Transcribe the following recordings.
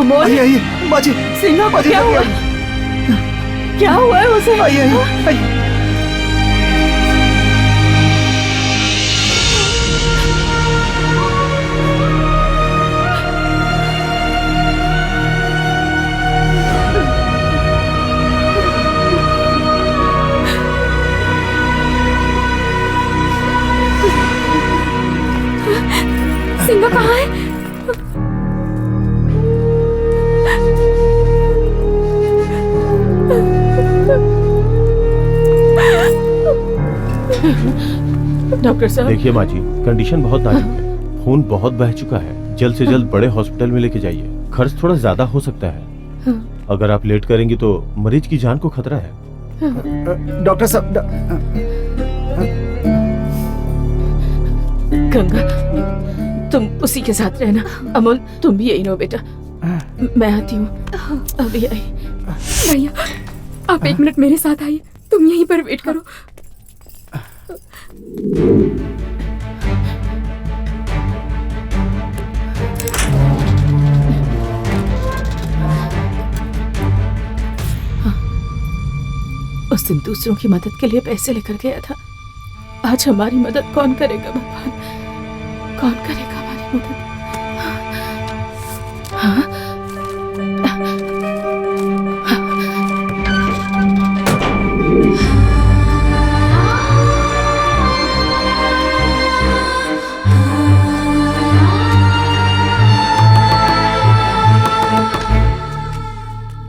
अमोल, आइए आइए बाजी, सिंघा को क्या हुआ? क्या हुआ है उसे? आइए आइए आइए। सिंघा कहाँ है? डॉक्टर साहब, देखिए माँ जी, कंडीशन बहुत नाजुक है, खून बहुत बह चुका है, जल्द से जल्द बड़े हॉस्पिटल में लेके जाइए। खर्च थोड़ा ज्यादा हो सकता है। अगर आप लेट करेंगी तो मरीज की जान को खतरा है। डॉक्टर साहब, गंगा तुम उसी के साथ रहना। अमोल तुम भी यही रहो बेटा, मैं आती हूँ अभी आई। भैया आप 1 मिनट मेरे साथ आइए, तुम यहीं पर वेट करो। उस दिन दूसरों की मदद के लिए पैसे लेकर गया था, आज हमारी मदद कौन करेगा भगवान? कौन करेगा हमारी मदद? हाँ?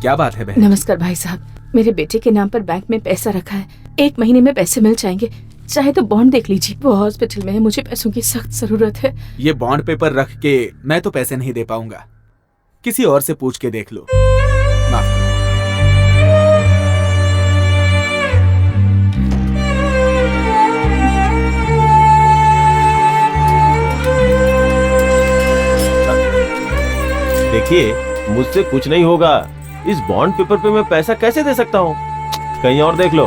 क्या बात है बहन? नमस्कार भाई साहब, मेरे बेटे के नाम पर बैंक में पैसा रखा है, 1 महीने में पैसे मिल जाएंगे। चाहे तो बॉन्ड देख लीजिए, वो हॉस्पिटल में है, मुझे पैसों की सख्त जरूरत है। ये बॉन्ड पेपर रख के मैं तो पैसे नहीं दे पाऊंगा, किसी और से पूछ के देख लो। माफ करो। देखिए मुझसे कुछ नहीं होगा, इस बॉन्ड पेपर पे मैं पैसा कैसे दे सकता हूँ? कहीं और देख लो।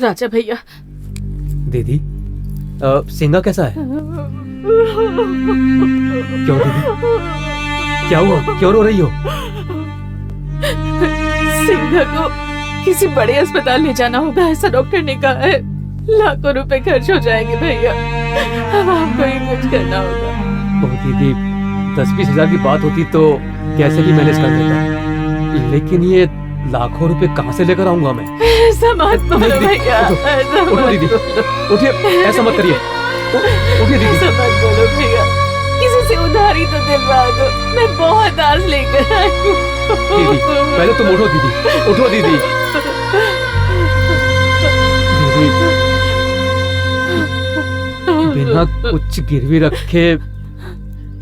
राजा भैया। दीदी सिंघा कैसा है? क्यों दीदी, क्या हुआ? क्यों रो रही हो? सिंघा को किसी बड़े अस्पताल ले जाना होगा, ऐसा डॉक्टर ने कहा है। लाखों रुपए खर्च हो जाएंगे भैया, अब आपको ही कुछ करना होगा। ओ दीदी, 10-20 हजार की बात होती तो कैसे भी मैनेज कर देता, लेकिन ये लाखों रुपए कहाँ से लेकर आऊंगा मैं? ऐसा मत बोलो भैया, ऐसा उठो दीदी, उठिए, ऐसा मत करिए, उठिए दीदी। ऐसा मत बोलो भैया, किसी से उधारी तो दिलवा दो, मैं बहुत आज लेकर आई हूँ। दीदी पहले तुम उठो दीदी, उठो दीदी। दीदी बिना कुछ गिरवी रखे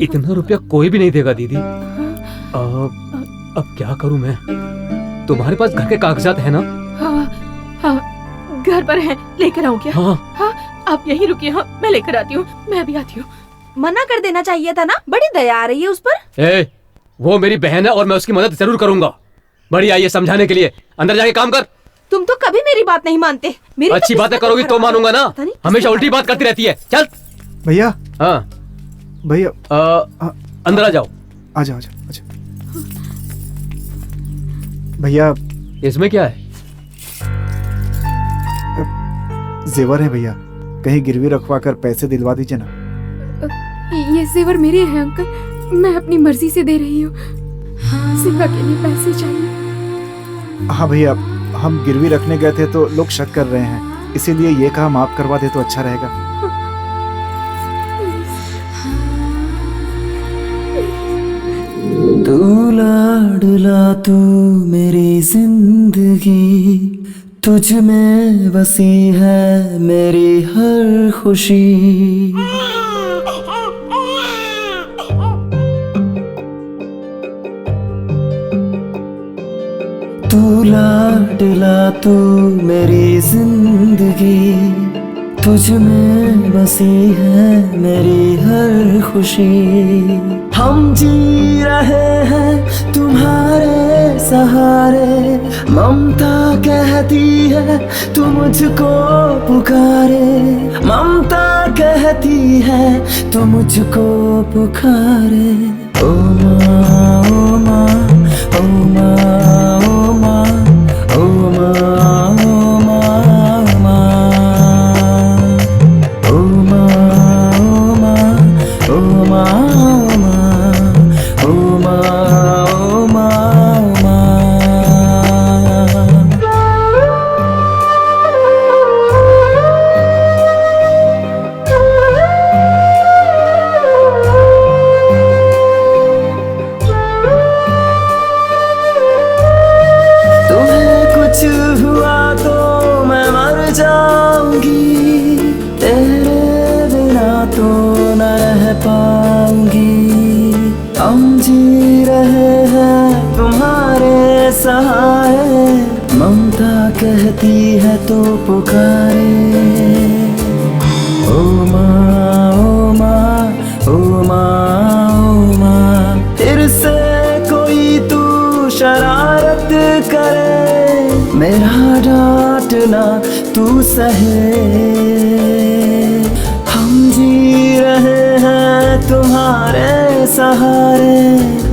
इतना रुपया कोई भी नहीं देगा दीदी। अब क्या करूं मैं? तुम्हारे पास घर के कागजात है ना? हाँ, घर पर है, लेकर आऊं क्या? हाँ, आप यहीं रुकिए, हाँ मैं लेकर आती हूँ, मैं अभी आती हूँ। मना कर देना चाहिए था ना, बड़ी दया आ रही है उस पर। वो मेरी बहन है और मैं उसकी मदद जरूर करूंगा। बड़ी आई है समझाने के लिए, अंदर जाके काम कर। तुम तो कभी मेरी बात नहीं मानते। मेरी अच्छी बातें करोगी तो मानूंगा ना, हमेशा उल्टी बात करती रहती है। चल भैया। हाँ भैया अंदर आ जाओ। आजा आजा आजा। भैया इसमें क्या है? जेवर है भैया, कहीं गिरवी रखवा कर पैसे दिलवा दीजिए ना। ये जेवर मेरे हैं अंकल, मैं अपनी मर्जी से दे रही हूँ। सिंघा के लिए पैसे चाहिए। हाँ भैया, हम गिरवी रखने गए थे तो लोग शक कर रहे हैं, इसीलिए ये कहा माफ करवा दे तो अच्छा रहेगा। तू लाडला तू मेरी जिंदगी, तुझ में बसी है मेरी हर खुशी। तू लाडला तू मेरी जिंदगी, तुझ में बसी है मेरी हर खुशी। हम जी रहे हैं तुम्हारे सहारे। ममता कहती है तू मुझको पुकारे, ममता कहती है तू मुझको पुकारे। ओ माँ ओ माँ ओ माँ ओ माँ ओ माँ ओ माँ ओ माँ ओ माँ ओ माँ ओ माँ ओ माँ। तुम्हें कुछ हुआ तो मैं मर जाऊंगी, तेरे बिना तो न रह पाऊंगी। हम जी रहे हैं तुम्हारे सहारे, ममता कहती है तो पुकारे। ओ माँ ओ माँ ओ माँ ओ माँ। फिर से कोई तू शरारत करे, मेरा डांटना तू सहे। हम जी रहे हैं तुम्हारे सहारे,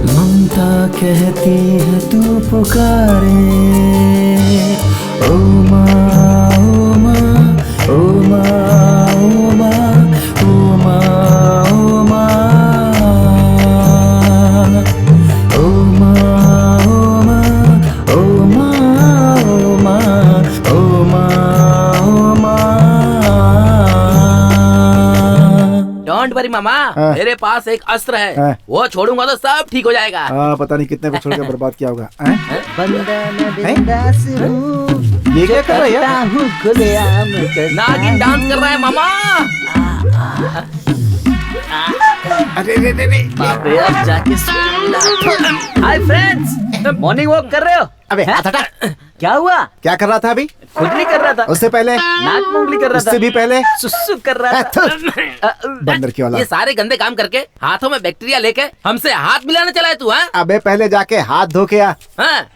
ममता कहती है तू पुकारे। ओ माँ ओ माँ ओ माँ ओ माँ ओ माँ ओ माँ ओ माँ ओ माँ ओ माँ ओ माँ। डोंट वरी मामा, हाँ। मेरे पास एक अस्त्र है, हाँ। वो छोड़ूंगा तो सब ठीक हो जाएगा। हाँ, पता नहीं कितने को छोड़ के बर्बाद किया होगा। हैं? ये क्या कर रहा है यार? नागिन डांस कर रहा है मामा। अरे रे रे रे। हाय फ्रेंड्स, मॉर्निंग वॉक कर रहे हो? अबे हाथ हटा। क्या हुआ? क्या कर रहा था अभी? खुद नहीं कर रहा था, उससे पहले? नाक मुंगली कर रहा था, उससे भी पहले? सुसु कर रहा था। बंदर की औलाद। ये सारे गंदे काम करके हाथों में बैक्टीरिया लेके हमसे हाथ मिलाने चला है तू? हाँ अबे पहले जाके हाथ धो के आ। हाँ?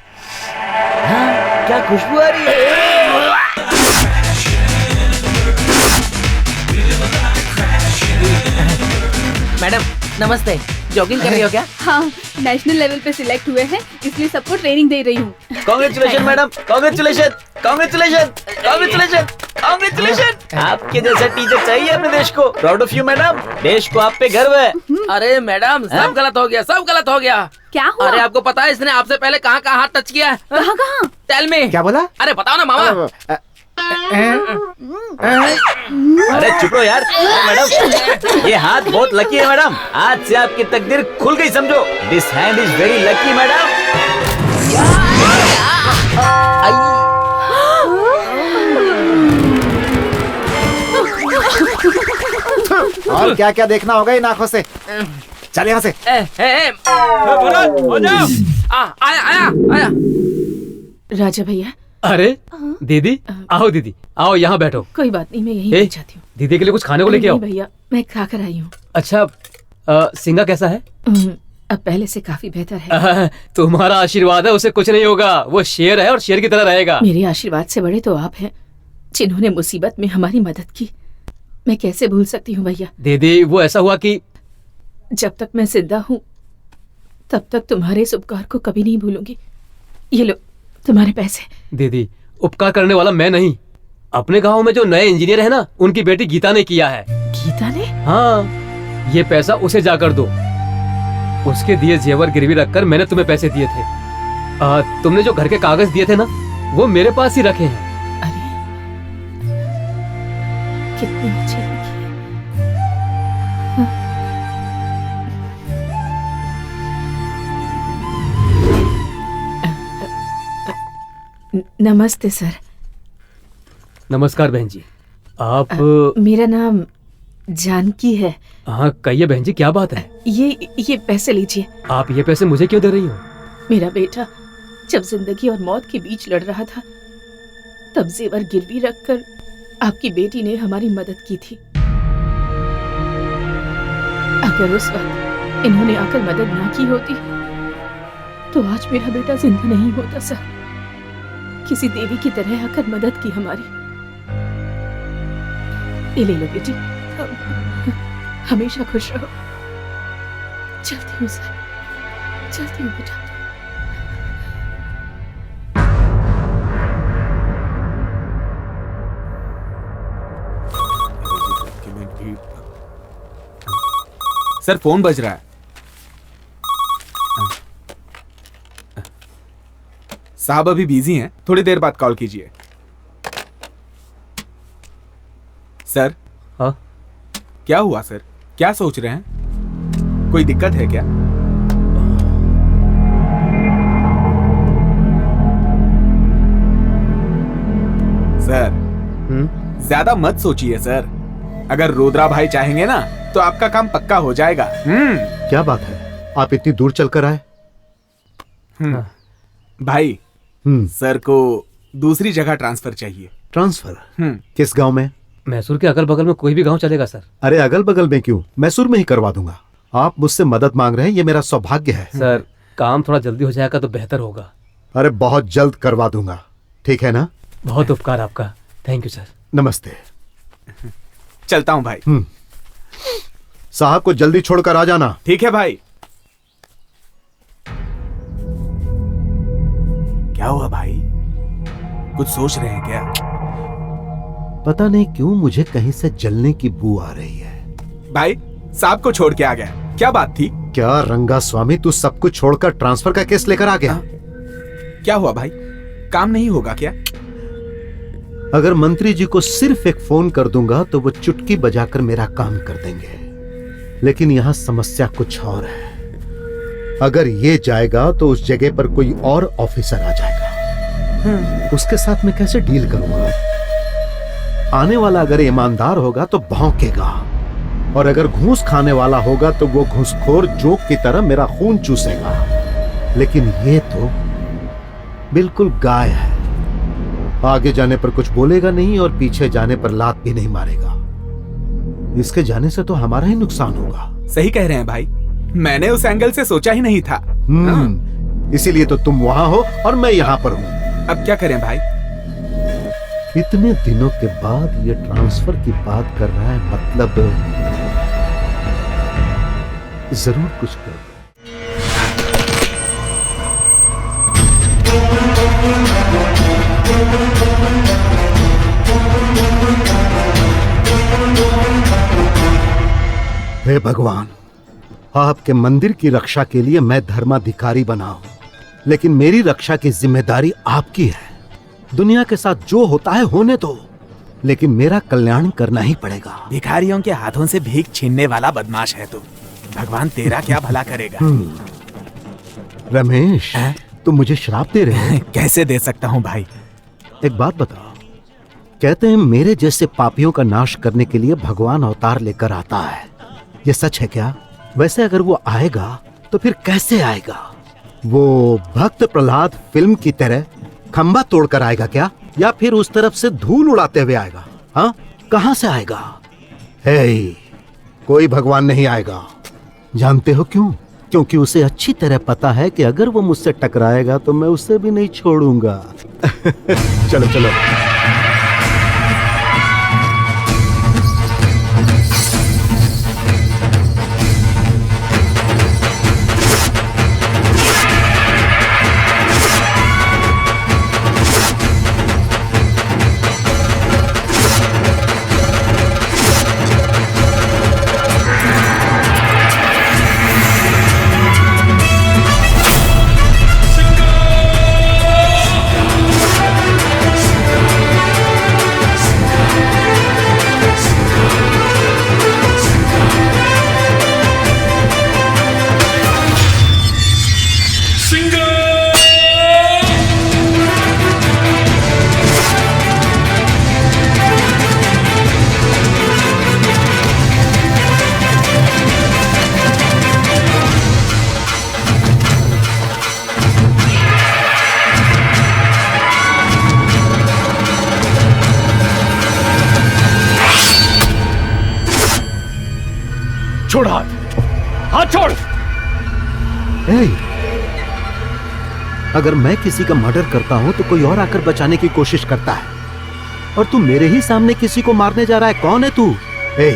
क्या खुशबू आ रही है? मैडम नमस्ते, जॉगिंग कर रही हो क्या? हाँ, नेशनल लेवल पे सिलेक्ट हुए हैं, इसलिए सबको ट्रेनिंग दे रही हूँ। Congratulation madam, congratulation, congratulation, congratulation, congratulation. आपके जैसा टीचर चाहिए अपने देश को। प्राउड ऑफ यू मैडम, देश को आप पे गर्व है। अरे मैडम सब गलत हो गया, सब गलत हो गया। क्या हुआ? अरे आपको पता है इसने आपसे पहले कहाँ कहाँ हाथ टच किया है? कहाँ कहाँ? Tell me. क्या बोला? अरे बताओ ना मामा। अरे चुप रहो यार। मैडम ये हाथ बहुत लकी है मैडम, आज से आपकी तकदीर खुल गई समझो। This hand is very lucky madam. और क्या क्या देखना होगा इन आंखों से। चल यहाँ से। आया आया आया। राजा भैया, अरे दीदी, आओ दीदी, आओ यहाँ बैठो। कोई बात नहीं, मैं यहीं ए, बैठ जाती हूँ। दीदी के लिए कुछ खाने को लेके आओ। नहीं भैया, मैं खा कर आई हूँ। अच्छा, सिंगा कैसा है? अब पहले से काफी बेहतर है। तुम्हारा आशीर्वाद है, उसे कुछ नहीं होगा। वो शेर है और शेर की तरह रहेगा। मेरे आशीर्वाद से बड़े तो आप हैं, जिन्होंने मुसीबत में हमारी मदद की। मैं कैसे भूल सकती हूँ भैया। दीदी वो ऐसा हुआ कि जब तक मैं जिंदा हूँ तब तक तुम्हारे इस उपकार को कभी नहीं भूलूंगी। ये लो तुम्हारे पैसे। दीदी उपकार करने वाला मैं नहीं, अपने गांव में जो नए इंजीनियर है ना, उनकी बेटी गीता ने किया है। गीता ने? हाँ, ये पैसा उसे जाकर दो। उसके दिए जेवर गिरवी रखकर मैंने तुम्हें पैसे दिए थे। तुमने जो घर के कागज दिए थे ना, वो मेरे पास ही रखे हैं। अरे कितनी अच्छी लड़की है। नमस्ते सर। नमस्कार बहन जी। आप? मेरा नाम जानकी है। हाँ कहिए बहन जी, क्या बात है? ये पैसे लीजिए। आप ये पैसे मुझे क्यों दे रही हो? मेरा बेटा जब जिंदगी और मौत के बीच लड़ रहा था, तब जेवर गिरवी रखकर आपकी बेटी ने हमारी मदद की थी। अगर उस वक्त इन्होंने आकर मदद ना की होती तो आज मेरा बेटा जिंदा नहीं होता सर। किसी देवी की तरह आकर मदद की हमारी। ये ले लो बेटी, हमेशा खुश रहो। चलती हूँ सर, चलती हूँ बेटा। सर फोन बज रहा है। साहब अभी बिजी हैं, थोड़ी देर बाद कॉल कीजिए। सर। हाँ? क्या हुआ सर? क्या सोच रहे हैं? कोई दिक्कत है क्या? सर ज्यादा मत सोचिए सर। अगर रुद्रा भाई चाहेंगे ना तो आपका काम पक्का हो जाएगा। क्या बात है, आप इतनी दूर चलकर आए? भाई सर को दूसरी जगह ट्रांसफर चाहिए। ट्रांसफर? किस गांव में? मैसूर के अगल बगल में कोई भी गांव चलेगा सर। अरे अगल बगल में क्यों, मैसूर में ही करवा दूंगा। आप मुझसे मदद मांग रहे हैं, ये मेरा सौभाग्य है। सर काम थोड़ा जल्दी हो जाएगा तो बेहतर होगा। अरे बहुत जल्द करवा दूंगा, ठीक है ना? बहुत उपकार आपका, थैंक यू सर। नमस्ते। चलता हूँ भाई। साहब को जल्दी छोड़कर आ जाना। ठीक है भाई। क्या हुआ भाई, कुछ सोच रहे हैं क्या? पता नहीं क्यों मुझे कहीं से जलने की बू आ रही है। भाई साहब को छोड़ के आ गया, क्या बात थी? क्या रंगा स्वामी, तू सब कुछ छोड़कर ट्रांसफर का केस लेकर आ गया? क्या हुआ भाई, काम नहीं होगा क्या? अगर मंत्री जी को सिर्फ एक फोन कर दूंगा तो वो चुटकी बजाकर मेरा काम कर देंगे, लेकिन यहां समस्या कुछ और है। अगर ये जाएगा तो उस जगह पर कोई और ऑफिसर आ जाएगा। उसके साथ मैं कैसे डील करूंगा? आने वाला अगर ईमानदार होगा तो भौंकेगा, और अगर घूस खाने वाला होगा तो वो घूसखोर जोक की तरह मेरा खून चूसेगा। लेकिन ये तो बिल्कुल गाय है, आगे जाने पर कुछ बोलेगा नहीं और पीछे जाने पर लात भी नहीं मारेगा। इसके जाने से तो हमारा ही नुकसान होगा। सही कह रहे हैं भाई, मैंने उस एंगल से सोचा ही नहीं था। इसीलिए तो तुम वहां हो और मैं यहाँ पर हूँ। अब क्या करें भाई? इतने दिनों के बाद ये ट्रांसफर की बात कर रहा है, मतलब जरूर कुछ कर। हे भगवान, आपके मंदिर की रक्षा के लिए मैं धर्माधिकारी बना हूं, लेकिन मेरी रक्षा की जिम्मेदारी आपकी है। दुनिया के साथ जो होता है होने दो, लेकिन मेरा कल्याण करना ही पड़ेगा। भिखारियों के हाथों से भीख छीनने वाला बदमाश है तू। भगवान तेरा क्या भला करेगा? रमेश, तुम मुझे श्राप दे रहे हो? कैसे दे सकता हूँ भाई? एक बात बताओ, कहते हैं मेरे जैसे पापियों का नाश करने के लिए भगवान अवतार लेकर आता है, ये सच है क्या? वैसे अगर वो आएगा तो फिर कैसे आएगा? वो भक्त प्रहलाद फिल्म की तरह खंबा तोड़कर आएगा क्या, या फिर उस तरफ से धूल उड़ाते हुए आएगा? हाँ, कहां से आएगा? हे, कोई भगवान नहीं आएगा। जानते हो क्यों? क्योंकि उसे अच्छी तरह पता है कि अगर वो मुझसे टकराएगा तो मैं उसे भी नहीं छोड़ूंगा। चलो चलो। छोड़ हाथ छोड़। ए, अगर मैं किसी का मर्डर करता हूं तो कोई और आकर बचाने की कोशिश करता है, और तू मेरे ही सामने किसी को मारने जा रहा है। कौन है तू? ए,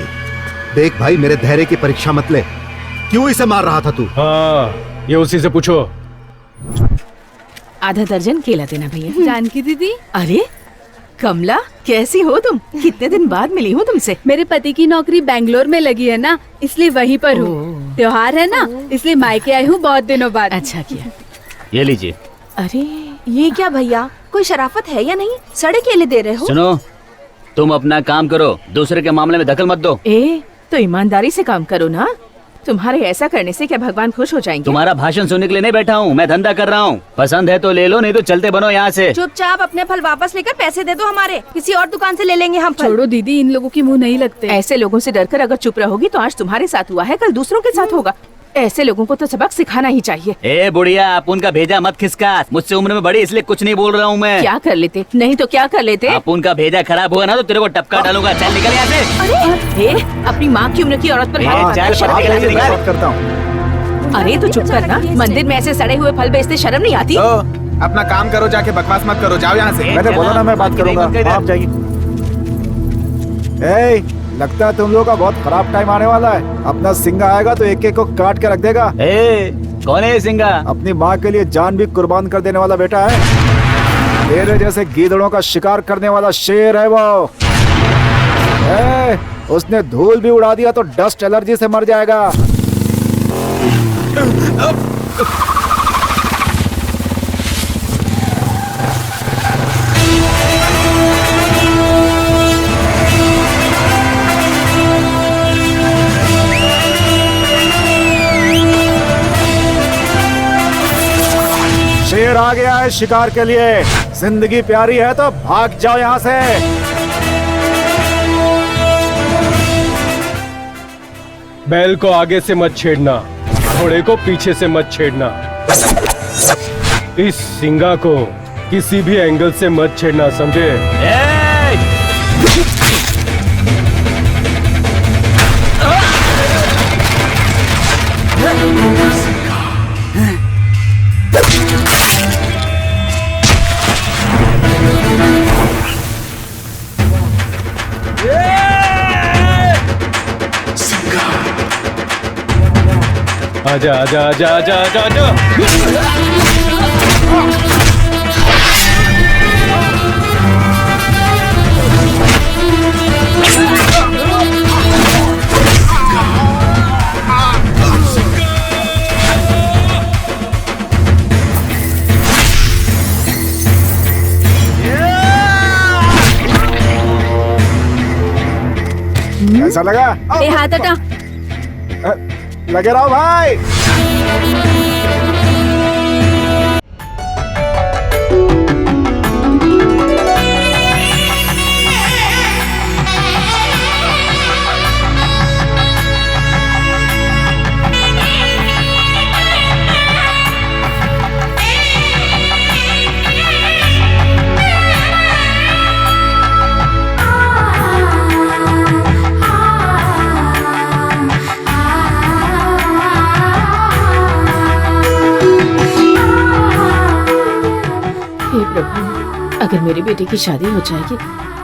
देख भाई, मेरे धैर्य की परीक्षा मत ले। क्यों इसे मार रहा था तू? हाँ, ये उसी से पूछो। आधा दर्जन केला देना भैया। जानकी दीदी, अरे कमला, कैसी हो तुम? कितने दिन बाद मिली हूँ तुमसे। मेरे पति की नौकरी बेंगलोर में लगी है ना, इसलिए वहीं पर हूँ। त्योहार है ना, इसलिए मायके आई हूँ बहुत दिनों बाद। अच्छा किया। ये लीजिए। अरे ये क्या भैया, कोई शराफत है या नहीं? सड़े केले दे रहे हो? सुनो, तुम अपना काम करो, दूसरे के मामले में दखल मत दो। तो ईमानदारी से काम करो ना। तुम्हारे ऐसा करने से क्या भगवान खुश हो जाएंगे? तुम्हारा भाषण सुनने के लिए नहीं बैठा हूँ, मैं धंधा कर रहा हूँ। पसंद है तो ले लो, नहीं तो चलते बनो यहाँ से। चुपचाप अपने फल वापस लेकर पैसे दे दो हमारे, किसी और दुकान से ले लेंगे हम फल। छोड़ो दीदी, इन लोगों की मुंह नहीं लगते। ऐसे लोगों से डरकर अगर चुप रहोगी तो आज तुम्हारे साथ हुआ है, कल दूसरों के साथ होगा। ऐसे लोगों को तो सबक सिखाना ही चाहिए। ए बुढ़िया, आप उनका भेजा मत खिसका। मुझसे उम्र में बड़ी इसलिए कुछ नहीं बोल रहा हूँ मैं। क्या कर लेते? नहीं तो क्या कर लेते? आप उनका भेजा खराब हुआ ना तो तेरे को टपका डालूंगा। चल निकल यहाँ से। अरे अपनी माँ की उम्र की औरत पर हाथ उठाता है, चल, शर्म पता नहीं नहीं आती? लगा। बात करता हूँ। अरे तो चुप करना। मंदिर में ऐसे सड़े हुए फल बेचते शर्म नहीं आती? तो अपना काम करो, जाके बकवास मत करो, जाओ यहाँ से। मैंने बोला ना मैं बात करूंगा, आप जाइए। ए, लगता है तुम लोगों का बहुत खराब टाइम आने वाला है। अपना सिंगा आएगा तो एक एक को काट के रख देगा। ए, कौन है ये सिंगा? अपनी माँ के लिए जान भी कुर्बान कर देने वाला बेटा है। तेरे जैसे गीदड़ों का शिकार करने वाला शेर है वो। ए, उसने धूल भी उड़ा दिया तो डस्ट एलर्जी से मर जाएगा। शेर आ गया है शिकार के लिए। जिंदगी प्यारी है तो भाग जाओ यहाँ से। बैल को आगे से मत छेड़ना, घोड़े को पीछे से मत छेड़ना। इस सिंगा को किसी भी एंगल से मत छेड़ना, समझे? आजा आजा आजा आजा आजा आजा। ऐसा लगा? ए, हाथ हटा। लगे रहो भाई। अगर मेरी बेटी की शादी हो जाएगी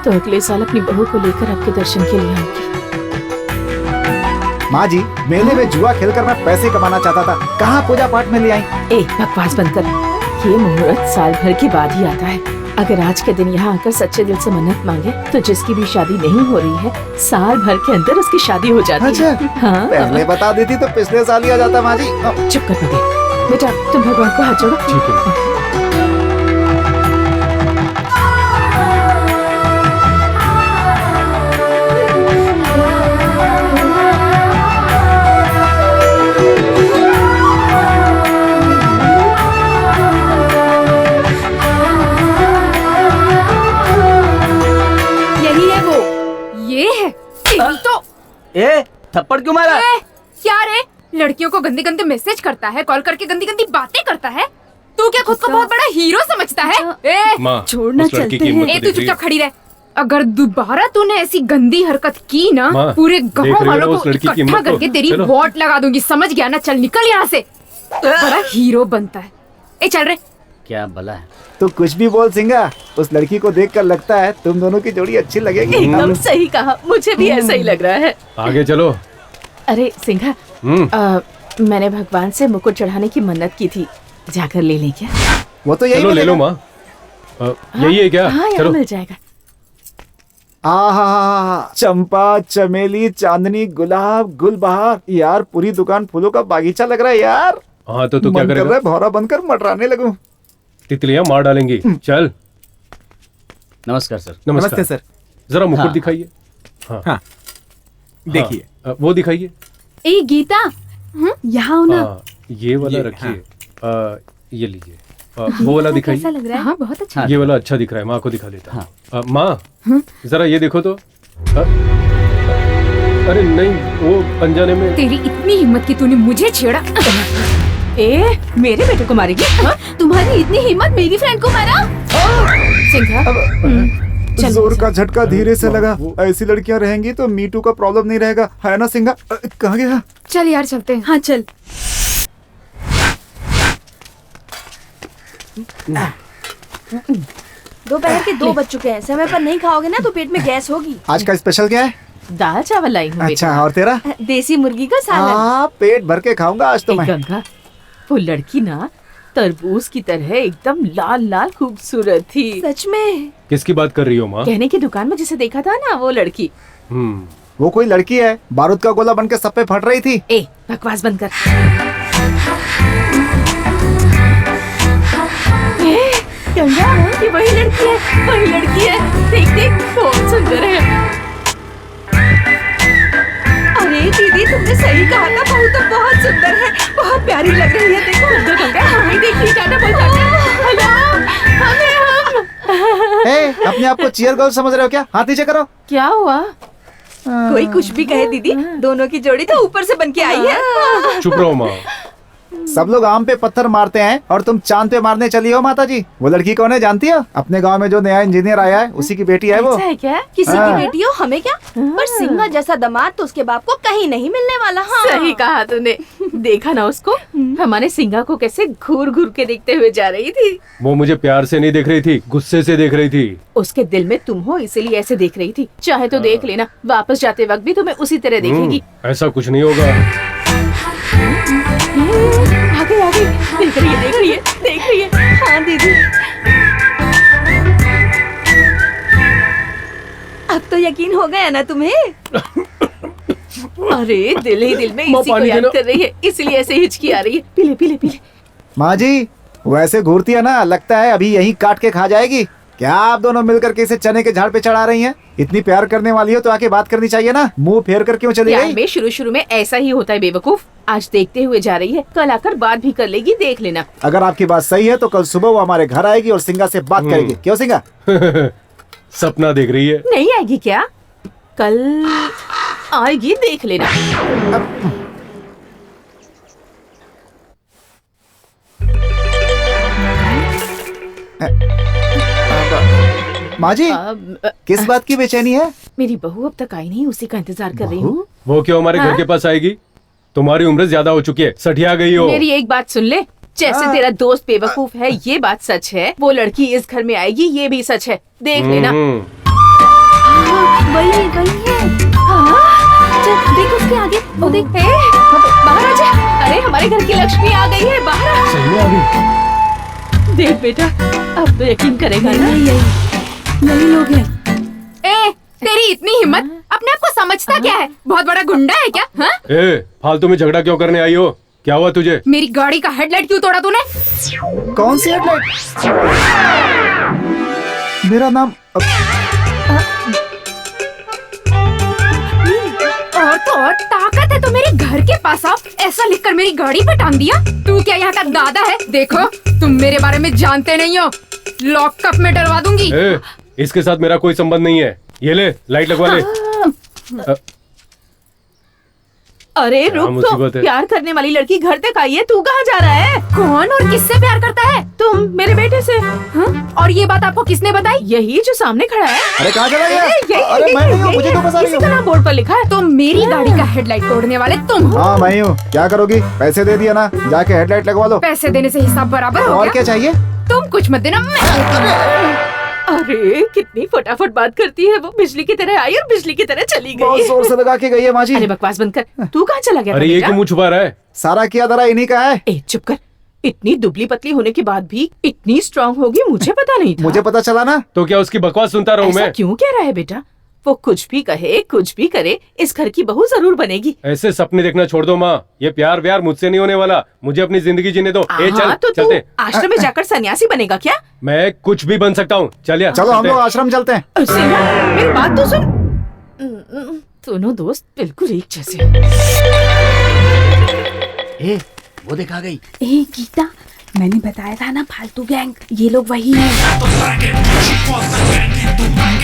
तो अगले साल अपनी बहू को लेकर आपके दर्शन के लिए आऊंगी। माँ जी, मेले में जुआ खेलकर मैं पैसे कमाना चाहता था, कहाँ पूजा पाठ में ले आई? ए, बकवास बंद कर। ये मुहूर्त साल भर के बाद ही आता है। अगर आज के दिन यहाँ आकर सच्चे दिल से मन्नत मांगे तो जिसकी भी शादी नहीं हो रही है, साल भर के अंदर उसकी शादी हो जाती है। अच्छा, हाँ, पहले बता देती तो पिछले साल ही आ जाता माँ जी। चुप कर मगे। बेटा तुम भगवान को हाथ जोड़ो। ठीक है। ए, थप्पड़ क्यों मारा? क्या रे, लड़कियों को गंदे गंदे मैसेज करता है, कॉल करके गंदी गंदी बातें करता है। तू क्या खुद को बहुत बड़ा हीरो समझता है? ए, छोड़ना चलते हैं। ए, तू चुपचाप खड़ी रह। अगर दोबारा तूने ऐसी गंदी हरकत की ना, पूरे गांव वालों को इकट्ठा करके तेरी वोट लगा दूंगी, समझ गया ना? चल निकल यहाँ से। बड़ा हीरो बनता है। ए चल रे। क्या भला है? तो कुछ भी बोल सिंगा, उस लड़की को देखकर लगता है तुम दोनों की जोड़ी अच्छी लगेगी। एकदम सही कहा, मुझे भी ऐसा ही लग रहा है। आगे चलो। अरे सिंघा, मैंने भगवान से मुकुट चढ़ाने की मन्नत की थी, जाकर ले लें क्या? वो तो यही चलो ले लो माँ। यही है क्या? हाँ, चलो मिल जाएगा। आहा, चंपा, चमेली, चांदनी, गुलाब, गुलबहार, यार पूरी दुकान फूलों का बागीचा लग रहा है यार। हाँ तो क्या मन कर करेगा? रहा है भौरा बनकर मटराने लगूं। तितलियां मार डालेंगी। चल। नमस्कार सर। नमस्ते सर। जरा मुकुट हाँ। दिखाइए। हाँ देखिए। वो दिखाइए। ए गीता, यहाँ आओ ना। ये वाला ये, रखिए। ये लीजिए। वो वाला दिखाइए। कैसा लग रहा है? हाँ बहुत अच्छा। ये वाला अच्छा दिख रहा है, माँ को दिखा देता हूँ। माँ जरा ये देखो तो। अरे नहीं, वो पंजाने में। तेरी इतनी हिम्मत कि तूने मुझे छेड़ा। ए, मेरे बेटे को मारेगी? तुम्हारी इतनी हिम्मत मेरी फ्रेंड को मारा? सिंघा, जोर का झटका धीरे से लगा। ऐसी लड़कियां रहेंगी तो मीटू का प्रॉब्लम नहीं रहेगा, है ना सिंगा? कहाँ गया? चल यार चलते हैं। हाँ चल। दोपहर के 2 बज चुके हैं, समय पर नहीं खाओगे ना तो पेट में गैस होगी। आज का स्पेशल क्या है? दाल चावल लाई हूँ। अच्छा, और तेरा? देसी मुर्गी का सालन। हाँ, पेट भर के खाऊंगा आज तो मैं। गंगा, वो लड़की ना तरबूज की तरह एकदम लाल लाल खूबसूरत थी। सच में? किसकी बात कर रही हो माँ? कहने की दुकान में जिसे देखा था ना, वो लड़की। वो कोई लड़की है, बारूद का गोला बनके सब पे फट रही थी। ए, बकवास बंद कर। गंगा, ये वही लड़की है, वही लड़की है। देख देख, बहुत सुंदर है। अरे दीदी, तुमने सही कहा था, बहू तो बहुत सुंदर है, बहुत प्यारी लग रही है। देखो गंगा, हमें देखिए, टाटा बोल टाटा। ए, अपने आप को चीयर गर्ल समझ रहे हो क्या? हाथ नीचे करो। क्या हुआ? कोई कुछ भी कहे दीदी, दोनों की जोड़ी तो ऊपर से बन के आई है। चुप रहो माँ। सब लोग आम पे पत्थर मारते हैं और तुम चांद पे मारने चली हो माता जी। वो लड़की कौन है जानती हो? अपने गांव में जो नया इंजीनियर आया है, उसी की बेटी है वो। ऐसा है क्या? किसी की बेटी हो, हमें क्या? पर सिंघा जैसा दामाद तो उसके बाप को कहीं नहीं मिलने वाला। हाँ सही कहा तूने। देखा ना उसको, हमारे सिंघा को कैसे घूर घूर के देखते हुए जा रही थी। वो मुझे प्यार से नहीं देख रही थी, गुस्से से देख रही थी। उसके दिल में तुम हो, इसीलिए ऐसे देख रही थी। चाहे तो देख लेना, वापस जाते वक्त भी तुम्हें उसी तरह देखेगी। ऐसा कुछ नहीं होगा। आगे आगे, देख रही है, देख रही है, देख रही है। हाँ दीदी, अब तो यकीन हो गया ना तुम्हें? अरे दिल ही दिल में इसी को याद कर रही है, इसलिए ऐसे हिचकी आ रही है। पीले पीले पीले। माँ जी, वैसे घूरती है ना, लगता है अभी यहीं काट के खा जाएगी। क्या आप दोनों मिलकर के इसे चने के झाड़ पे चढ़ा रही हैं? इतनी प्यार करने वाली हो तो आके बात करनी चाहिए ना, मुंह फेर कर क्यों चली गई? में शुरू में ऐसा ही होता है बेवकूफ। आज देखते हुए जा रही है, कल आकर बात भी कर लेगी, देख लेना। अगर आपकी बात सही है तो कल सुबह वो हमारे घर आएगी और सिंगा से बात करेगी। क्यों सिंगा? सपना देख रही है। नहीं आएगी क्या? कल आएगी, देख लेना। माँ जी, किस बात की बेचैनी है? मेरी बहू अब तक आई नहीं, उसी का इंतजार कर रही हूँ। वो क्यों हमारे घर के पास आएगी? तुम्हारी उम्र ज्यादा हो चुकी है, सठिया गई हो। मेरी एक बात सुन ले, जैसे तेरा दोस्त बेवकूफ है, ये बात सच है। वो लड़की इस घर में आएगी, ये भी सच है, देख लेना। वही है। चल देख उसके आगे, वो देख। बाहर आ जा। अरे हमारे घर की लक्ष्मी आ गई है, बाहर आ। सही में आ गई। देख बेटा, अब तो यकीन करेगा ना। यही लोग हैं। ए, तेरी इतनी हिम्मत, अपने आप को समझता क्या है? बहुत बड़ा गुंडा है क्या? हाँ? ए, फालतू में झगड़ा क्यों करने आई हो? क्या हुआ तुझे? मेरी गाड़ी का हेडलाइट क्यों तोड़ा तूने? कौन सी हेडलाइट? मेरा नाम और तो और ताकत है तो मेरे घर के पास आओ, ऐसा लिखकर मेरी गाड़ी पे टांग दिया। तू क्या यहाँ का दादा है? देखो, तुम मेरे बारे में जानते नहीं हो, लॉकअप में डलवा दूंगी। इसके साथ मेरा कोई संबंध नहीं है। ये ले, लाइट लगवा ले। अरे रुक तो, मुसीबत है। प्यार करने वाली लड़की घर तक आई है, तू कहाँ जा रहा है? कौन और किससे प्यार करता है? तुम मेरे बेटे से। हाँ? और ये बात आपको किसने बताई? यही जो सामने खड़ा है। अरे कहाँ चला गया? यही- अरे मैं नहीं हूँ, यही- मुझे क्यों फंसा रही इसी हो? का नाम बोर्ड पर लिखा है। तो मेरी गाड़ी का हेडलाइट तोड़ने वाले तुम हो। हाँ मैं ही हूँ। क्या करोगी? पैसे दे दिया ना, जाके हेडलाइट लगवा लो। पैसे देने से हिसाब बराबर हो और गया। क्या चाहिए? तुम कुछ मत देना, मैं अरे कितनी फटाफट बात करती है वो, बिजली की तरह आई और बिजली की तरह चली बहुत गई। जोर से लगा के गई है माँ जी। अरे बकवास बंद कर, तू कहाँ चला गया? अरे ये क्यों मुंह छुपा रहा है? सारा किया धरा इन्हीं का है। ए चुप कर, इतनी दुबली पतली होने के बाद भी इतनी स्ट्रांग होगी, मुझे पता नहीं था। मुझे पता चला ना। तो क्या उसकी बकवास सुनता रहूं ऐसा मैं? क्यों कह रहा है बेटा? वो कुछ भी कहे कुछ भी करे, इस घर की बहू जरूर बनेगी। ऐसे सपने देखना छोड़ दो माँ, ये प्यार व्यार मुझसे नहीं होने वाला। मुझे अपनी जिंदगी जीने दो। ए चल, हाँ, तो तू चलते। आश्रम में जाकर सन्यासी बनेगा क्या? मैं कुछ भी बन सकता हूँ। चल यार, चलो हम चलते लोग हैं। आश्रम चलते हैं। सिंघा, मेरी बात तो सुन। दोनों दोस्त बिल्कुल एक जैसे। ए, वो देखा गई। ए गीता, मैंने बताया था ना फालतू गैंग, ये लोग वही हैं।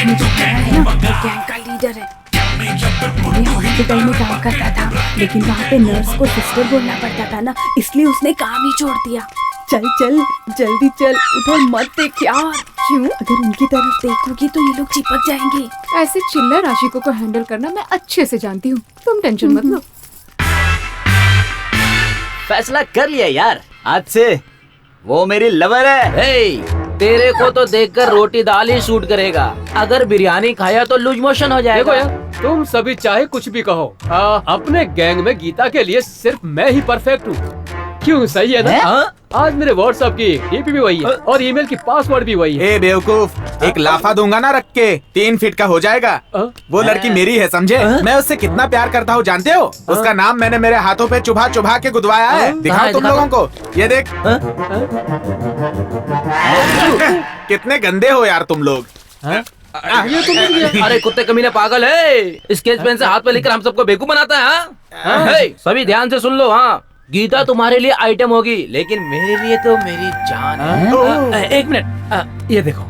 मुझे पता है ना, वो गैंग का लीडर है। पहले हॉस्पिटल में काम करता था, लेकिन वहाँ पे नर्स को सिस्टर बोलना पड़ता था ना, इसलिए उसने काम ही छोड़ दिया। चल चल जल्दी चल, उधर मत देख यार। क्यों? अगर उनकी तरफ देखोगी तो ये लोग चिपक जाएंगे। ऐसे चिल्लर आशिकों को हैंडल करना मैं अच्छे से जानती हूँ, तुम टेंशन मत लो। फैसला कर लिया यार, आज से वो मेरी लवर है। हे, तेरे को तो देखकर रोटी दाल ही सूट करेगा, अगर बिरयानी खाया तो लूज मोशन हो देखो जाएगा। यार, तुम सभी चाहे कुछ भी कहो, अपने गैंग में गीता के लिए सिर्फ मैं ही परफेक्ट हूँ। क्यों, सही है ना? हाँ? आज मेरे व्हाट्सएप की डीपी भी वही है और ईमेल की पासवर्ड भी वही है। ए बेवकूफ, एक लाफा दूंगा ना रख के, 3 फीट का हो जाएगा। वो लड़की मेरी है, समझे? मैं उससे कितना प्यार करता हूँ जानते हो? उसका नाम मैंने मेरे हाथों पे चुभा चुभा के गुदवाया है। दिखाओ तुम लोगों को, ये देख। कितने गंदे हो यार तुम लोग। अरे कुत्ते कमीने पागल है, स्केच पेन से हाथ पे लेकर हम सबको बेवकूफ बनाता है। हाँ? हे, सभी ध्यान से सुन लो। हाँ, गीता तुम्हारे लिए आइटम होगी, लेकिन मेरे लिए तो मेरी जान है। एक मिनट, ये देखो,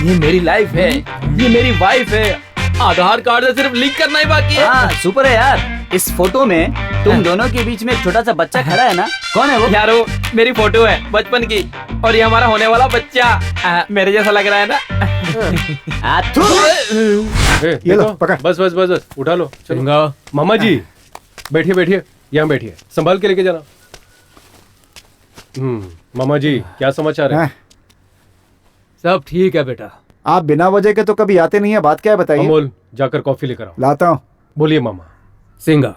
ये मेरी लाइफ है, ये मेरी वाइफ है। आधार कार्ड से सिर्फ लिंक करना ही बाकी है। हाँ, सुपर है यार। इस फोटो में तुम दोनों के बीच में एक छोटा सा बच्चा खड़ा है ना, कौन है वो? यार वो मेरी फोटो है बचपन की, और ये हमारा होने वाला बच्चा मेरे जैसा लग रहा है ना। ये लो, पकड़। बस बस बस बस, उठा लो। चलो मामा जी, बैठिए बैठिए, यहाँ बैठिए, संभाल के लेके जाना। मामा जी, क्या समाचार है? सब ठीक है बेटा। आप बिना वजह के तो कभी आते नहीं है, बात क्या है बताइए? अमोल, जाकर कॉफी लेकर आओ। लाता हूँ। बोलिए मामा। सिंगा,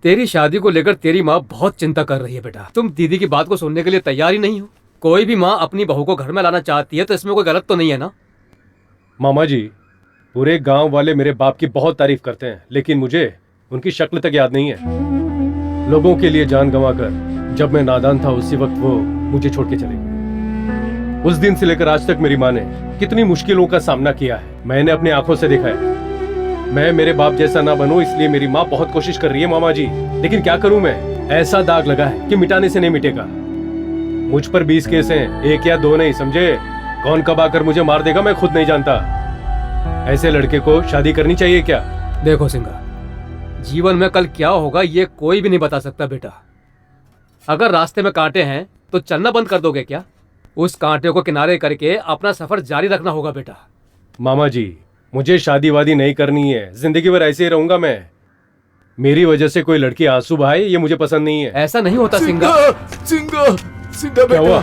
तेरी शादी को लेकर तेरी माँ बहुत चिंता कर रही है बेटा। तुम दीदी की बात को सुनने के लिए तैयार ही नहीं हो। कोई भी माँ अपनी बहू को घर में लाना चाहती है तो इसमें कोई गलत तो नहीं है ना? मामा जी, पूरे गांव वाले मेरे बाप की बहुत तारीफ करते हैं, लेकिन मुझे उनकी शक्ल तक याद नहीं है। लोगों के लिए जान गंवाकर जब मैं नादान था, उसी वक्त वो मुझे छोड़ के चले गए। उस दिन से लेकर आज तक मेरी माँ ने कितनी मुश्किलों का सामना किया है, मैंने अपनी आंखों से देखा है। मैं मेरे बाप जैसा ना बनूं, इसलिए मेरी माँ बहुत कोशिश कर रही है मामा जी, लेकिन क्या करूं मैं? ऐसा दाग लगा है कि मिटाने से नहीं मिटेगा। मुझ पर 20 केस हैं, 1 या 2 नहीं, समझे? कौन कब आकर मुझे मार देगा मैं खुद नहीं जानता। ऐसे लड़के को शादी करनी चाहिए क्या? देखो सिंगा, जीवन में कल क्या होगा ये कोई भी नहीं बता सकता बेटा। अगर रास्ते में कांटे हैं तो चलना बंद कर दोगे क्या? उस कांटे को किनारे करके अपना सफर जारी रखना होगा बेटा। मामा जी, मुझे शादी वादी नहीं करनी है, जिंदगी भर ऐसे ही रहूंगा मैं। मेरी वजह से कोई लड़की आंसू बहाए, ये मुझे पसंद नहीं है। ऐसा नहीं होता सिंगा। सिंगा, सिंगा क्या हुआ?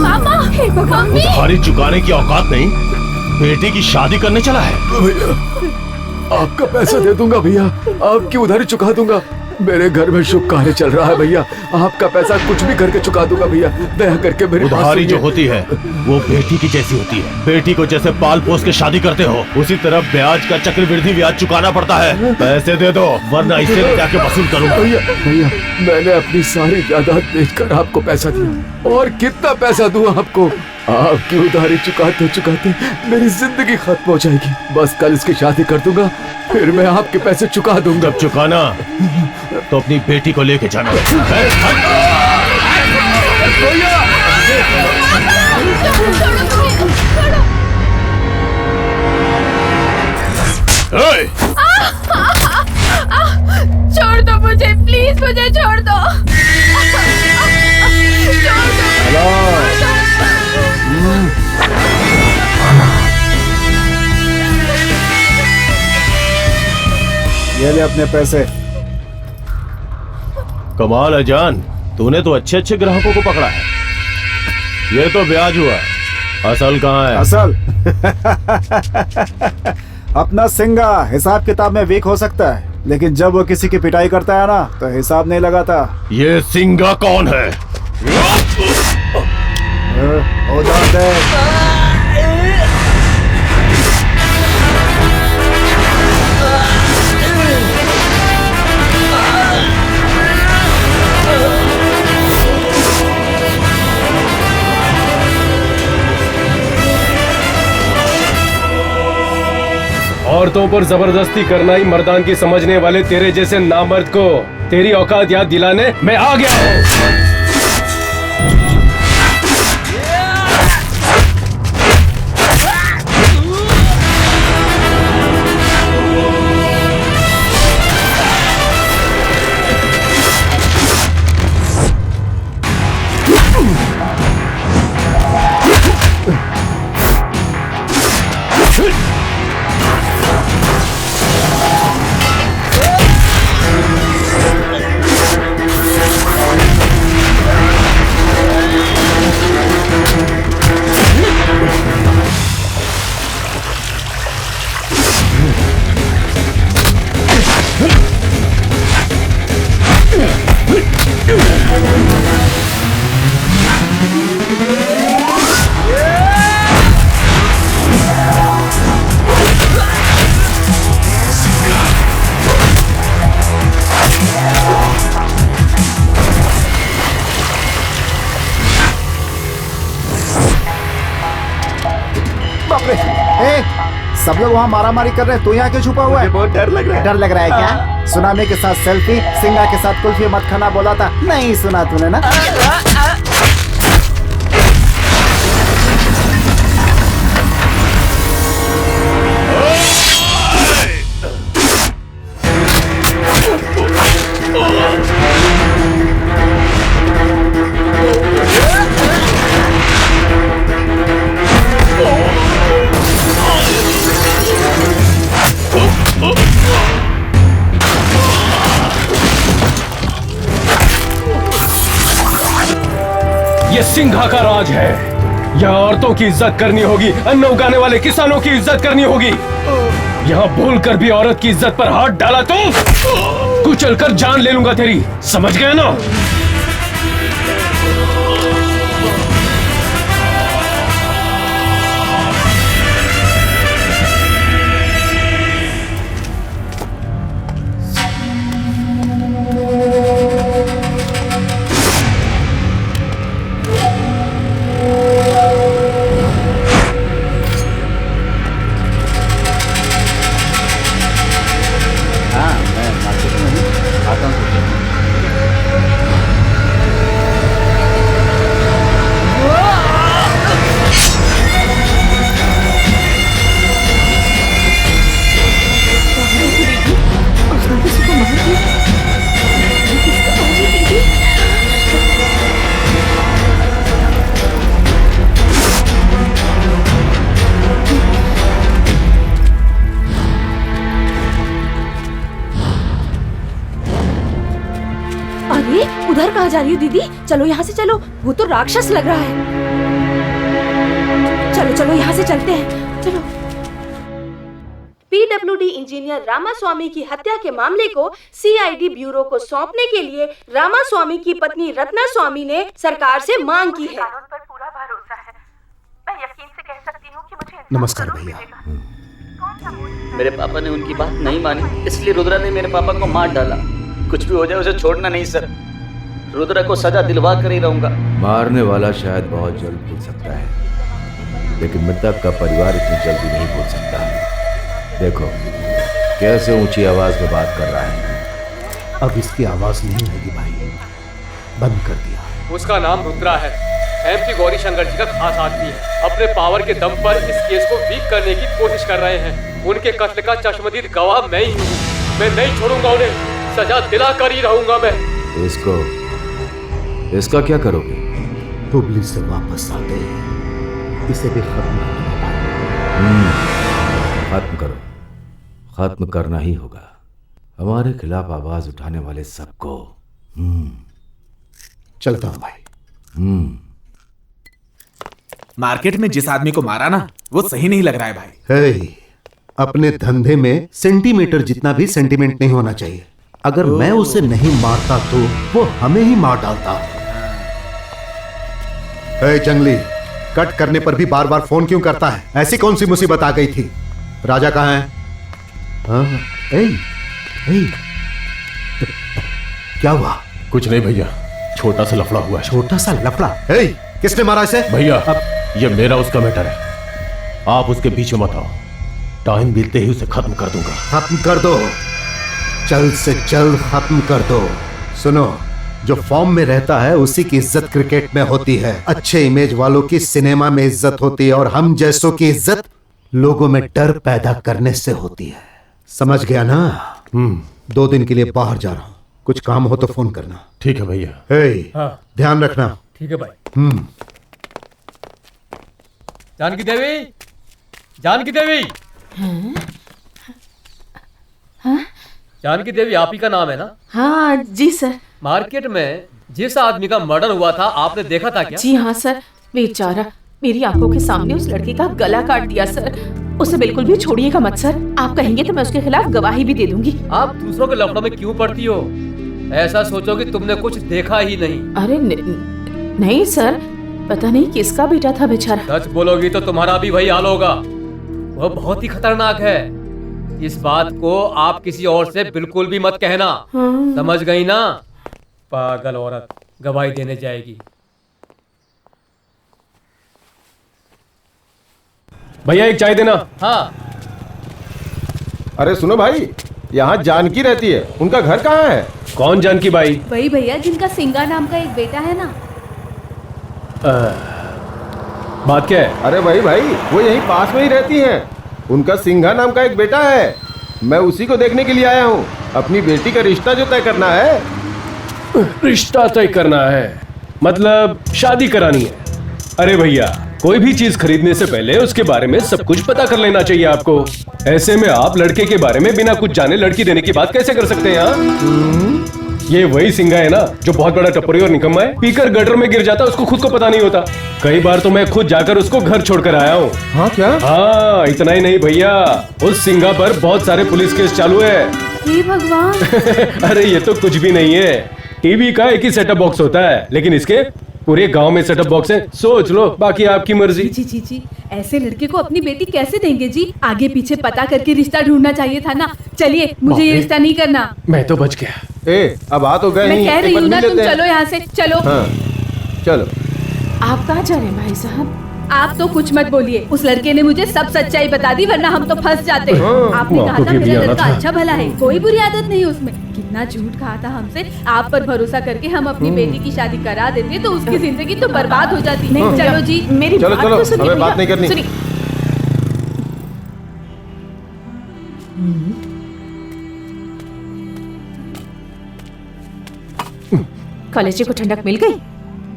मामा, हे भगवान, उधारी चुकाने की औकात नहीं, बेटी की शादी करने चला है। भैया, आपका पैसा दे दूंगा भैया, आपकी उधारी चुका दूंगा। मेरे घर में शुभ कार्य चल रहा है भैया, आपका पैसा कुछ भी करके चुका दूंगा भैया, दया करके मेरी बात उधारी जो सुनिए। होती है वो बेटी की जैसी होती है। बेटी को जैसे पाल पोस के शादी करते हो, उसी तरह ब्याज का चक्रवृद्धि ब्याज चुकाना पड़ता है। पैसे दे दो, वरना इसे ले जाके वसूल करूंगा। भैया भैया, मैंने अपनी सारी जायदाद बेचकर आपको पैसा दिया, और कितना पैसा दूं आपको? आपकी उधारी चुकाते चुकाते मेरी जिंदगी खत्म हो जाएगी। बस कल इसकी शादी कर दूंगा, फिर मैं आपके पैसे चुका दूंगा। जब चुकाना तो अपनी बेटी को लेके जाना। छोड़ दो मुझे, प्लीज मुझे छोड़ दो। ये ले अपने पैसे। कमाल है जान, तूने तो अच्छे अच्छे ग्राहकों को पकड़ा है। ये तो ब्याज हुआ, असल कहाँ है? असल अपना सिंगा हिसाब किताब में वीक हो सकता है, लेकिन जब वो किसी की पिटाई करता है ना तो हिसाब नहीं लगाता। ये सिंगा कौन है? उधर देख। औरतों पर जबरदस्ती करना ही मर्दान की समझने वाले तेरे जैसे नामर्द को तेरी औकात याद दिलाने मैं आ गया हूँ। सब लोग वहाँ मारामारी कर रहे हैं, तू यहाँ क्यों छुपा हुआ है? बहुत डर लग रहा है। डर लग रहा है क्या? सुनामी के साथ सेल्फी, सिंगा के साथ कुल्फी मत खाना बोला था, नहीं सुना तूने ना? ये सिंघा का राज है। यहाँ औरतों की इज्जत करनी होगी, अन्न उगाने वाले किसानों की इज्जत करनी होगी। यहाँ भूलकर भी औरत की इज्जत पर हाथ डाला तो कुचल कर जान ले लूंगा तेरी, समझ गया ना? उधर कहाँ जा रही हो दीदी? चलो यहाँ से चलो, वो तो राक्षस लग रहा है। चलो चलो यहाँ से चलते हैं, चलो। पीडब्ल्यूडी इंजीनियर रामास्वामी की हत्या के मामले को सीआईडी ब्यूरो को सौंपने के लिए रामास्वामी की पत्नी रत्ना स्वामी ने सरकार से मांग की है। पर पूरा भरोसा है। मैं यकीन से कह सकती हूँ कि मुझे नमस्कार भैया। मेरे पापा ने उनकी बात नहीं मानी, इसलिए रुद्रा ने मेरे पापा को मार डाला। कुछ भी हो जाए उसे छोड़ना नहीं सर, रुद्रा को सजा दिलवा कर ही रहूंगा। मारने वाला शायद बहुत जल्द भूल सकता है, लेकिन मृतक का परिवार इतनी जल्दी नहीं भूल सकता। देखो कैसे ऊंची आवाज में बात कर रहा है। अब इसकी आवाज नहीं आएगी भाई, बंद कर दिया। उसका नाम रुद्रा है, एमपी गौरी शंकर जी का खास आदमी है। अपने पावर के दम पर इस केस को वीक करने की कोशिश कर रहे हैं। उनके कत्ल का चश्मदीद गवाह मैं ही हूँ। मैं नहीं छोड़ूंगा उन्हें, सजा दिला कर ही रहूंगा मैं। इसका क्या करोगे? हुबली से वापस आते हैं, इसे भी खत्म खत्म करो, खत्म करना ही होगा। हमारे खिलाफ आवाज उठाने वाले सबको। चलता हूं भाई। मार्केट में जिस आदमी को मारा ना, वो सही नहीं लग रहा है भाई। हे, अपने धंधे में सेंटीमीटर जितना भी सेंटीमेंट नहीं होना चाहिए। अगर मैं उसे नहीं मारता तो वो हमें ही मार डालता। हे जंगली, कट करने पर भी बार बार फोन क्यों करता है? ऐसी कौन सी मुसीबत आ गई थी? राजा कहाँ है? हाँ, क्या हुआ? कुछ नहीं भैया, छोटा सा लफड़ा हुआ है। छोटा सा लफड़ा? किसने मारा इसे? भैया ये मेरा उसका मैटर है, आप उसके पीछे मत आओ। टाइम बीतते ही उसे खत्म कर दूंगा। खत्म कर दो, जल्द से जल्द खत्म कर दो। सुनो, जो फॉर्म में रहता है उसी की इज्जत क्रिकेट में होती है। अच्छे इमेज वालों की सिनेमा में इज्जत होती है, और हम जैसों की इज्जत लोगों में डर पैदा करने से होती है। समझ गया ना? 2 दिन के लिए बाहर जा रहा हूँ, कुछ काम हो तो फोन करना। ठीक है भैया। हाँ। ध्यान रखना। ठीक है भाई। जानकी देवी, जानकी देवी। जानकी देवी आप ही का नाम है ना? हाँ जी सर। मार्केट में जिस आदमी का मर्डर हुआ था आपने देखा था क्या? जी हाँ सर, बेचारा मेरी आंखों के सामने उस लड़के का गला काट दिया सर। उसे बिल्कुल भी छोड़िएगा मत सर। आप कहेंगे तो मैं उसके खिलाफ गवाही भी दे दूंगी। आप दूसरों के लफड़ों में क्यों पड़ती हो? ऐसा सोचो कि तुमने कुछ देखा ही नहीं। अरे नहीं सर, पता नहीं किसका बेटा था बेचारा। सच बोलोगी तो तुम्हारा भी वही हाल होगा। वह बहुत ही खतरनाक है। इस बात को आप किसी और से बिल्कुल भी मत कहना। समझ गई ना? पागल औरत गवाही देने जाएगी। भैया एक चाय देना। हाँ। अरे सुनो भाई, यहाँ जानकी रहती है, उनका घर कहाँ है? कौन जानकी बाई? वही भैया जिनका सिंगा नाम का एक बेटा है ना। बात क्या है? अरे भाई वो यहीं पास में ही रहती हैं। उनका सिंघा नाम का एक बेटा है। मैं उसी को देखने के लिए आया हूँ। अपनी बेटी का रिश्ता जो तय करना है। रिश्ता तय करना है मतलब शादी करानी है? अरे भैया, कोई भी चीज खरीदने से पहले उसके बारे में सब कुछ पता कर लेना चाहिए आपको। ऐसे में आप लड़के के बारे में बिना कुछ जाने लड़की देने की बात कैसे कर सकते हैं? ये वही सिंघा है ना जो बहुत बड़ा टपरी और निकम्मा है, पीकर गटर में गिर जाता, उसको खुद को पता नहीं होता। कई बार तो मैं खुद जाकर उसको घर छोड़कर आया हूँ। हाँ क्या? हाँ, इतना ही नहीं भैया, उस सिंघा पर बहुत सारे पुलिस केस चालू है। हे भगवान। अरे ये तो कुछ भी नहीं है। टीवी का एक ही सेटअप बॉक्स होता है, लेकिन इसके पूरे गांव में सेटअप बॉक्स है। सोच लो, बाकी आपकी मर्जी। जी, ऐसे लड़के को अपनी बेटी कैसे देंगे जी? आगे पीछे पता करके रिश्ता ढूंढना चाहिए था ना। चलिए, मुझे ये रिश्ता नहीं करना। मैं तो बच गया। अब आ तो गए। मैं कह रही हूँ ना, तुम चलो यहाँ से, चलो। हाँ, चलो। आप कहाँ जा रहे हैं भाई साहब? आप तो कुछ मत बोलिए। उस लड़के ने मुझे सब सच्चाई बता दी, वरना हम तो फंस जाते। आपने कहा था मेरा लड़का अच्छा भला है, कोई बुरी आदत नहीं उसमें। कितना झूठ कहा था हमसे। आप पर भरोसा करके हम अपनी बेटी की शादी करा देते तो उसकी जिंदगी तो बर्बाद हो जाती। नहीं, चलो जी, मेरी चलो चलो, हमें बात नहीं करनी। कॉलेज को ठंडक मिल गई।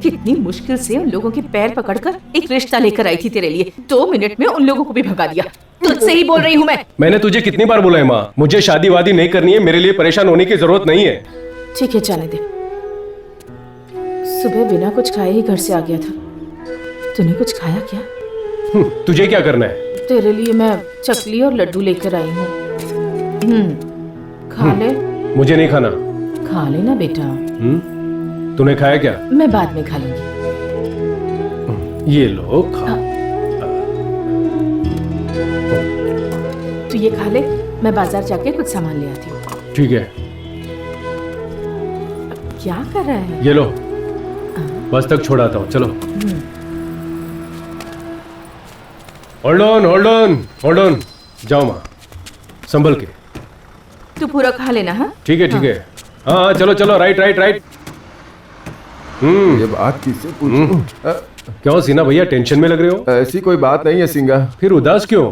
कितनी मुश्किल से उन लोगों के पैर पकड़कर एक रिश्ता लेकर आई थी तेरे लिए। 2 मिनट में उन लोगों को भी भगा दिया। तुझसे ही बोल रही हूँ मैं। मैंने तुझे कितनी बार बोला है माँ, मुझे शादी वादी नहीं करनी है, मेरे लिए परेशान होने की जरूरत नहीं है। ठीक है, जाने दे। सुबह बिना कुछ खाए ही घर से आ गया था। तूने कुछ खाया क्या? तुझे क्या करना है? तेरे लिए मैं चकली और लड्डू लेकर आई हूँ। खा ले। मुझे नहीं खाना। खा लेना बेटा। तूने खाया क्या? मैं बाद में खा लूंगी। ये लो, खा। तू ये खा ले, मैं बाजार जाके कुछ सामान ले आती हूँ। ठीक है। क्या कर रहा है? ये लो, बस तक छोड़ाता हूँ, चलो। Hold on. जाओ माँ, संभल के। तू पूरा खा लेना। हाँ ठीक है। हाँ चलो चलो, राइट राइट राइट। ये बात किससे पूछूं? क्यों सीना भैया टेंशन में लग रहे हो? ऐसी कोई बात नहीं है सिंगा। फिर उदास क्यों,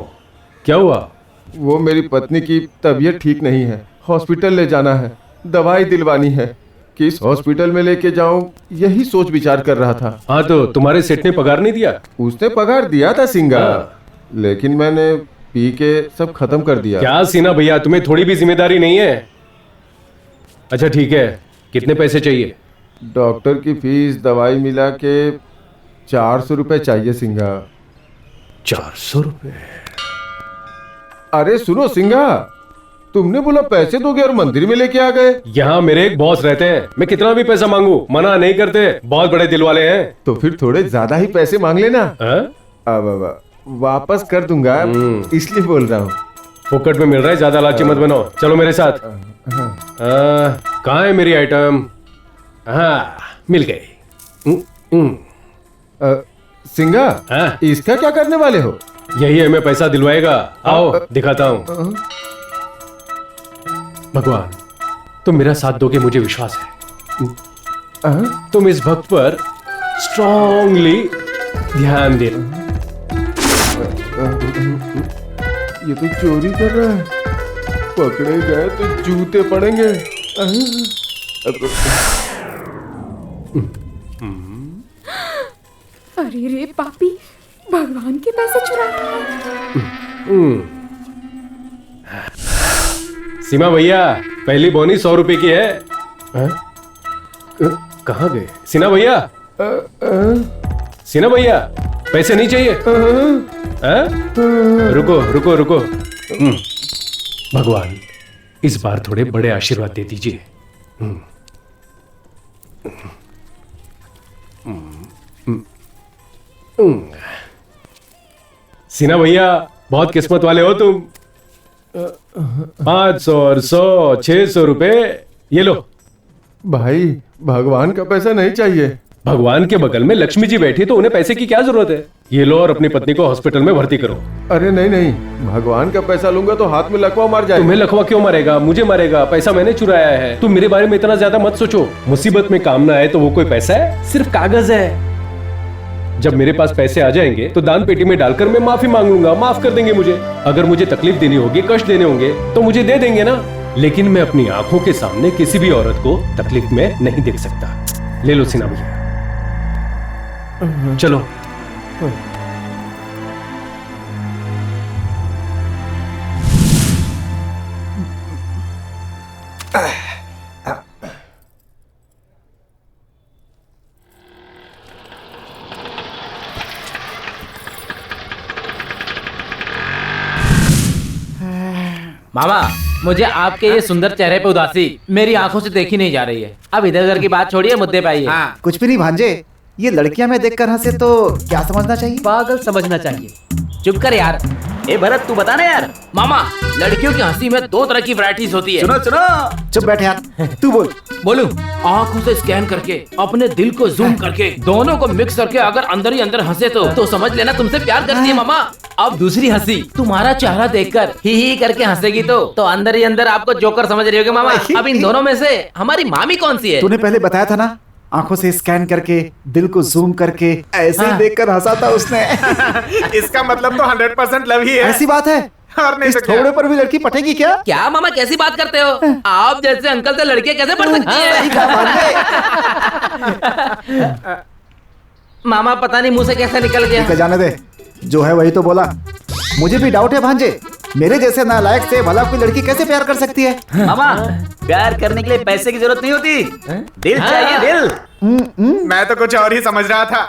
क्या हुआ? वो मेरी पत्नी की तबीयत ठीक नहीं है, हॉस्पिटल ले जाना है, दवाई दिलवानी है। किस हॉस्पिटल में लेके जाऊं यही सोच विचार कर रहा था। हाँ तो तुम्हारे सेठ ने पगार नहीं दिया? उसने पगार दिया था सिंगा, लेकिन मैंने पी के सब खत्म कर दिया। क्या सीना भैया, तुम्हें थोड़ी भी जिम्मेदारी नहीं है? अच्छा ठीक है, कितने पैसे चाहिए? डॉक्टर की फीस दवाई मिला के 400 रुपए चाहिए सिंगा। 400 रुपए? अरे सुनो सिंगा, तुमने बोला पैसे दोगे और मंदिर में लेके आ गए। यहाँ मेरे एक बॉस रहते हैं, मैं कितना भी पैसा मांगू मना नहीं करते, बहुत बड़े दिल वाले हैं। तो फिर थोड़े ज्यादा ही पैसे मांग लेना। अब वापस कर दूंगा, इसलिए बोल रहा हूँ। फोकट में मिल रहा है, ज्यादा लालची मत बनो। चलो मेरे साथ। कहाँ है मेरी आइटम? हाँ मिल गई। सिंगा, इसका क्या करने वाले हो? यही है, मैं पैसा दिलवाएगा। आओ दिखाता हूँ। भगवान तुम मेरा साथ दोगे, मुझे विश्वास है। तुम इस भक्त पर स्ट्रांगली ध्यान दे। ये तो चोरी कर रहा है, पकड़े गए तो जूते पड़ेंगे। अरे रे पापी, भगवान के पैसे चुरा रहा है। सीमा भैया, पहली बोनी 100 रुपए की है। कहाँ गए सीना भैया? सीना भैया पैसे नहीं चाहिए? रुको रुको रुको। भगवान इस बार थोड़े बड़े आशीर्वाद दे दीजिए। सीना भैया बहुत किस्मत वाले हो तुम। 500 और 100, 600 रुपए ये लो। भाई भगवान का पैसा नहीं चाहिए। भगवान के बगल में लक्ष्मी जी बैठी तो उन्हें पैसे की क्या जरूरत है? ये लो और अपनी पत्नी को हॉस्पिटल में भर्ती करो। अरे नहीं नहीं, भगवान का पैसा लूंगा तो हाथ में लकवा मार जाएगा। तुम्हें लकवा क्यों मारेगा? मुझे मारेगा। पैसा मैंने चुराया है। तुम मेरे बारे में इतना ज्यादा मत सोचो। मुसीबत में काम ना आए तो वो कोई पैसा है? सिर्फ कागज है। जब मेरे पास पैसे आ जाएंगे तो दान पेटी में डालकर मैं माफी मांग लूंगा, माफ कर देंगे मुझे। अगर मुझे तकलीफ देनी होगी, कष्ट देने होंगे तो मुझे दे देंगे ना। लेकिन मैं अपनी आंखों के सामने किसी भी औरत को तकलीफ में नहीं देख सकता। ले लो सीना भैया, चलो। मामा, मुझे आपके ये सुंदर चेहरे पे उदासी मेरी आंखों से देखी नहीं जा रही है। अब इधर उधर की बात छोड़िए, मुद्दे पे आइए। कुछ भी नहीं भांजे, ये लड़कियां मैं देखकर हंसे तो क्या समझना चाहिए? पागल समझना चाहिए। चुप कर यार। ए भरत, तू बता ना यार। मामा, लड़कियों की हंसी में 2 तरह की वैरायटीज होती है। सुनो सुनो, चुप बैठ यार। तू बोल। बोलूं? आंखों से स्कैन करके, अपने दिल को जूम करके, दोनों को मिक्स करके अगर अंदर ही अंदर हंसे तो समझ लेना तुमसे प्यार करती है मामा। अब दूसरी हंसी, तुम्हारा चेहरा देखकर ही करके हंसेगी तो अंदर ही अंदर आपको जोकर समझ रही होगी मामा। अब इन दोनों में से हमारी मामी कौन सी है? तूने पहले बताया था ना, आंखों से स्कैन करके, दिल को जूम करके, ऐसे ही देखकर हंसा था उसने। इसका मतलब तो 100% लव ही है। ऐसी बात है? और नहीं इस थोड़े पर भी लड़की पटेगी क्या? क्या मामा, कैसी बात करते हो? आप जैसे अंकल से लड़कियां कैसे पढ़ सकती हैं? मामा पता नहीं मुंह से कैसे निकल गया। जाने दे, जो है वही तो बोला। मुझे भी डाउट है भांजे, मेरे जैसे नालायक से भला कोई लड़की कैसे प्यार कर सकती है? मामा, प्यार करने के लिए पैसे की जरूरत नहीं होती, दिल चाहिए, दिल। मैं तो कुछ और ही समझ रहा था।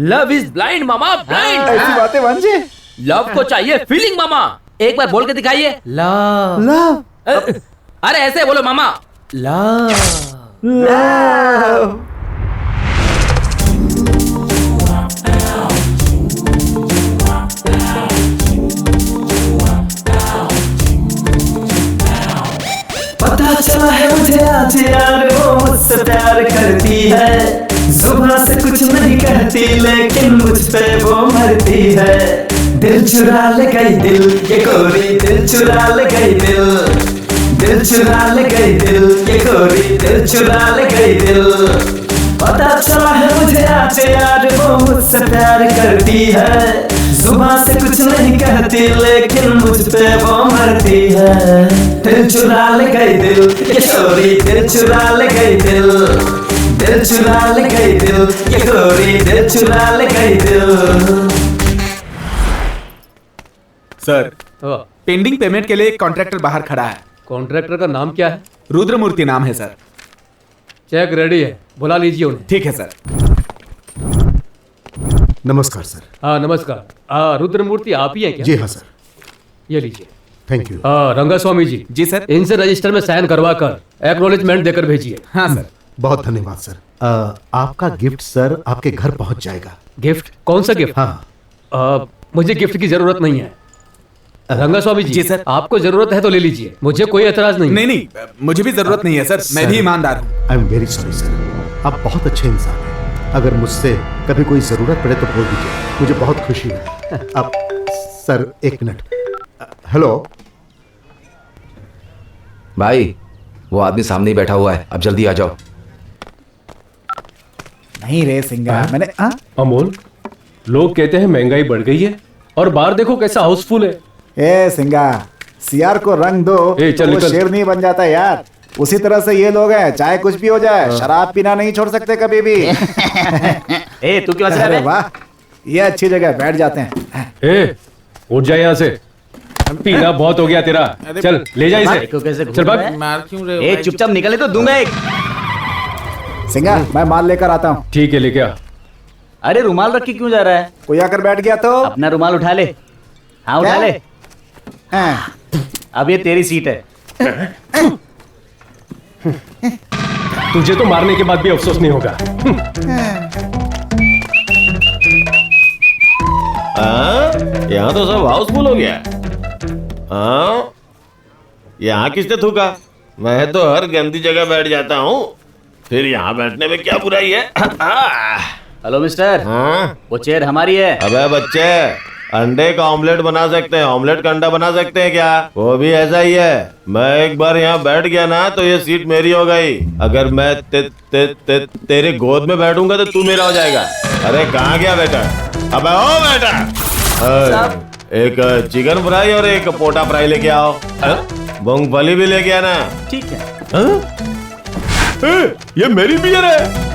Love is blind mama, blind. ऐसी बातें भांजे। लव को चाहिए फीलिंग मामा। एक बार बोल के दिखाइए, लव। लव? अरे ऐसे बोलो मामा, लव लव। पता चला है मुझे आज यार, वो मुझसे प्यार करती है। जुबान से कुछ नहीं कहती लेकिन मुझ पे वो मरती है। दिल चुरा ले गई दिल, ये गोरी दिल चुरा ले गई दिल। दिल चुरा ले गई दिल, ये गोरी दिल चुरा ले गई दिल। पता चला है मुझे आज यार वो मुझसे प्यार करती है, जुबान से कुछ नहीं कहती लेकिन मुझ पे वो मरती है। दिल चुरा ले गई दिल, ये गोरी दिल चुरा ले गई दिल, दिल चुरा ले गई दिल, ये गोरी दिल चुरा ले गई दिल। सर, पेंडिंग पेमेंट के लिए एक कॉन्ट्रैक्टर बाहर खड़ा है। कॉन्ट्रैक्टर का नाम क्या है? रुद्रमूर्ति नाम है सर। चेक रेडी है, बुला लीजिए उन्हें। ठीक है सर। नमस्कार सर। हाँ नमस्कार। रुद्रमूर्ति आप ही हैं क्या? जी हाँ सर। ये लीजिए। Thank you. रंगास्वामी जी। जी सर। इनसे रजिस्टर में साइन करवा कर एक्नॉलेजमेंट देकर भेजिए। हाँ सर। बहुत धन्यवाद सर। आपका गिफ्ट सर आपके घर पहुंच जाएगा। गिफ्ट? कौन सा गिफ्ट? हाँ। मुझे गिफ्ट की जरूरत नहीं है। रंगास्वामी जी। जी सर। आपको जरूरत है तो ले लीजिए, मुझे कोई एतराज नहीं। नहीं, मुझे भी जरूरत नहीं है सर, मैं भी ईमानदार हूँ। I am very sorry sir, आप बहुत अच्छे इंसान हैं। अगर मुझसे कभी कोई जरूरत पड़े तो बोल दीजिए, मुझे बहुत खुशी है। अब सर एक मिनट। हेलो भाई, वो आदमी सामने ही बैठा हुआ है, अब जल्दी आ जाओ। नहीं रे सिंगा, मैंने अमोल, लोग कहते हैं महंगाई बढ़ गई है और बाहर देखो कैसा हाउसफुल है। ए सिंगा, सियार को रंग दो चल तो निकल। शेर नहीं बन जाता यार। उसी तरह से ये लोग हैं, चाहे कुछ भी हो जाए शराब पीना नहीं छोड़ सकते कभी भी। ए तू क्यों हंस रहा है? वाह, ये अच्छी जगह बैठ जाते हैं। ए उठ जा यहाँ से, पीना बहुत हो गया तेरा। चल ले जा इसे, चल भाग। ए चुपचाप निकले तो दूंगा एक। सिंगा, मैं माल लेकर आता हूँ। ठीक है, लेके आ। अरे रुमाल रख के क्यों जा रहा है? कोई आकर बैठ गया तो अपना रुमाल उठा ले। हाँ उठा ले। अब ये तेरी सीट है। तुझे तो मारने के बाद भी अफसोस नहीं होगा। यहाँ तो सब हाउसफुल हो गया। हाँ, यहाँ किसने थूका? मैं तो हर गंदी जगह बैठ जाता हूँ, फिर यहाँ बैठने में क्या बुराई है? Hello mister. हाँ, वो चेयर हमारी है। अबे बच्चे, अंडे का ऑमलेट बना सकते हैं, ऑमलेट का अंडा बना सकते हैं क्या? वो भी ऐसा ही है। मैं एक बार यहाँ बैठ गया ना तो ये सीट मेरी हो गई। अगर मैं तेरे गोद में बैठूंगा तो तू मेरा हो जाएगा। अरे कहाँ गया बेटा? अबे ओ बेटा, एक चिकन फ्राई और एक पोटा फ्राई लेके आओ। मूंगफली भी लेके आना। ठीक है। ये मेरी बियर है।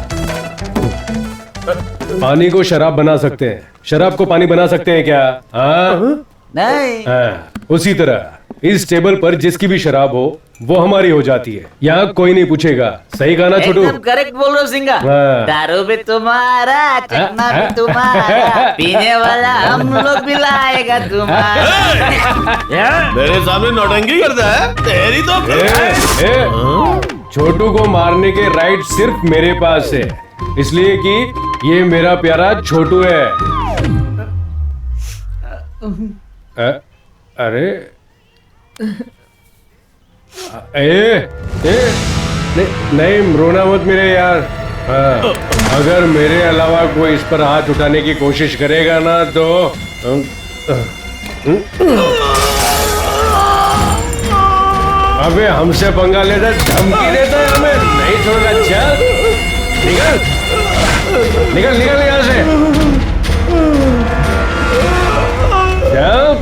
पानी को शराब बना सकते हैं, शराब को पानी बना सकते हैं क्या? हाँ? नहीं। हाँ, उसी तरह इस टेबल पर जिसकी भी शराब हो वो हमारी हो जाती है। यहाँ कोई नहीं पूछेगा। सही कहा ना छोटू? एकदम करेक्ट बोल रहे हो सिंगा। हाँ। दारू भी तुम्हारा, चखना भी तुम्हारा, पीने वाला हम लोग भी लाएगा तुम्हारा। मेरे सामने नौटंकी करता है तेरी तो। छोटू को मारने के राइट सिर्फ मेरे पास है, इसलिए कि ये मेरा प्यारा छोटू है। अरे नहीं रोना मत मेरे यार। अगर मेरे अलावा कोई इस पर हाथ उठाने की कोशिश करेगा ना तो अबे हमसे पंगा लेता, धमकी देता है हमें, नहीं छोड़ना। चल निकल निकल निकल यहाँ से। चल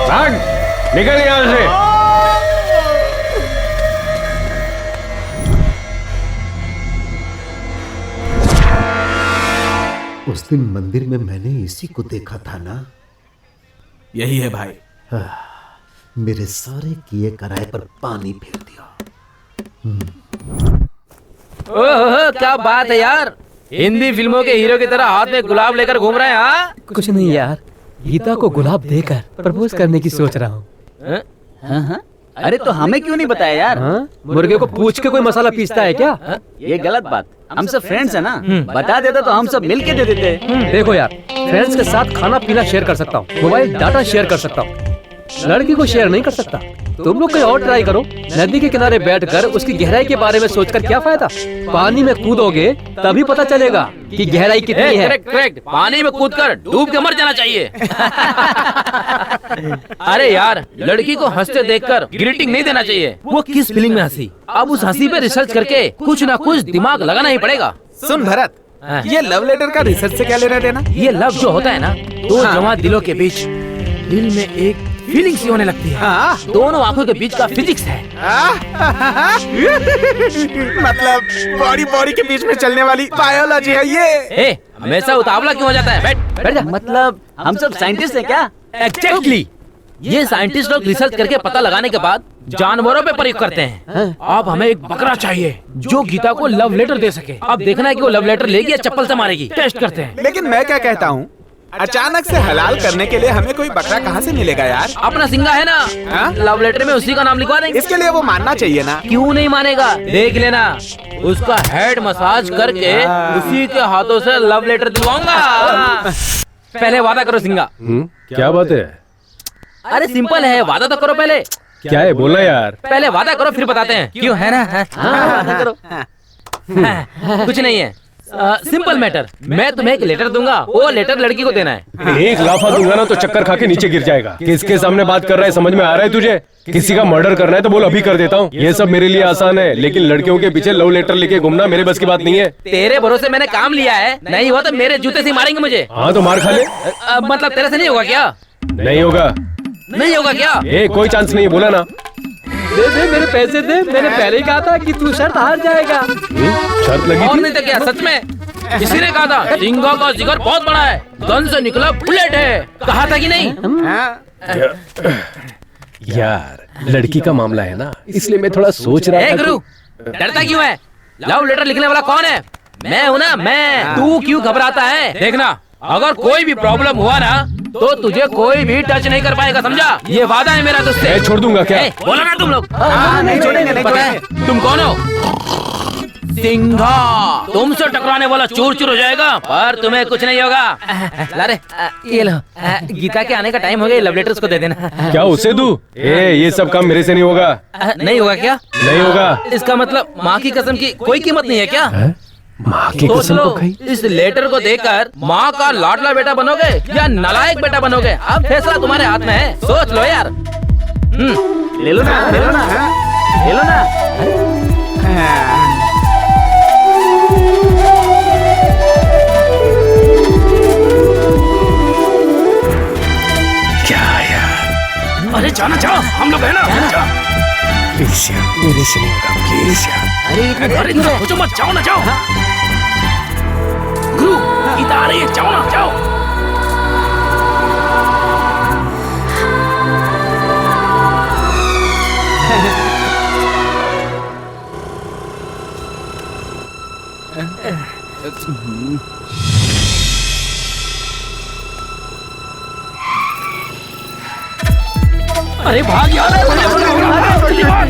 भाग, निकल यहाँ से। उस दिन मंदिर में मैंने इसी को देखा था ना। यही है भाई। मेरे सारे किए कराए पर पानी फेर दिया। ओह क्या बात है यार, हिंदी फिल्मों के हीरो की तरह हाथ में गुलाब लेकर घूम रहे हैं। हाँ कुछ नहीं यार, गीता को गुलाब देकर प्रपोज करने की सोच रहा हूँ। हाँ? अरे तो हमें क्यों नहीं बताया यार? मुर्गे को पूछ के कोई मसाला पीसता है क्या? ये गलत बात। हम सब फ्रेंड्स है ना, बता देता तो हम सब मिलके दे देते। देखो यार, फ्रेंड्स के साथ खाना पीना शेयर कर सकता हूँ, मोबाइल डाटा शेयर कर सकता हूँ, लड़की को शेयर नहीं कर सकता। तुम लोग कहीं और ट्राई करो। नदी के किनारे बैठकर उसकी गहराई के बारे में सोचकर क्या फायदा? पानी में कूदोगे तभी पता चलेगा कि गहराई कितनी है। करेक्ट। पानी में कूदकर डूब के मर जाना चाहिए। अरे यार, लड़की को हंसते देखकर ग्रीटिंग नहीं देना चाहिए। वो किस फीलिंग में हंसी, अब उस हंसी पे रिसर्च करके कुछ ना कुछ दिमाग लगाना ही पड़ेगा। सुन भरत, ये लव लेटर का रिसर्च से क्या लेना देना? ये लव जो होता है ना, दो जवां दिलों के बीच दिल में एक फीलिंग सी होने लगती है। दोनों आंखों के बीच का फिजिक्स है। मतलब बॉडी के बीच में चलने वाली बायोलॉजी है ये। हमेशा उतावला क्यों हो जाता है? बैठ जा। मतलब हम सब साइंटिस्ट हैं क्या? एग्जैक्टली। ये साइंटिस्ट लोग रिसर्च करके पता लगाने के बाद जानवरों पे प्रयोग करते हैं। अब हमें एक बकरा चाहिए जो गीता को लव लेटर दे सके। अब देखना है कि वो लव लेटर लेगी या चप्पल से मारेगी। टेस्ट करते हैं। लेकिन मैं क्या कहता हूँ, अचानक से हलाल करने के लिए हमें कोई बकरा कहाँ से मिलेगा यार? अपना सिंगा है ना, लव लेटर में उसी का नाम लिखवा देंगे। इसके लिए वो मानना चाहिए ना। क्यों नहीं मानेगा? देख लेना, उसका हेड मसाज करके उसी के हाथों से लव लेटर दिलवाऊंगा। पहले वादा करो सिंगा। क्या बात है? अरे सिंपल है, वादा तो करो पहले। क्या है बोलना यार? पहले वादा करो फिर बताते हैं। क्यों है ना? वादा करो। कुछ नहीं है, सिंपल मैटर। मैं तुम्हें एक लेटर दूंगा, वो लेटर लड़की को देना है। एक लाफा दूंगा ना तो चक्कर खा के नीचे गिर जाएगा। किसके सामने बात कर रहा है, समझ में आ रहा है तुझे? किसी का मर्डर करना है तो बोल, अभी कर देता हूँ। ये सब मेरे लिए आसान है, लेकिन लड़कियों के पीछे लव लेटर लेके घूमना मेरे बस की बात नहीं है। तेरे भरोसे मैंने काम लिया है, नहीं हुआ तो मेरे जूते से मारेंगे मुझे। हाँ तो मार खा ले। मतलब तेरे से नहीं होगा क्या? नहीं होगा। नहीं होगा क्या? कोई चांस नहीं है, बोला ना। दे मेरे पैसे दे। मैंने पहले ही कहा था कि तू शर्त हार जाएगा। शर्त लगी और नहीं तो क्या? सच में किसी ने कहा था सिंगा का जिगर बहुत बड़ा है, गन से निकला बुलेट है। कहा था कि नहीं? यार लड़की का मामला है ना, इसलिए मैं थोड़ा सोच रहा था। गुरु, डरता क्यों है? लव लेटर लिखने वाला कौन है? मैं हूँ ना, मैं। तू क्यों घबराता है? देखना, अगर कोई भी प्रॉब्लम हुआ ना तो तुझे कोई भी टच नहीं कर पाएगा, समझा? ये वादा है मेरा तुझसे। छोड़ दूंगा क्या? बोला ना तुम लोग। नहीं छोड़ेंगे। तुम कौन हो? सिंघा। तुमसे टकराने वाला चूर चूर हो जाएगा, पर तुम्हें कुछ नहीं होगा। लारे, ये लो, गीता के आने का टाइम हो गया, लव लेटर उसको दे देना। क्या उसे दूं? ये सब काम मेरे से नहीं होगा। नहीं होगा क्या? नहीं होगा। इसका मतलब माँ की कसम की कोई कीमत नहीं है क्या? माँ की कसम को खाई। इस लेटर को देकर माँ का लाडला बेटा बनोगे या नालायक बेटा बनोगे, अब फैसला तुम्हारे हाथ में है। सोच लो यार। ले लो ना, ले लो ना, ले लो ना। क्या यार? अरे जाना, जाओ, हम लोग है ना। प्लीज यार, मेरे से नहीं होगा, प्लीज यार। अरे सोचो मत, जाओ ना, जाओ। गुरु, गीता आ रही है, जाओ ना, जाओ। अरे भाग यार, जल्दी भाग।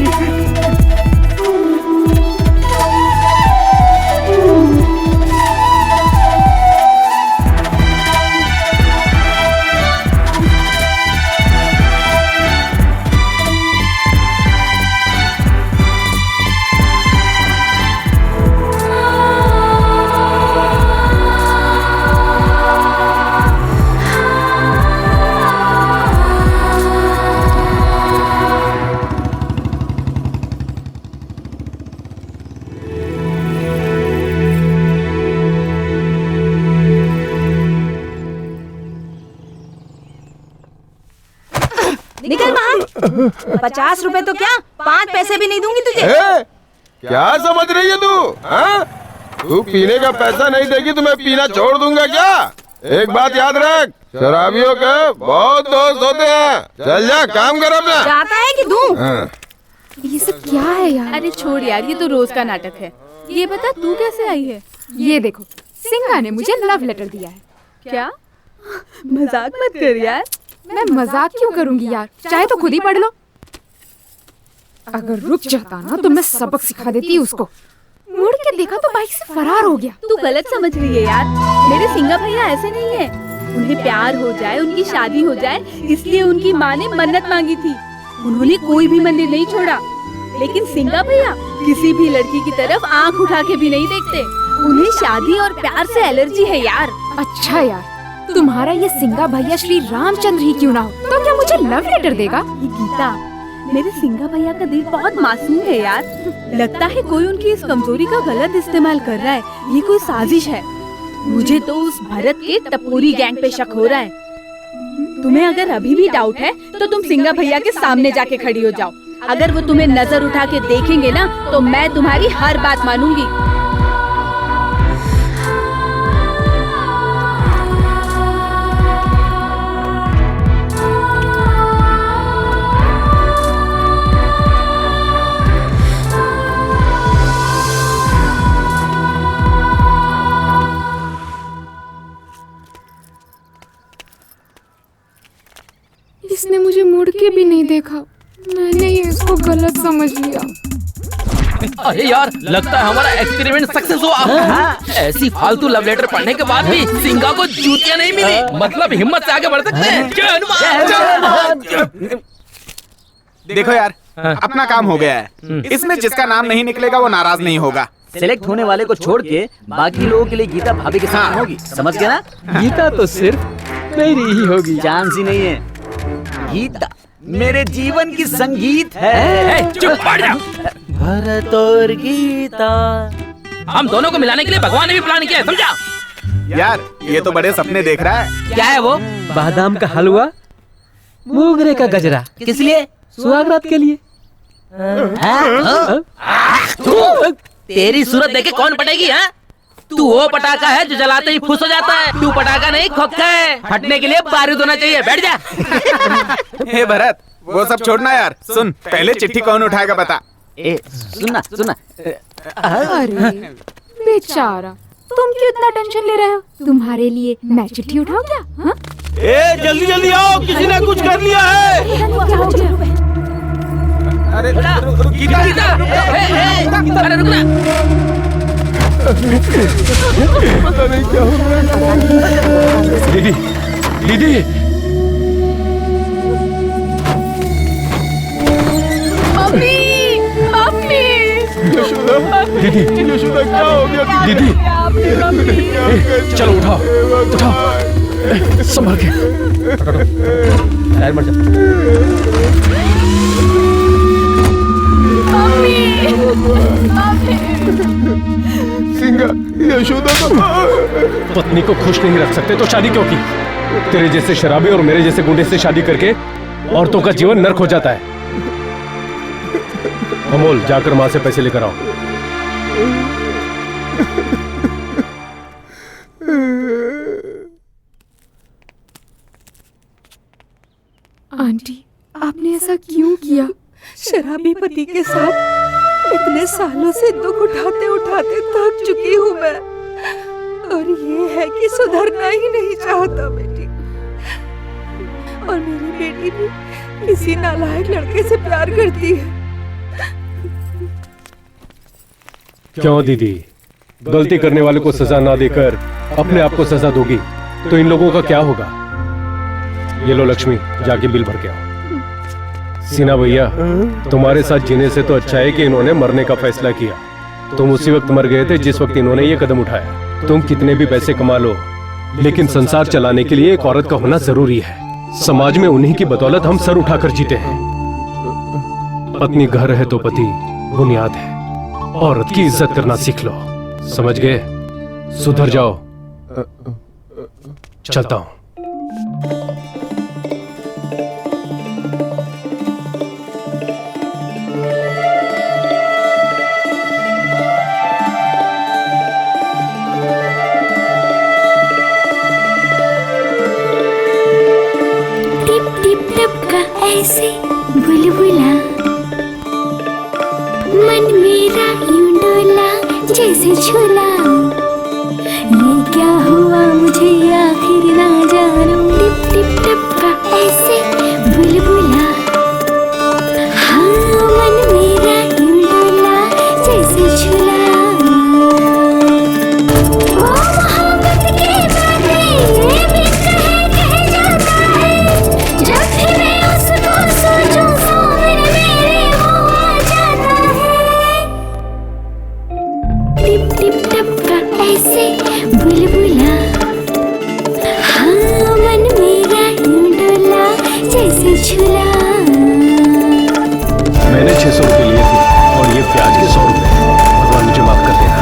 निकल बाहर। 50 रुपए तो क्या, 5 पैसे भी नहीं दूंगी तुझे। क्या समझ रही है तू? हाँ? तू पीने का पैसा नहीं देगी तो मैं पीना छोड़ दूंगा क्या? एक बात याद रख, शराबियों के बहुत दोस्त होते हैं। चल जा, काम कर अपना। जाता है कि दूं? हाँ। ये सब क्या है यार? अरे छोड़ यार, ये तो रोज का नाटक है। ये बता तू कैसे आई है? ये देखो, सिंगा ने मुझे लव लेटर दिया है। क्या? मजाक मत कर यार। मैं मजाक क्यों करूंगी यार, चाहे तो खुद ही पढ़ लो। अगर रुक जाता ना तो मैं सबक सिखा देती उसको। मुड़ के देखा तो बाइक से फरार हो गया। तू गलत समझ रही है यार, मेरे सिंगा भैया ऐसे नहीं है। उन्हें प्यार हो जाए, उनकी शादी हो जाए, इसलिए उनकी माँ ने मन्नत मांगी थी। उन्होंने कोई भी मंदिर नहीं छोड़ा। लेकिन सिंगा भैया किसी भी लड़की की तरफ आंख उठा के भी नहीं देखते। उन्हें शादी और प्यार से एलर्जी है यार। अच्छा यार, तुम्हारा ये सिंगा भैया श्री रामचंद्र ही क्यों ना हो, तो क्या मुझे लव लेटर देगा? ये गीता, मेरे सिंगा भैया का दिल बहुत मासूम है यार। लगता है कोई उनकी इस कमजोरी का गलत इस्तेमाल कर रहा है। ये कोई साजिश है। मुझे तो उस भरत के टपोरी गैंग पे शक हो रहा है। तुम्हें अगर अभी भी डाउट है तो तुम सिंगा भैया के सामने जाके खड़ी हो जाओ। अगर वो तुम्हें नजर उठा के देखेंगे ना तो मैं तुम्हारी हर बात मानूंगी। इसने मुझे मुड़ के भी नहीं देखा। मैंने ये इसको गलत समझ लिया। अरे यार, लगता है हमारा एक्सपेरिमेंट सक्सेस हुआ। ऐसी फालतू लव लेटर पढ़ने के बाद भी सिंगा को जूतियां नहीं मिली। मतलब हिम्मत से आगे बढ़ सकते हैं। देखो यार, अपना काम हो गया है। इसमें जिसका नाम नहीं निकलेगा वो नाराज नहीं होगा। सिलेक्ट होने वाले को छोड़ के बाकी लोगों के लिए गीता भाभी के साथ होगी। समझ गया ना? गीता तो सिर्फ मेरी ही होगी। चांस ही नहीं है। गीता मेरे जीवन की संगीत है। चुप पड़ जा। भरत और गीता, हम दोनों को मिलाने के लिए भगवान ने भी प्लान किया है, समझा? यार ये तो बड़े सपने देख रहा है। क्या है वो? बादाम का हलवा, मोगरे का गजरा। किस लिए? सुहागरात के लिए। तेरी सूरत देखे कौन पटेगी? हाँ, तू वो पटाखा है जो जलाते ही फुस हो जाता है। तू पटाखा नहीं, खोखा है। फटने के लिए बारूद होना चाहिए। बैठ जा। हे भरत, वो सब छोड़ना यार। सुन, पहले चिट्ठी कौन उठाएगा बता। सुनना सुनना। अरे बेचारा, तुम क्यों इतना टेंशन ले रहे हो? तुम्हारे लिए मैं चिट्ठी उठाऊं क्या? हाँ? जल्दी जल्दी आओ, किसी ने कुछ कर लिया है। क्या हो गया? अरे गीता, गीता, अरे रुक ना। पता नहीं क्या हो रहा है। दीदी, दीदी, मम्मी, मम्मी, दीदी, यशोदा क्या हो गया? दीदी, चलो उठाओ, उठाओ, संभल के। मर जा। सिंगा, यशोदा पत्नी को खुश नहीं रख सकते तो शादी क्यों की? तेरे जैसे शराबी और मेरे जैसे गुंडे से शादी करके औरतों का जीवन नर्क हो जाता है। अमोल, जाकर माँ से पैसे लेकर आओ। आंटी, आपने ऐसा क्यों किया? शराबी पति के साथ इतने सालों से दुख उठाते उठाते थक चुकी हूँ मैं। और ये है कि सुधरना ही नहीं चाहता बेटी। और मेरी बेटी भी किसी नालायक लड़के से प्यार करती है। क्यों दीदी, गलती करने वाले को सजा ना देकर अपने आप को सजा दोगी तो इन लोगों का क्या होगा? ये लो लक्ष्मी, जाके बिल भर के आओ। सीना भैया, तुम्हारे साथ जीने से तो अच्छा है कि इन्होंने मरने का फैसला किया। तुम उसी वक्त मर गए थे जिस वक्त इन्होंने ये कदम उठाया। तुम कितने भी पैसे कमा लो, लेकिन संसार चलाने के लिए एक औरत का होना जरूरी है। समाज में उन्हीं की बदौलत हम सर उठाकर जीते हैं। पत्नी घर है तो पति बुनियाद है। औरत की इज्जत करना सीख लो, समझ गए? सुधर जाओ। चलता हूं। टिप टिप टिप का ऐसे बुलबुला, मन मेरा यूं डोला जैसे झूला। ये क्या हुआ मुझे आखिर ना जानूं। टिप टिप टिप का ऐसे बुलबुला, हाँ मन मेरा यूं डोला जैसे झूला। ओ मोहब्बत के बातें ये भी कहे टिप टिप टपका ऐसे बुलबुला, हाँ मन मेरा यूं डोला जैसे झूला। मैंने 600 रुपये लिए थे और ये प्याज के 100 रुपये। भगवान मुझे माफ कर देना।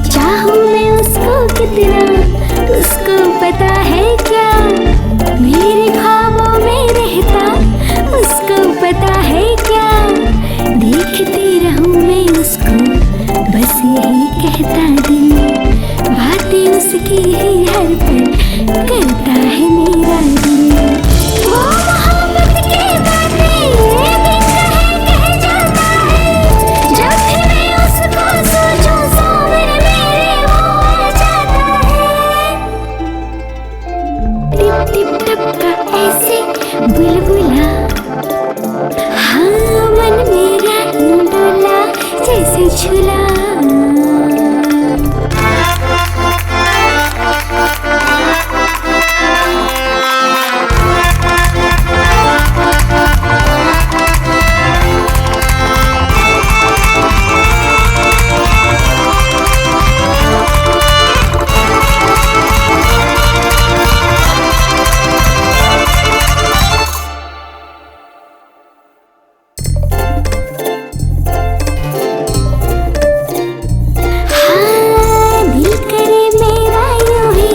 चाहूं मैं उसको कितना, उसको पता है क्या, मेरे ख्वाबों में रहता, उसको पता है क्या। देखती रहूं मैं उसको, बस यही कहता दिल, बातें उसकी ही हर पल करता है मेरा दिल। वो मोहब्बत की बातें बिन कहे कह जाता है, जब भी मैं उसको सोचूं सामने मेरे वो आ जाता है। टिप टिप टपका ऐसे बुलबुला, हाँ मन मेरा यूं डोला जैसे झूला। हाँ, दिल करे मेरा यूं ही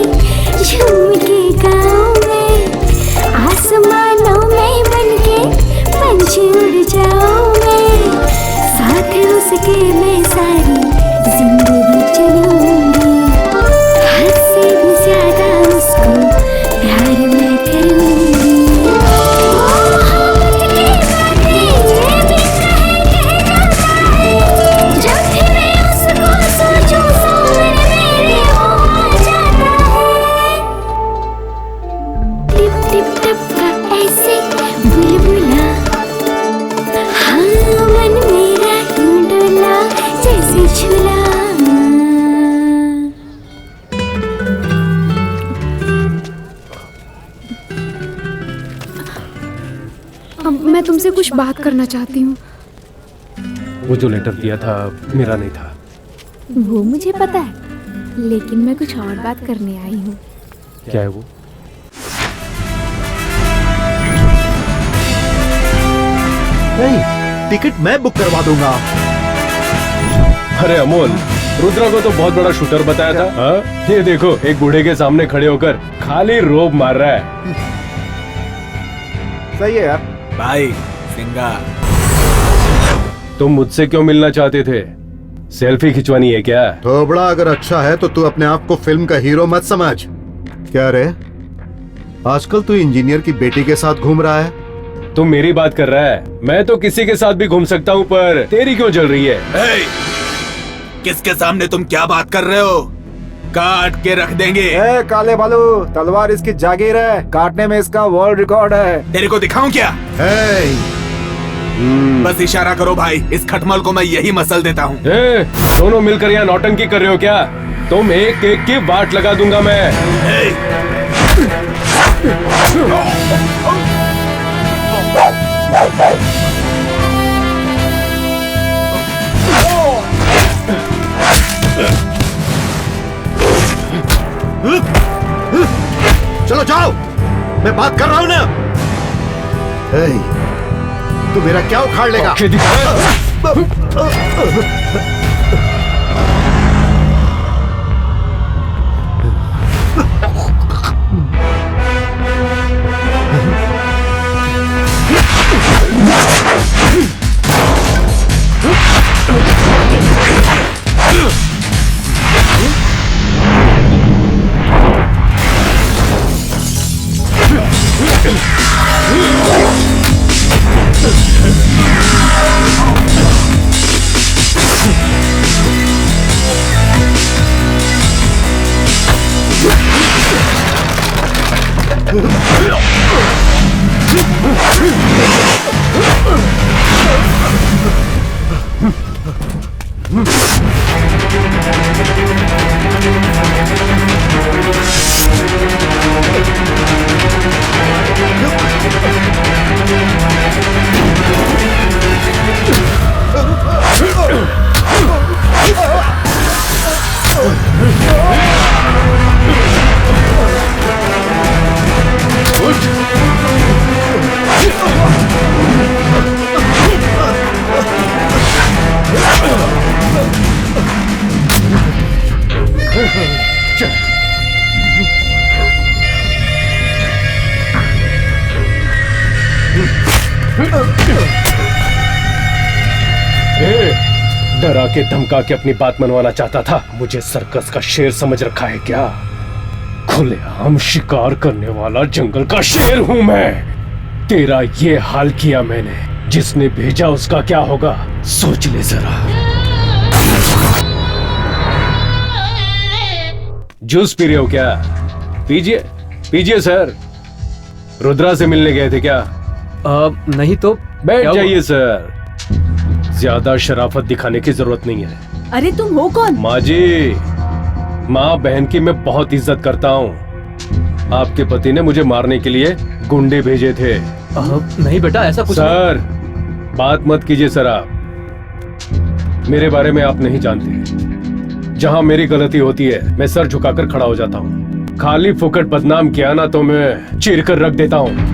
झूम के गाऊं मैं, आसमानों में बनके पंछी उड़ जाऊं मैं, साथ उसके मैं सारी जिंदगी चलूंगी, हद से भी ज्यादा उसको प्यार मैं करूंगी। वो मोहब्बत की बातें बिन कहे कह जाता है, जब भी मैं उसको सोचूं सामने मेरे वो आ जाता है। टिप टिप टपका ऐसे बुलबुला, हाँ मन मेरा यूं डोला जैसे झूला। मैं तुमसे कुछ बात करना चाहती हूँ। वो जो लेटर दिया था मेरा नहीं था। वो मुझे पता है, लेकिन मैं कुछ और बात करने आई हूँ। क्या है वो? नहीं, टिकट मैं बुक करवा दूंगा। अरे अमोल, रुद्रा को तो बहुत बड़ा शूटर बताया था। हाँ? ये देखो एक बूढ़े के सामने खड़े होकर खाली रोब मार रहा है। सही है यार। भाई सिंगा, तुम मुझसे क्यों मिलना चाहते थे? सेल्फी खिंचवानी है क्या? थोबड़ा अगर अच्छा है तो तू अपने आप को फिल्म का हीरो मत समझ। क्या रे, आजकल तू इंजीनियर की बेटी के साथ घूम रहा है? तुम मेरी बात कर रहा है? मैं तो किसी के साथ भी घूम सकता हूँ, पर तेरी क्यों जल रही है? किसके सामने तुम क्या बात कर रहे हो? काट के रख देंगे। काले बालू, तलवार इसकी जागीर है, काटने में इसका वर्ल्ड रिकॉर्ड है। तेरे को दिखाऊं क्या? बस इशारा करो भाई, इस खटमल को मैं यही मसल देता हूँ। दोनों मिलकर यहाँ नौटंकी कर रहे हो क्या? तुम एक एक की वाट लगा दूंगा मैं। चलो जाओ, मैं बात कर रहा हूं ना। तू मेरा क्या उखाड़ लेगा? डरा के धमका के अपनी बात मनवाना चाहता था। मुझे सर्कस का शेर समझ रखा है क्या? खुलेआम शिकार करने वाला जंगल का शेर हूं मैं। तेरा ये हाल किया मैंने, जिसने भेजा उसका क्या होगा सोच ले जरा। जूस पी रहे हो क्या? पीजिए पीजिए सर। रुद्रा से मिलने गए थे क्या? नहीं तो बैठ जाइए सर, ज्यादा शराफत दिखाने की जरूरत नहीं है। अरे तुम हो कौन? माँ जी, माँ बहन की मैं बहुत इज्जत करता हूँ। आपके पति ने मुझे मारने के लिए गुंडे भेजे थे। नहीं बेटा ऐसा कुछ सर बात मत कीजिए सर, आप मेरे बारे में आप नहीं जानते। जहाँ मेरी गलती होती है मैं सर झुकाकर खड़ा हो जाता हूँ। खाली फुकट बदनाम किया ना तो मैं चीर कर रख देता हूँ।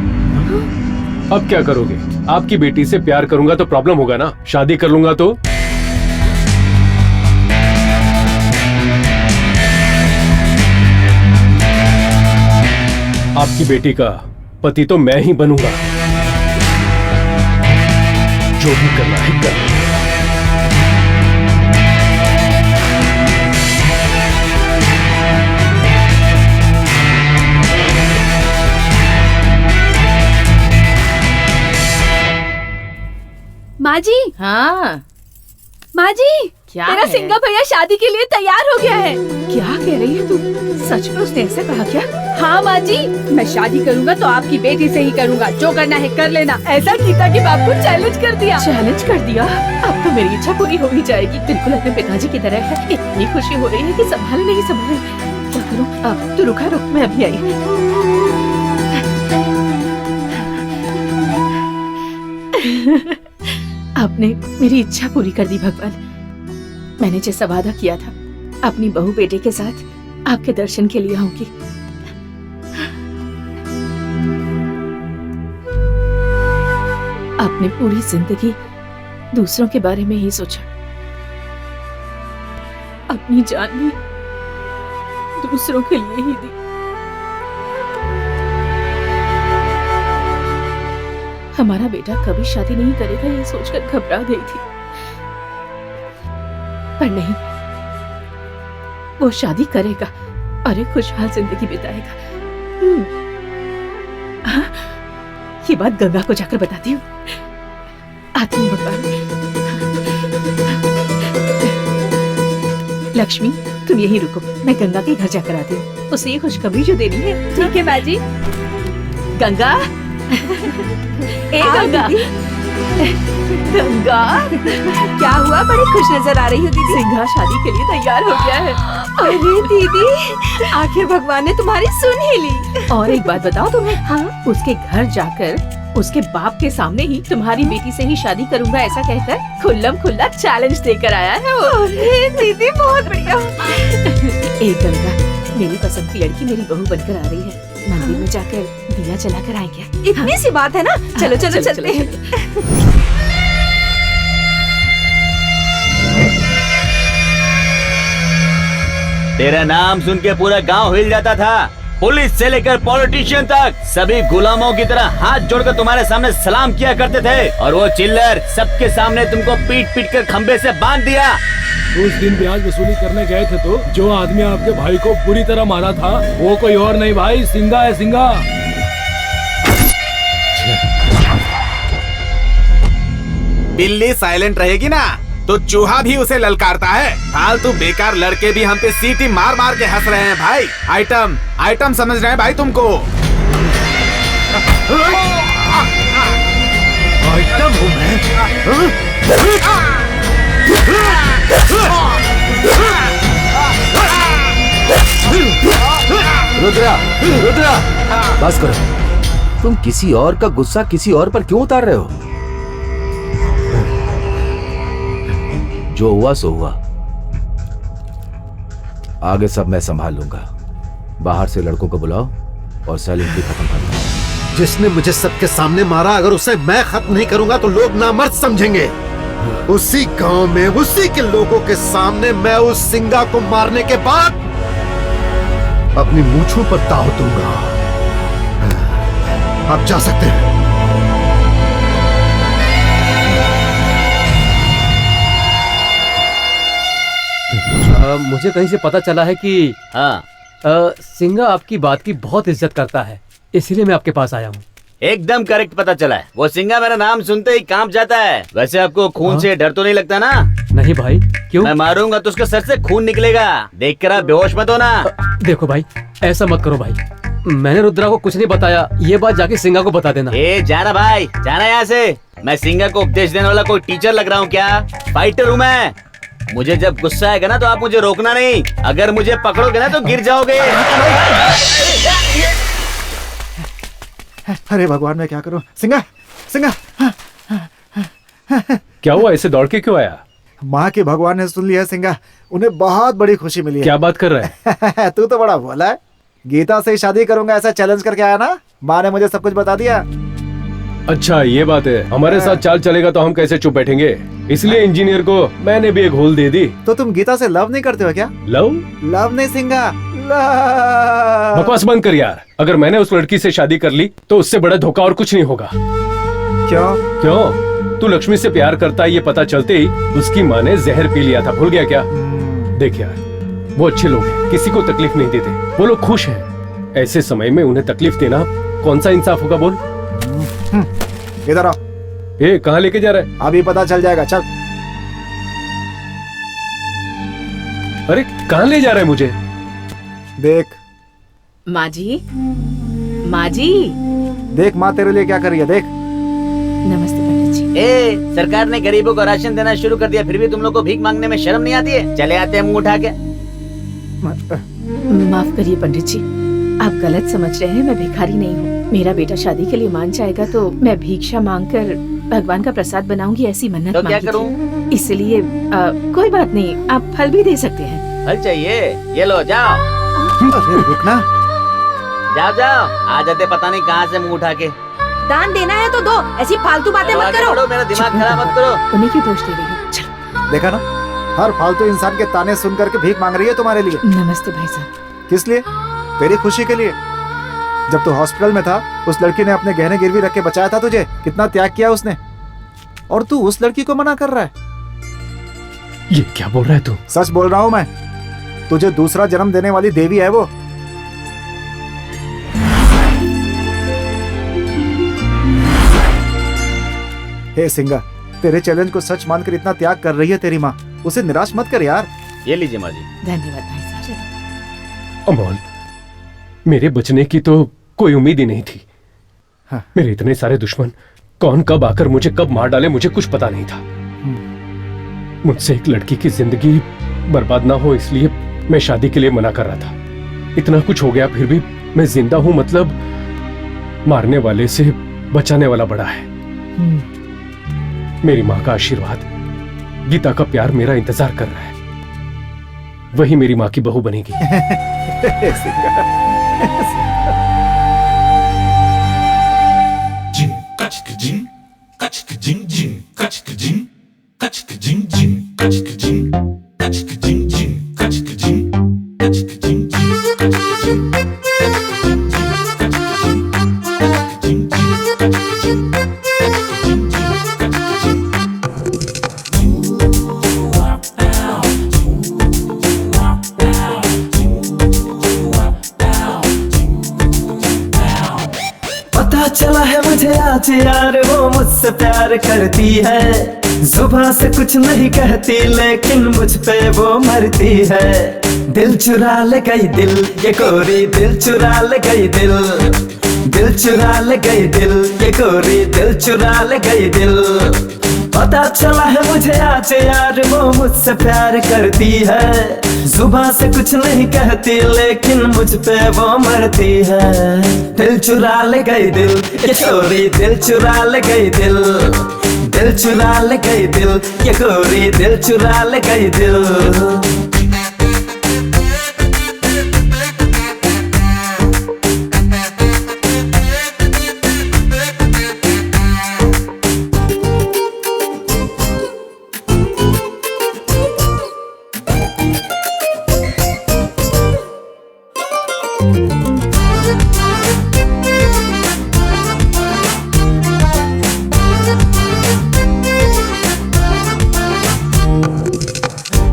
अब क्या करोगे? आपकी बेटी से प्यार करूंगा तो प्रॉब्लम होगा ना, शादी कर लूंगा तो? आपकी बेटी का पति तो मैं ही बनूंगा। जो भी करना है कर। माँ जी। हाँ माँ जी, क्या मेरा है? सिंगा भैया शादी के लिए तैयार हो गया है। क्या कह रही है तू? सच में उसने ऐसा कहा क्या? हाँ माँ जी, मैं शादी करूँगा तो आपकी बेटी से ही करूँगा, जो करना है कर लेना। ऐसा गीता के बाप को चैलेंज कर दिया। चैलेंज कर दिया? अब तो मेरी इच्छा पूरी हो ही जाएगी। बिल्कुल अपने पिताजी की तरह है। इतनी खुशी हो रही है कि संभाले नहीं संभाले। क्या करूँ? अब तू रुका, रुक, मैं अभी आई। आपने मेरी इच्छा पूरी कर दी भगवान। मैंने जैसा वादा किया था अपनी बहू बेटे के साथ आपके दर्शन के लिए आऊंगी। आपने पूरी जिंदगी दूसरों के बारे में ही सोचा, अपनी जान भी दूसरों के लिए ही दी। हमारा बेटा कभी शादी नहीं करेगा ये सोचकर घबरा गई थी, पर नहीं, वो शादी करेगा और एक खुशहाल जिंदगी बिताएगा। हाँ, ये बात गंगा को जाकर बताती हूँ। आती हूँ भगवान। लक्ष्मी तुम यहीं रुको, मैं गंगा के घर जाकर आती हूँ। उसे ये खुशखबरी जो देनी है। ठीक है बाजी। गंगा, ए गंगा, गंगा, क्या हुआ? बड़ी खुश नजर आ रही हो दीदी। सिंघा शादी के लिए तैयार हो गया है। अरे दीदी, आखिर भगवान ने तुम्हारी सुन ही ली। और एक बात बताओ तुम्हें, हाँ, उसके घर जाकर उसके बाप के सामने ही तुम्हारी बेटी से ही शादी करूंगा ऐसा कहकर खुल्लम खुल्ला चैलेंज देकर आया है वो। अरे दीदी बहुत बढ़िया। ए गंगा, मेरी पसंद की लड़की मेरी बहू बनकर आ रही है। मंदिर में जाकर दिया जलाकर आएंगे। इतनी सी बात है ना, चलो चलो चलते हैं। तेरा नाम सुन के पूरा गांव हिल जाता था। पुलिस से लेकर पॉलिटिशियन तक सभी गुलामों की तरह हाथ जोड़कर तुम्हारे सामने सलाम किया करते थे, और वो चिल्लर सबके सामने तुमको पीट पीट कर खंबे से बांध दिया। उस दिन ब्याज वसूली करने गए थे तो जो आदमी आपके भाई को बुरी तरह मारा था वो कोई और नहीं भाई, सिंघा है, सिंघा। बिल्ली साइलेंट रहेगी ना तो चूहा भी उसे ललकारता है। फालतू बेकार लड़के भी हम पे सीटी मार मार के हंस रहे हैं भाई। आइटम आइटम समझ रहे हैं भाई तुमको। आइटम हूं मैं। रुद्रा, रुद्रा, बस करो। तुम किसी और का गुस्सा किसी और पर क्यों उतार रहे हो? जो हुआ सो हुआ, आगे सब मैं संभाल लूंगा। बाहर से लड़कों को बुलाओ और सैलेंटली खत्म कर दो। जिसने मुझे सबके सामने मारा, अगर उसे मैं खत्म नहीं करूंगा तो लोग नामर्द समझेंगे। उसी गांव में उसी के लोगों के सामने मैं उस सिंगा को मारने के बाद अपनी मूंछों पर दाव दूंगा। आप जा सकते हैं। मुझे कहीं से पता चला है कि हाँ सिंगा आपकी बात की बहुत इज्जत करता है, इसीलिए मैं आपके पास आया हूँ। एकदम करेक्ट पता चला है। वो सिंगा मेरा नाम सुनते ही कांप जाता है। वैसे आपको खून से डर तो नहीं लगता ना? नहीं भाई, क्यों? मैं मारूंगा तो उसके सर से खून निकलेगा। देखकर आप बेहोश मत होना। देखो भाई, ऐसा मत करो भाई। मैंने रुद्रा को कुछ नहीं बताया, ये बात जाके सिंगा को बता देना। जाना भाई, जाना यहाँ से। मैं सिंगा को उपदेश देने वाला कोई टीचर लग रहा हूँ क्या? फाइटर हूँ मैं। मुझे जब गुस्सा आएगा ना तो आप मुझे रोकना नहीं। अगर मुझे पकड़ोगे ना तो गिर जाओगे। अरे भगवान, मैं क्या करूं? सिंगा, सिंगा। क्या हुआ? ऐसे दौड़ के क्यों आया? माँ की भगवान ने सुन लिया सिंगा, उन्हें बहुत बड़ी खुशी मिली है। क्या बात कर रहा है? तू तो बड़ा भोला है। गीता से शादी करूंगा ऐसा चैलेंज करके आया ना, माँ ने मुझे सब कुछ बता दिया। अच्छा ये बात है। हमारे साथ चाल चलेगा तो हम कैसे चुप बैठेंगे? इसलिए इंजीनियर को मैंने भी एक होल दे दी। तो तुम गीता से लव नहीं करते हो क्या? लव? लव नहीं सिंगा, बकवास बंद कर यार। अगर मैंने उस लड़की से शादी कर ली तो उससे बड़ा धोखा और कुछ नहीं होगा। क्यों? क्यों? तू लक्ष्मी से प्यार करता है ये पता चलते ही उसकी माँ ने जहर पी लिया था, भूल गया क्या? देख यार, वो अच्छे लोग हैं, किसी को तकलीफ नहीं देते, वो लोग खुश हैं। ऐसे समय में उन्हें तकलीफ देना कौन सा इंसाफ होगा बोल? इधर आओ। कहाँ लेके जा रहा है? अभी पता चल जाएगा, चल। अरे कहाँ ले जा रहा है मुझे? देख माँ जी, माँ जी, देख माँ तेरे लिए क्या कर रही है, देख। नमस्ते पंडित जी। सरकार ने गरीबों को राशन देना शुरू कर दिया, फिर भी तुम लोग को भीख मांगने में शर्म नहीं आती है? चले आते हैं मुंह उठा के। माफ करिए पंडित जी, आप गलत समझ रहे हैं। मैं भिखारी नहीं हूँ। मेरा बेटा शादी के लिए मान जाएगा तो मैं भिक्षा मांगकर भगवान का प्रसाद बनाऊंगी, ऐसी मन्नत तो क्या मांगी करूं? थी। इसलिए कोई बात नहीं, आप फल भी दे सकते हैं। फल चाहिए? ये लो, जाओ। अरे रुकना। जाओ जाओ, आ जाते पता नहीं कहाँ से मुंह उठा के। दान देना है तो दो, ऐसी फालतू बातें मत करो। मेरा दिमाग खराब मत करो। उन्हीं की दोष दे रही हूँ। चलो। देखा ना, हर फालतू इंसान के ताने सुन करके भीख मांग रही है तुम्हारे लिए। नमस्ते भाई साहब। किस लिए? तेरी खुशी के लिए। जब तू हॉस्पिटल में था, उस लड़की ने अपने गहने गिरवी रख के बचाया था तुझे। कितना त्याग किया उसने, और तू उस लड़की को मना कर रहा है। ये क्या बोल रहा है तू? सच बोल रहा हूँ मैं। तुझे दूसरा जन्म देने वाली देवी है वो। हे सिंगा, तेरे चैलेंज को सच मानकर इतना त्याग कर रही है तेरी माँ, उसे निराश मत कर यार। ये लीजिए माँ जी। धन्यवाद भाई साहब। अमोल, मेरे बचने की तो कोई उम्मीद ही नहीं थी। हाँ। मेरे इतने सारे दुश्मन कौन कब आकर मुझे कब मार डाले मुझे कुछ पता नहीं था। मुझसे एक लड़की की जिंदगी बर्बाद ना हो इसलिए मैं शादी के लिए मना कर रहा था। इतना कुछ हो गया फिर भी मैं जिंदा हूं, मतलब मारने वाले से बचाने वाला बड़ा है। मेरी माँ का आशीर्वाद, गीता का प्यार मेरा इंतजार कर रहा है। वही मेरी माँ की बहू बनेगी। चला है मुझे आज यार वो मुझसे प्यार करती है, जुबान से कुछ नहीं कहती लेकिन मुझ पे वो मरती है। दिल चुरा ले गई दिल, ये गोरी दिल चुरा ले गई दिल, दिल चुरा ले गई दिल, ये गोरी दिल चुरा ले गई दिल। पता चला है मुझे आज यार वो मुझसे प्यार करती है, जुबान से कुछ नहीं कहती लेकिन मुझ पे वो मरती है। दिल चुरा ले गई दिल, ये गोरी दिल चुरा ले गई दिल, दिल चुरा ले गई दिल, ये गोरी दिल चुरा ले गई दिल।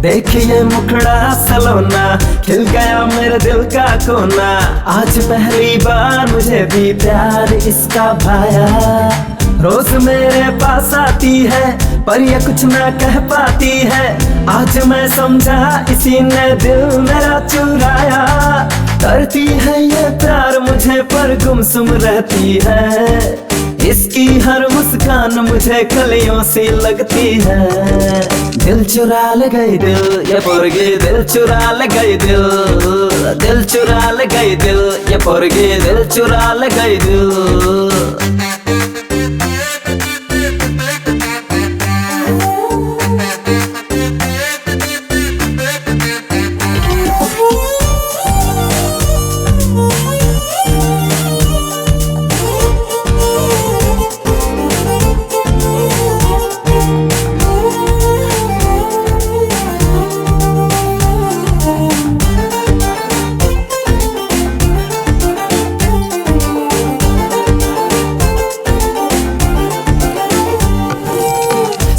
देखिए मुखड़ा सलोना, खिल गया मेरे दिल का कोना। आज पहली बार मुझे भी प्यार इसका भाया। रोज मेरे पास आती है पर ये कुछ ना कह पाती है। आज मैं समझा इसी ने दिल मेरा चुराया। करती है ये प्यार मुझे पर गुमसुम रहती है। इसकी हर मुस्कान मुझे कलियों सी लगती है। दिल चुरा ले गई दिल, ये पुरगी दिल चुरा ले गई दिल, दिल चुरा ले गई दिल, ये पुरगी दिल चुरा ले गई दिल।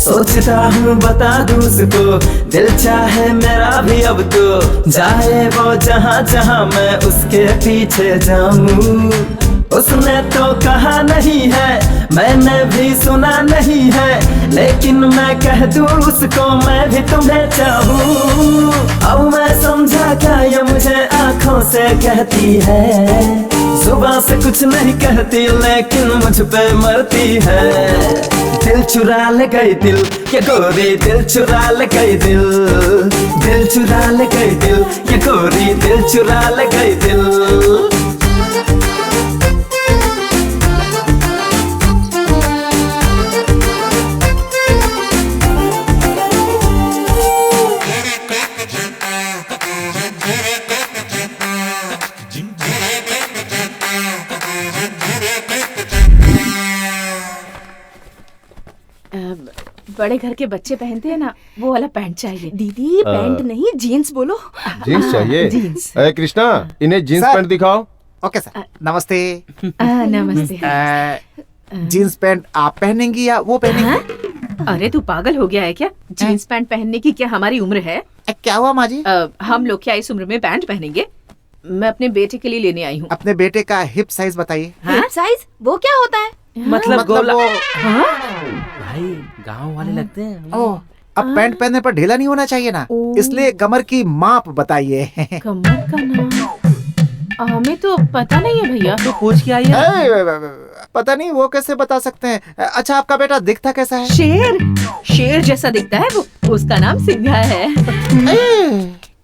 सोचता हूँ बता दूँ उसको, दिल चाहे मेरा भी अब तो। जाए वो जहाँ जहाँ मैं उसके पीछे जाऊँ। उसने तो कहा नहीं है, मैंने भी सुना नहीं है, लेकिन मैं कह दूँ उसको मैं भी तुम्हें चाहूँ। अब मैं समझा क्या ये मुझे आँखों से कहती है। सुबह से कुछ नहीं कहती लेकिन मुझ पे मरती है। दिल चुरा ले गई दिल, ये गोरी दिल चुरा ले गई दिल, दिल चुरा ले गई दिल, ये गोरी दिल चुरा ले गई दिल। बड़े घर के बच्चे पहनते हैं ना, वो वाला पैंट चाहिए। दीदी पैंट नहीं जीन्स बोलो। जीन्स चाहिए? जीन्स। अरे कृष्णा, इन्हें जीन्स पैंट दिखाओ। ओके सर, नमस्ते। नमस्ते। जीन्स पैंट आप पहनेंगी या वो पहनेंगी? अरे तू पागल हो गया है क्या? जीन्स पैंट पहनने की क्या हमारी उम्र है? क्या हुआ माँ जी? हम लोग क्या इस उम्र में पैंट पहनेंगे? मैं अपने बेटे के लिए लेने आई हूँ। अपने बेटे का हिप साइज बताइए। हिप साइज वो क्या होता है? मतलब गोला। हाँ? भाई गांव वाले लगते हैं। ओह, अब पैंट पहनने पर ढीला नहीं होना चाहिए ना, इसलिए कमर की माप बताइए। कमर का नाम हमें तो पता नहीं है भैया। तो पूछ के आइए। पता नहीं वो कैसे बता सकते हैं। अच्छा आपका बेटा दिखता कैसा है? शेर, शेर जैसा दिखता है वो। उसका नाम सिंघा है।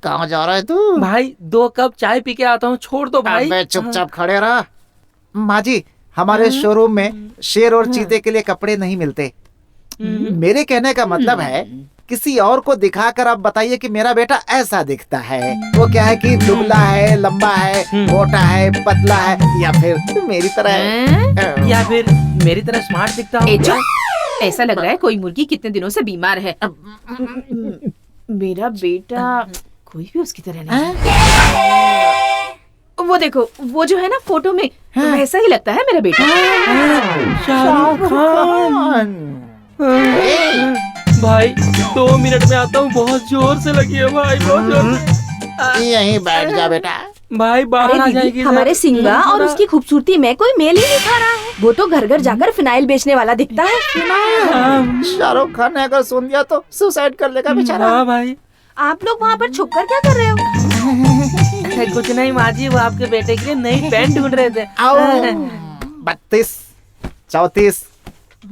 कहाँ जा रहा है तू? भाई 2 कप चाय पी के आता हूँ, छोड़ दो भाई। चुपचाप खड़े रहा। माँ जी, हमारे शोरूम में शेर और चीते के लिए कपड़े नहीं मिलते। मेरे कहने का मतलब है किसी और को दिखाकर आप बताइए कि मेरा बेटा ऐसा दिखता है। वो क्या है कि दुबला है, लंबा है, मोटा है, पतला है, या फिर मेरी तरह है, या फिर मेरी तरह स्मार्ट दिखता हूँ। ऐसा लग रहा है कोई मुर्गी कितने दिनों से बीमार है। मेरा बेटा कोई भी उसकी तरह नहीं। वो देखो, वो जो है ना फोटो में, वैसा ही लगता है मेरा बेटा। शाहरुख खान। भाई 2 मिनट में आता हूँ, बहुत जोर से लगी है भाई, बहुत जोर से। यहीं बैठ जा बेटा। भाई बाहर आ जाएगी। हमारे सिंगा और उसकी खूबसूरती में कोई मेल ही नहीं खा रहा है। वो तो घर घर जाकर फिनाइल बेचने वाला दिखता है। शाहरुख खान ने अगर सुन दिया तो सुसाइड कर लेगा बेचारा। हाँ भाई। आप लोग वहाँ पर छुप कर क्या कर रहे हो? कुछ नहीं माँ जी, वो आपके बेटे के लिए नई पैंट ढूंढ रहे थे। 32, 34,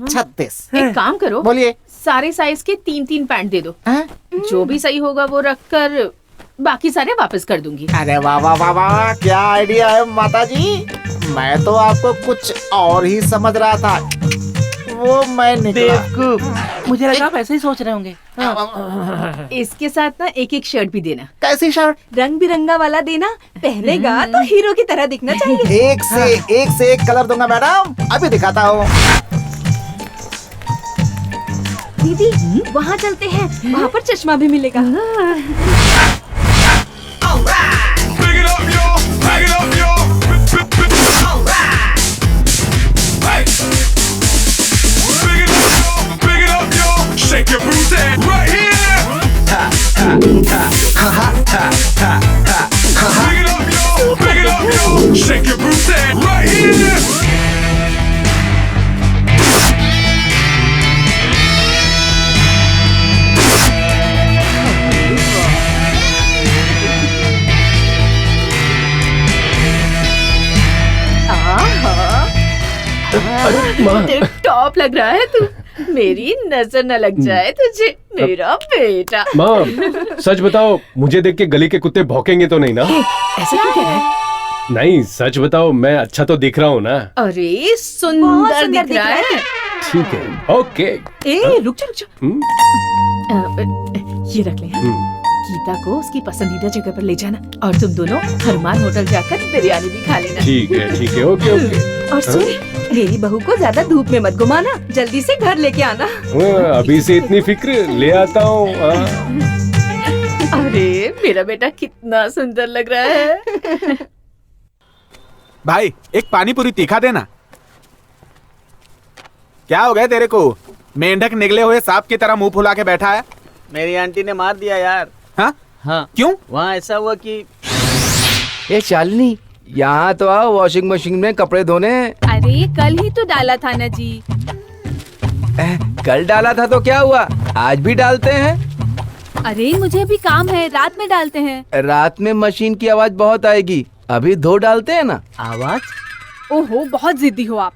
36। एक काम करो, बोलिए। सारे साइज के 3-3 पैंट दे दो। जो भी सही होगा वो रख कर बाकी सारे वापस कर दूंगी। अरे वाह वाह वाह वाह, क्या आइडिया है माता जी। मैं तो आपको कुछ और ही समझ रहा था, वो मैं बेवकूफ, मुझे लगा आप ऐसे ही सोच रहे होंगे। इसके साथ ना एक शर्ट भी देना। कैसी शर्ट? रंग बिरंगा वाला देना, पहनेगा तो हीरो की तरह दिखना चाहिए। एक से एक कलर दूंगा मैडम, अभी दिखाता हूँ। दीदी वहाँ चलते हैं, वहाँ पर चश्मा भी मिलेगा। Shake your booty right here. Big it up, yo. Shake your booty right here. Top लग रहा है तू, मेरी नजर न लग जाए तुझे मेरा बेटा। माँ सच बताओ, मुझे देख के गली के कुत्ते भौंकेंगे तो नहीं ना? ऐसा क्यों कह रहा है? नहीं सच बताओ, मैं अच्छा तो दिख रहा हूँ ना? अरे सुंदर दिख रहा है। ठीक है, ओके। रुक जा। ये रख ले। गीता को उसकी पसंदीदा जगह पर ले जाना और तुम दोनों हरमान होटल जाकर बिरयानी भी खा लेना। ठीक है, ओके। और सुन, मेरी बहू को ज्यादा धूप में मत घुमाना, जल्दी से घर लेके आना। अभी से इतनी फिक्र, ले आता हूँ। अरे मेरा बेटा कितना सुंदर लग रहा है। भाई एक पानी पूरी तीखा देना। क्या हो गया तेरे को? मेंढक निकले हुए सांप की तरह मुंह फुला के बैठा है। मेरी आंटी ने मार दिया यार। हाँ क्यों? वहाँ ऐसा हुआ कि ये शालिनी, यहाँ तो आओ, वॉशिंग मशीन में कपड़े धोने। अरे कल ही तो डाला था ना जी। कल डाला था तो क्या हुआ, आज भी डालते हैं। अरे मुझे अभी काम है, रात में डालते हैं। रात में मशीन की आवाज बहुत आएगी, अभी धो डालते हैं ना। आवाज? ओहो बहुत जिद्दी हो आप,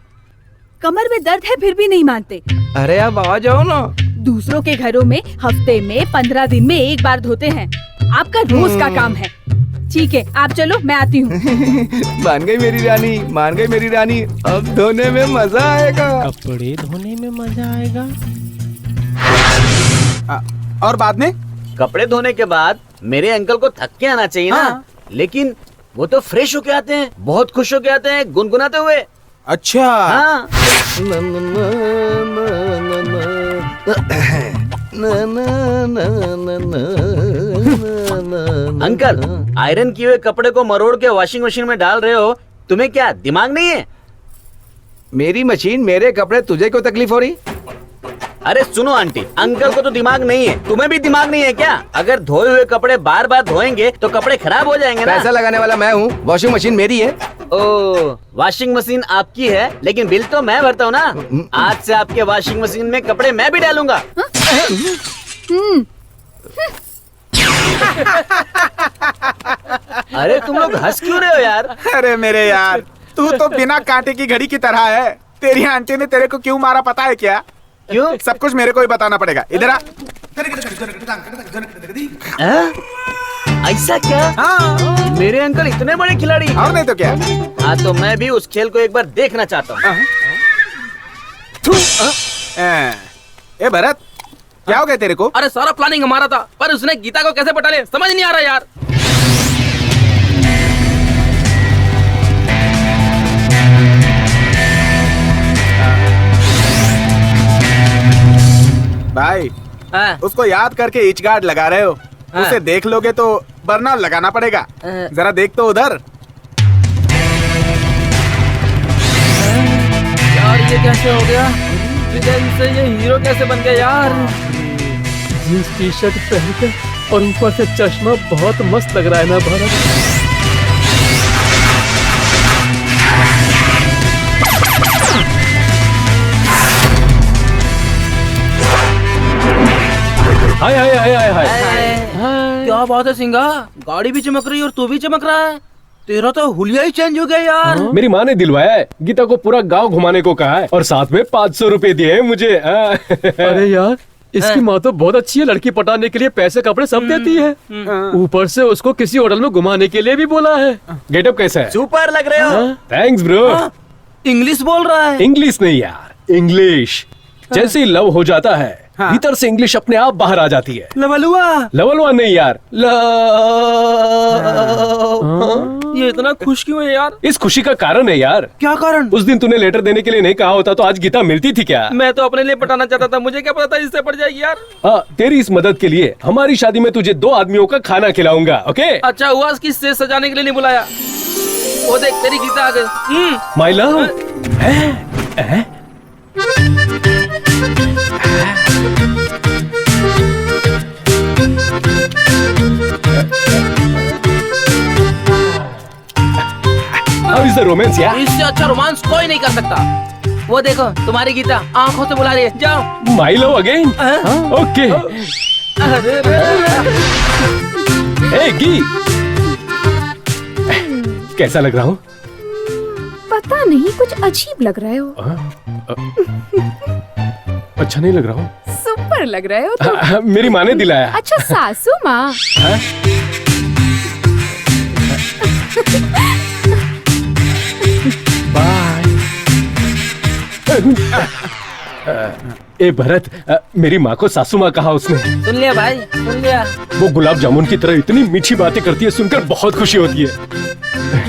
कमर में दर्द है फिर भी नहीं मानते। अरे आप आ जाओ ना। दूसरों के घरों में हफ्ते में 15 दिन में एक बार धोते हैं, आपका रोज का काम है। ठीक है आप चलो, मैं आती हूँ। मान गई मेरी रानी, मान गई मेरी रानी, अब धोने में मजा आएगा। कपड़े धोने में मजा आएगा। और बाद में? कपड़े धोने के बाद मेरे अंकल को थक के आना चाहिए ना, लेकिन वो तो फ्रेश होके आते हैं, बहुत खुश होके आते हैं, गुनगुनाते हुए। अच्छा। हाँ। अंकल, आयरन किए हुए कपड़े को मरोड़ के वॉशिंग मशीन में डाल रहे हो, तुम्हें क्या दिमाग नहीं है? मेरी मशीन, मेरे कपड़े, तुझे क्यों तकलीफ हो रही? अरे सुनो आंटी, अंकल को तो दिमाग नहीं है, तुम्हें भी दिमाग नहीं है क्या? अगर धोए हुए कपड़े बार बार धोएंगे तो कपड़े खराब हो जाएंगे ना। पैसा लगाने वाला मैं हूँ, वॉशिंग मशीन मेरी है। ओ, वॉशिंग मशीन आपकी है, लेकिन बिल तो मैं भरता हूँ ना। आज से आपके वॉशिंग मशीन में कपड़े मैं भी डालूंगा। अरे तुम लोग हंस क्यों रहे हो यार? अरे मेरे यार, तू तो बिना कांटे की घड़ी की तरह है। तेरी आंटी ने तेरे को क्यों मारा पता है क्या? क्यों? सब कुछ मेरे को ही बताना पड़ेगा। इधर आ। ऐसा क्या? हाँ। मेरे अंकल इतने बड़े खिलाड़ी। और नहीं तो क्या? हाँ तो मैं भी उस खेल को एक बार देखना चाहता हूँ। ए भरत, क्या हो गया तेरे को? अरे सारा प्लानिंग हमारा था, पर उसने गीता को कैसे पटा लिया समझ नहीं आ रहा यार। भाई उसको याद करके ईच गार्ड लगा रहे हो, उसे देख लोगे तो बर्नर लगाना पड़ेगा। जरा देख तो उधर। यार ये कैसे हो गया? विलेन से ये हीरो कैसे बन गया यार? जींस टी शर्ट पहनकर और ऊपर से चश्मा बहुत मस्त लग रहा है ना भरत? हाय हाय हाय हाय हाय। क्या बात है सिंगा, गाड़ी भी चमक रही है और तू भी चमक रहा है। तेरा तो हुलिया ही चेंज हो गया यार। मेरी माँ ने दिलवाया है, गीता को पूरा गांव घुमाने को कहा है और साथ में 500 रुपए दिए हैं मुझे। अरे यार इसकी माँ तो बहुत अच्छी है, लड़की पटाने के लिए पैसे कपड़े सब देती है। ऊपर से उसको किसी होटल में घुमाने के लिए भी बोला है। गेटअप कैसा है? सुपर लग रहे हो। Thanks bro. इंग्लिश बोल रहा है। इंग्लिश नहीं यार, इंग्लिश। जैसे ही लव हो जाता है भीतर से इंग्लिश अपने आप बाहर आ जाती है। लवलवा नहीं यार, ये इतना खुश क्यों है यार? इस खुशी का कारण है यार। क्या कारण? उस दिन तूने लेटर देने के लिए नहीं कहा होता तो आज गीता मिलती थी क्या? मैं तो अपने लिए पटाना चाहता था, मुझे क्या पता था इससे पड़ जाएगी यार। हाँ, तेरी इस मदद के लिए हमारी शादी में तुझे 2 आदमियों का खाना खिलाऊंगा। ओके? अच्छा हुआ कि स्टेज सजाने के लिए नहीं बुलाया। वो देख तेरी गीता आ गई। My love. How is the romance यार? इससे अच्छा रोमांस कोई नहीं कर सकता। वो देखो तुम्हारी गीता आंखों से बुला रही है, जाओ। My love again. ओके। ए गी, कैसा लग रहा हूँ? पता नहीं, कुछ अजीब लग रहे हो। अच्छा नहीं लग रहा हूँ? सुपर लग रहे हो तुम। मेरी माँ ने दिलाया। अच्छा सासू माँ। ए भरत, मेरी माँ को सासू माँ कहा उसने। सुन लिया भाई, सुन लिया। वो गुलाब जामुन की तरह इतनी मीठी बातें करती है, सुनकर बहुत खुशी होती है।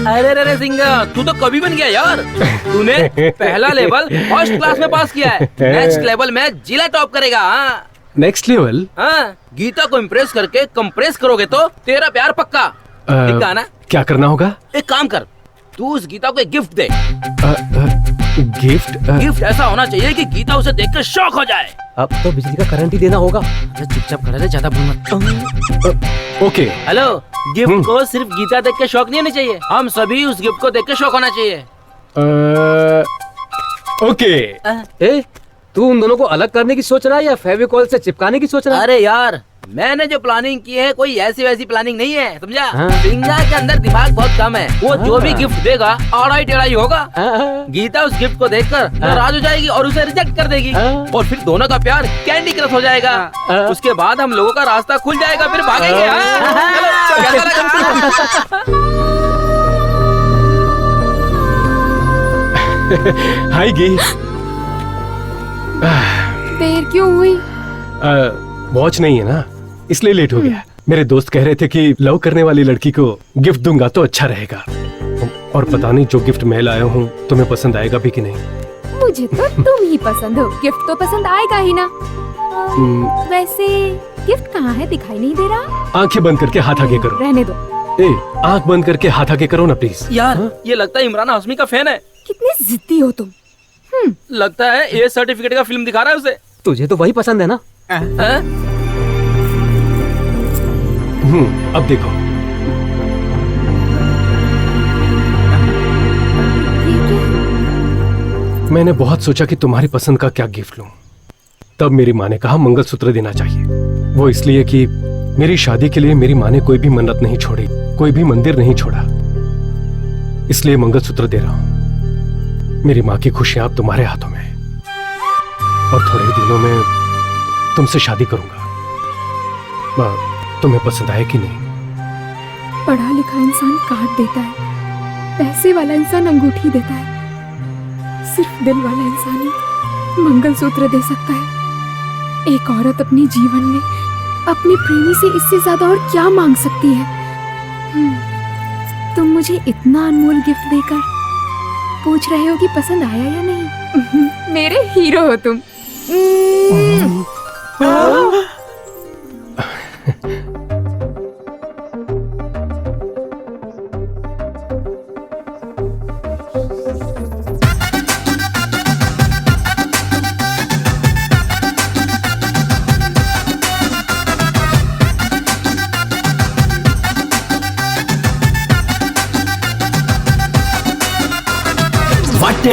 अरे रे सिंगा, तू तो कभी बन गया यार। तूने पहला लेवल फर्स्ट क्लास में पास किया है, नेक्स्ट लेवल में जिला टॉप करेगा। Next level? हाँ, गीता को इम्प्रेस करके कंप्रेस करोगे तो तेरा प्यार पक्का। ठीक है ना? क्या करना होगा? एक काम कर, तू उस गीता को एक गिफ्ट दे। गिफ्ट? गिफ्ट ऐसा होना चाहिए कि गीता उसे देखकर शॉक हो जाए। अब तो बिजली का करंट ही देना होगा। चुपचाप खड़ा रहे, ज्यादा बोल मत। ओके। हेलो, गिफ्ट को सिर्फ गीता देख के शौक नहीं होना चाहिए, हम सभी उस गिफ्ट को देख के शौक होना चाहिए। ओके। तू उन दोनों को अलग करने की सोच रहा है या फेविकॉल से चिपकाने की सोच रहा है? अरे यार, मैंने जो प्लानिंग की है कोई ऐसी वैसी प्लानिंग नहीं है, समझा? हाँ। सिंगा के अंदर दिमाग बहुत कम है, वो जो भी गिफ्ट देगा आड़ा टेढ़ा ही होगा। गीता उस गिफ्ट को देखकर नाराज हो जाएगी और उसे रिजेक्ट कर देगी और फिर दोनों का प्यार कैंडी क्रश हो जाएगा। उसके बाद हम लोगों का रास्ता खुल जाएगा, फिर भागेंगे। हाय गी। देर क्यों हुई? वॉच नहीं है ना, इसलिए लेट हो गया। मेरे दोस्त कह रहे थे कि लव करने वाली लड़की को गिफ्ट दूंगा तो अच्छा रहेगा। और पता नहीं जो गिफ्ट मैं लाया हूँ तुम्हें पसंद आएगा भी कि नहीं। मुझे तो तुम ही पसंद हो, गिफ्ट तो पसंद आएगा ही ना। वैसे गिफ्ट कहाँ है, दिखाई नहीं दे रहा? आंखें बंद करके हाथ आगे करो। रहने दो। ए, आंख बंद करके हाथ आगे करो ना प्लीज। यार ये लगता है इमरान हाशमी का फैन है। कितने जिद्दी हो तुम। लगता है ए सर्टिफिकेट का फिल्म दिखा रहा है उसे। तुझे तो वही पसंद है ना? अब देखो। मैंने बहुत सोचा कि तुम्हारी पसंद का क्या गिफ्ट लूं। तब मेरी माँ ने कहा मंगलसूत्र देना चाहिए। वो इसलिए कि मेरी शादी के लिए मेरी माँ ने कोई भी मन्नत नहीं छोड़ी, कोई भी मंदिर नहीं छोड़ा, इसलिए मंगलसूत्र दे रहा हूं। मेरी माँ की खुशियां अब तुम्हारे हाथों में है और थोड़े ही दिनों में तुमसे शादी करूंगा। तुम्हें पसंद आए कि नहीं? पढ़ा लिखा इंसान कार्ड देता है, पैसे वाला इंसान अंगूठी देता है, सिर्फ दिल वाला इंसान ही मंगलसूत्र दे सकता है। एक औरत अपने जीवन में अपने प्रेमी से इससे ज्यादा और क्या मांग सकती है? तुम मुझे इतना अनमोल गिफ्ट देकर पूछ रहे हो कि पसंद आया या नहीं? मेरे हीरो हो तुम।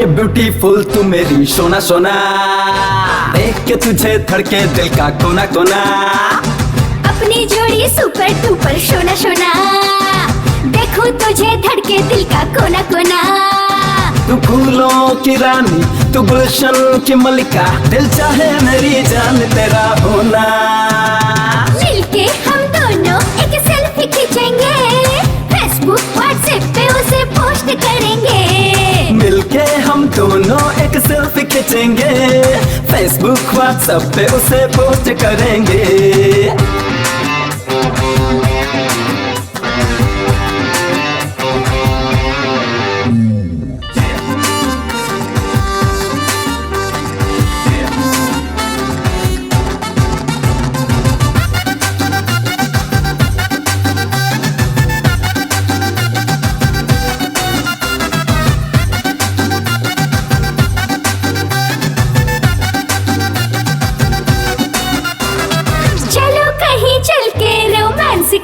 ब्यूटीफुल तू मेरी सोना सोना, देख के तुझे धड़के दिल का कोना कोना। अपनी जोड़ी सुपर डुपर सोना सोना, देखूं तुझे धड़के दिल का कोना कोना। तू फूलों की रानी, तू गुलशन की मलिका, दिल चाहे मेरी जान तेरा होना। मिलके हम दोनों एक सेल्फी खींचेंगे, फेसबुक व्हाट्सएप पे उसे पोस्ट करेंगे। मिलके हम दोनों एक सेल्फी खींचेंगे, फेसबुक व्हाट्सएप पे उसे पोस्ट करेंगे।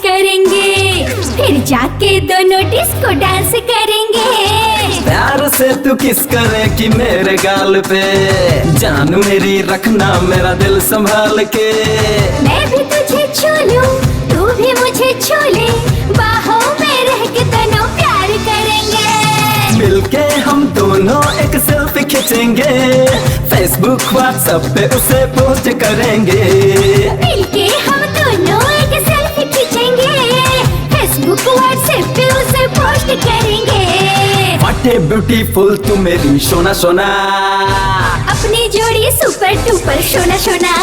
करेंगे, फिर जाके दोनों डिस्को डांस करेंगे। प्यार से तू किस करे कि मेरे गाल पे, जान मेरी रखना मेरा दिल संभाल के। मैं भी तुझे छू लूं, तू भी मुझे छू ले, बाहों में रह के दोनों प्यार करेंगे। मिलके हम दोनों एक सेल्फी खींचेंगे, फेसबुक व्हाट्सएप पे उसे पोस्ट करेंगे। मिलके हम दोनों एक सेल्फी खींचेंगे, फेसबुक व्हाट्सएप पे उसे पोस्ट करेंगे। What a beautiful तू मेरी सोना सोना, अपनी जोड़ी सुपर डुपर सोना सोना।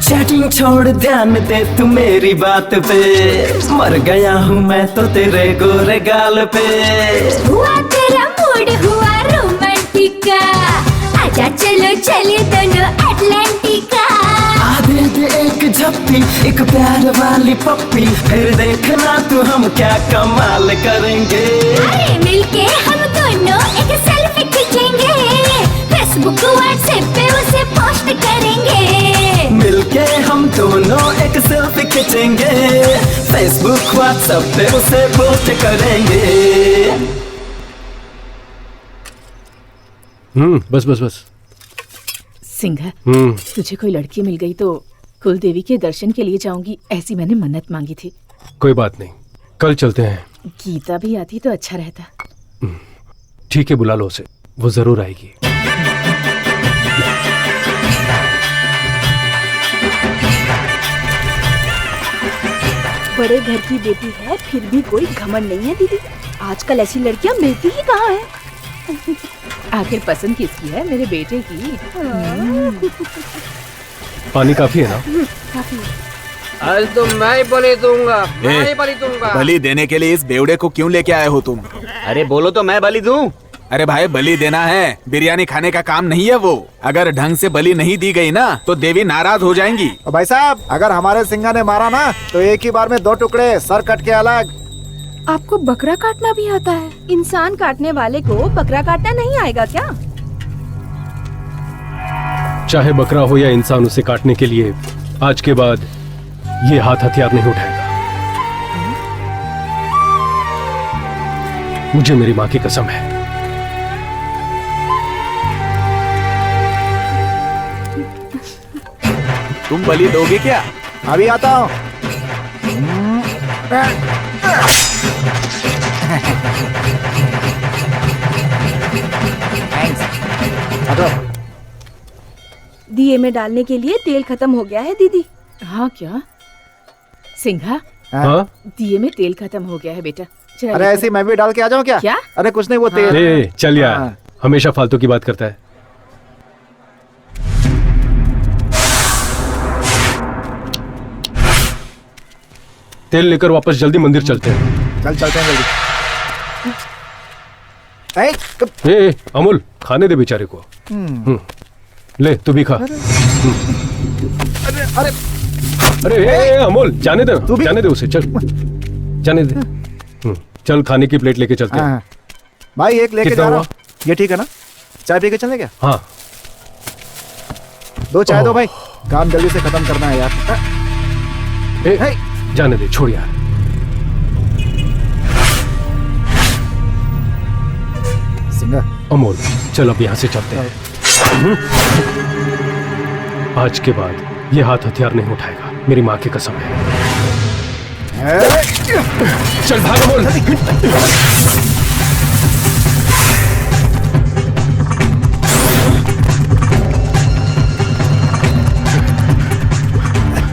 चैटिंग छोड़ ध्यान दे तू मेरी बात पे, मर गया हूँ मैं तो तेरे गोरे गाल पे। हुआ तेरा मूड हुआ रोमांटिका, आजा चलो चले दोनों अटलांटिका। आधे दे एक झप्पी, एक प्यार वाली पप्पी, फिर देखना तू हम क्या कमाल करेंगे। अरे मिलके हम दोनों एक सेल्फी खींचेंगे, फेसबुक व्हाट्सएप पे उसे पोस्ट करेंगे। मिलके हम दोनों एक सेल्फी खींचेंगे, फेसबुक व्हाट्सएप पे उसे पोस्ट करेंगे। बस बस बस। सिंघा, तुझे कोई लड़की मिल गई तो कुल देवी के दर्शन के लिए जाऊंगी, ऐसी मैंने मन्नत मांगी थी। कोई बात नहीं, कल चलते हैं। गीता भी आती तो अच्छा रहता। ठीक है, बुला लो उसे, वो जरूर आएगी। बड़े घर की बेटी है फिर भी कोई घमंड नहीं है दीदी। आजकल ऐसी लड़कियां मिलती ही कहाँ है। आखिर पसंद किसकी है? मेरे बेटे की। पानी काफी है ना? काफी। आज तो मैं ही बलि दूंगा, मैं ही बलि दूंगा। बलि देने के लिए इस बेवड़े को क्यों लेके आए हो तुम? अरे बोलो तो मैं बलि दूं। अरे भाई, बलि देना है, बिरयानी खाने का काम नहीं है वो। अगर ढंग से बलि नहीं दी गई ना तो देवी नाराज हो जाएंगी। भाई साहब, अगर हमारे सिंघा ने मारा ना तो एक ही बार में 2 टुकड़े, सर कट के अलग। आपको बकरा काटना भी आता है? इंसान काटने वाले को बकरा काटना नहीं आएगा क्या? चाहे बकरा हो या इंसान, उसे काटने के लिए आज के बाद ये हाथ हथियार नहीं उठाएगा। मुझे मेरी माँ की कसम है। तुम बलि दोगे क्या? अभी आता हूँ। दिए में डालने के लिए तेल खत्म हो गया है दीदी। हाँ क्या सिंघा? हाँ? दिए में तेल खत्म हो गया है बेटा। अरे ऐसे मैं भी डाल के आ जाऊँ क्या? क्या? अरे कुछ नहीं, वो तेल। ए, चल यार, हमेशा फालतू की बात करता है। तेल लेकर वापस जल्दी मंदिर चलते हैं। चल चलते हैं जल्दी। ए, अमूल, खाने दे बेचारे को। ले तू भी खा। अरे अरे अमूल, जाने दे, जाने दे उसे, चल जाने दे। चल खाने की प्लेट लेके चलते हैं। भाई एक लेके कितना जा रहा हुआ? हूं। ये ठीक है ना? चाय पी के चलें क्या? हाँ। दो चाय दो भाई, काम जल्दी से खत्म करना है यार। जाने दे, छोड़ यार। सिंगा, अमोल चल अब यहाँ से चलते हैं। आज के बाद ये हाथ हथियार नहीं उठाएगा, मेरी माँ की कसम है। चल भाग अमोल।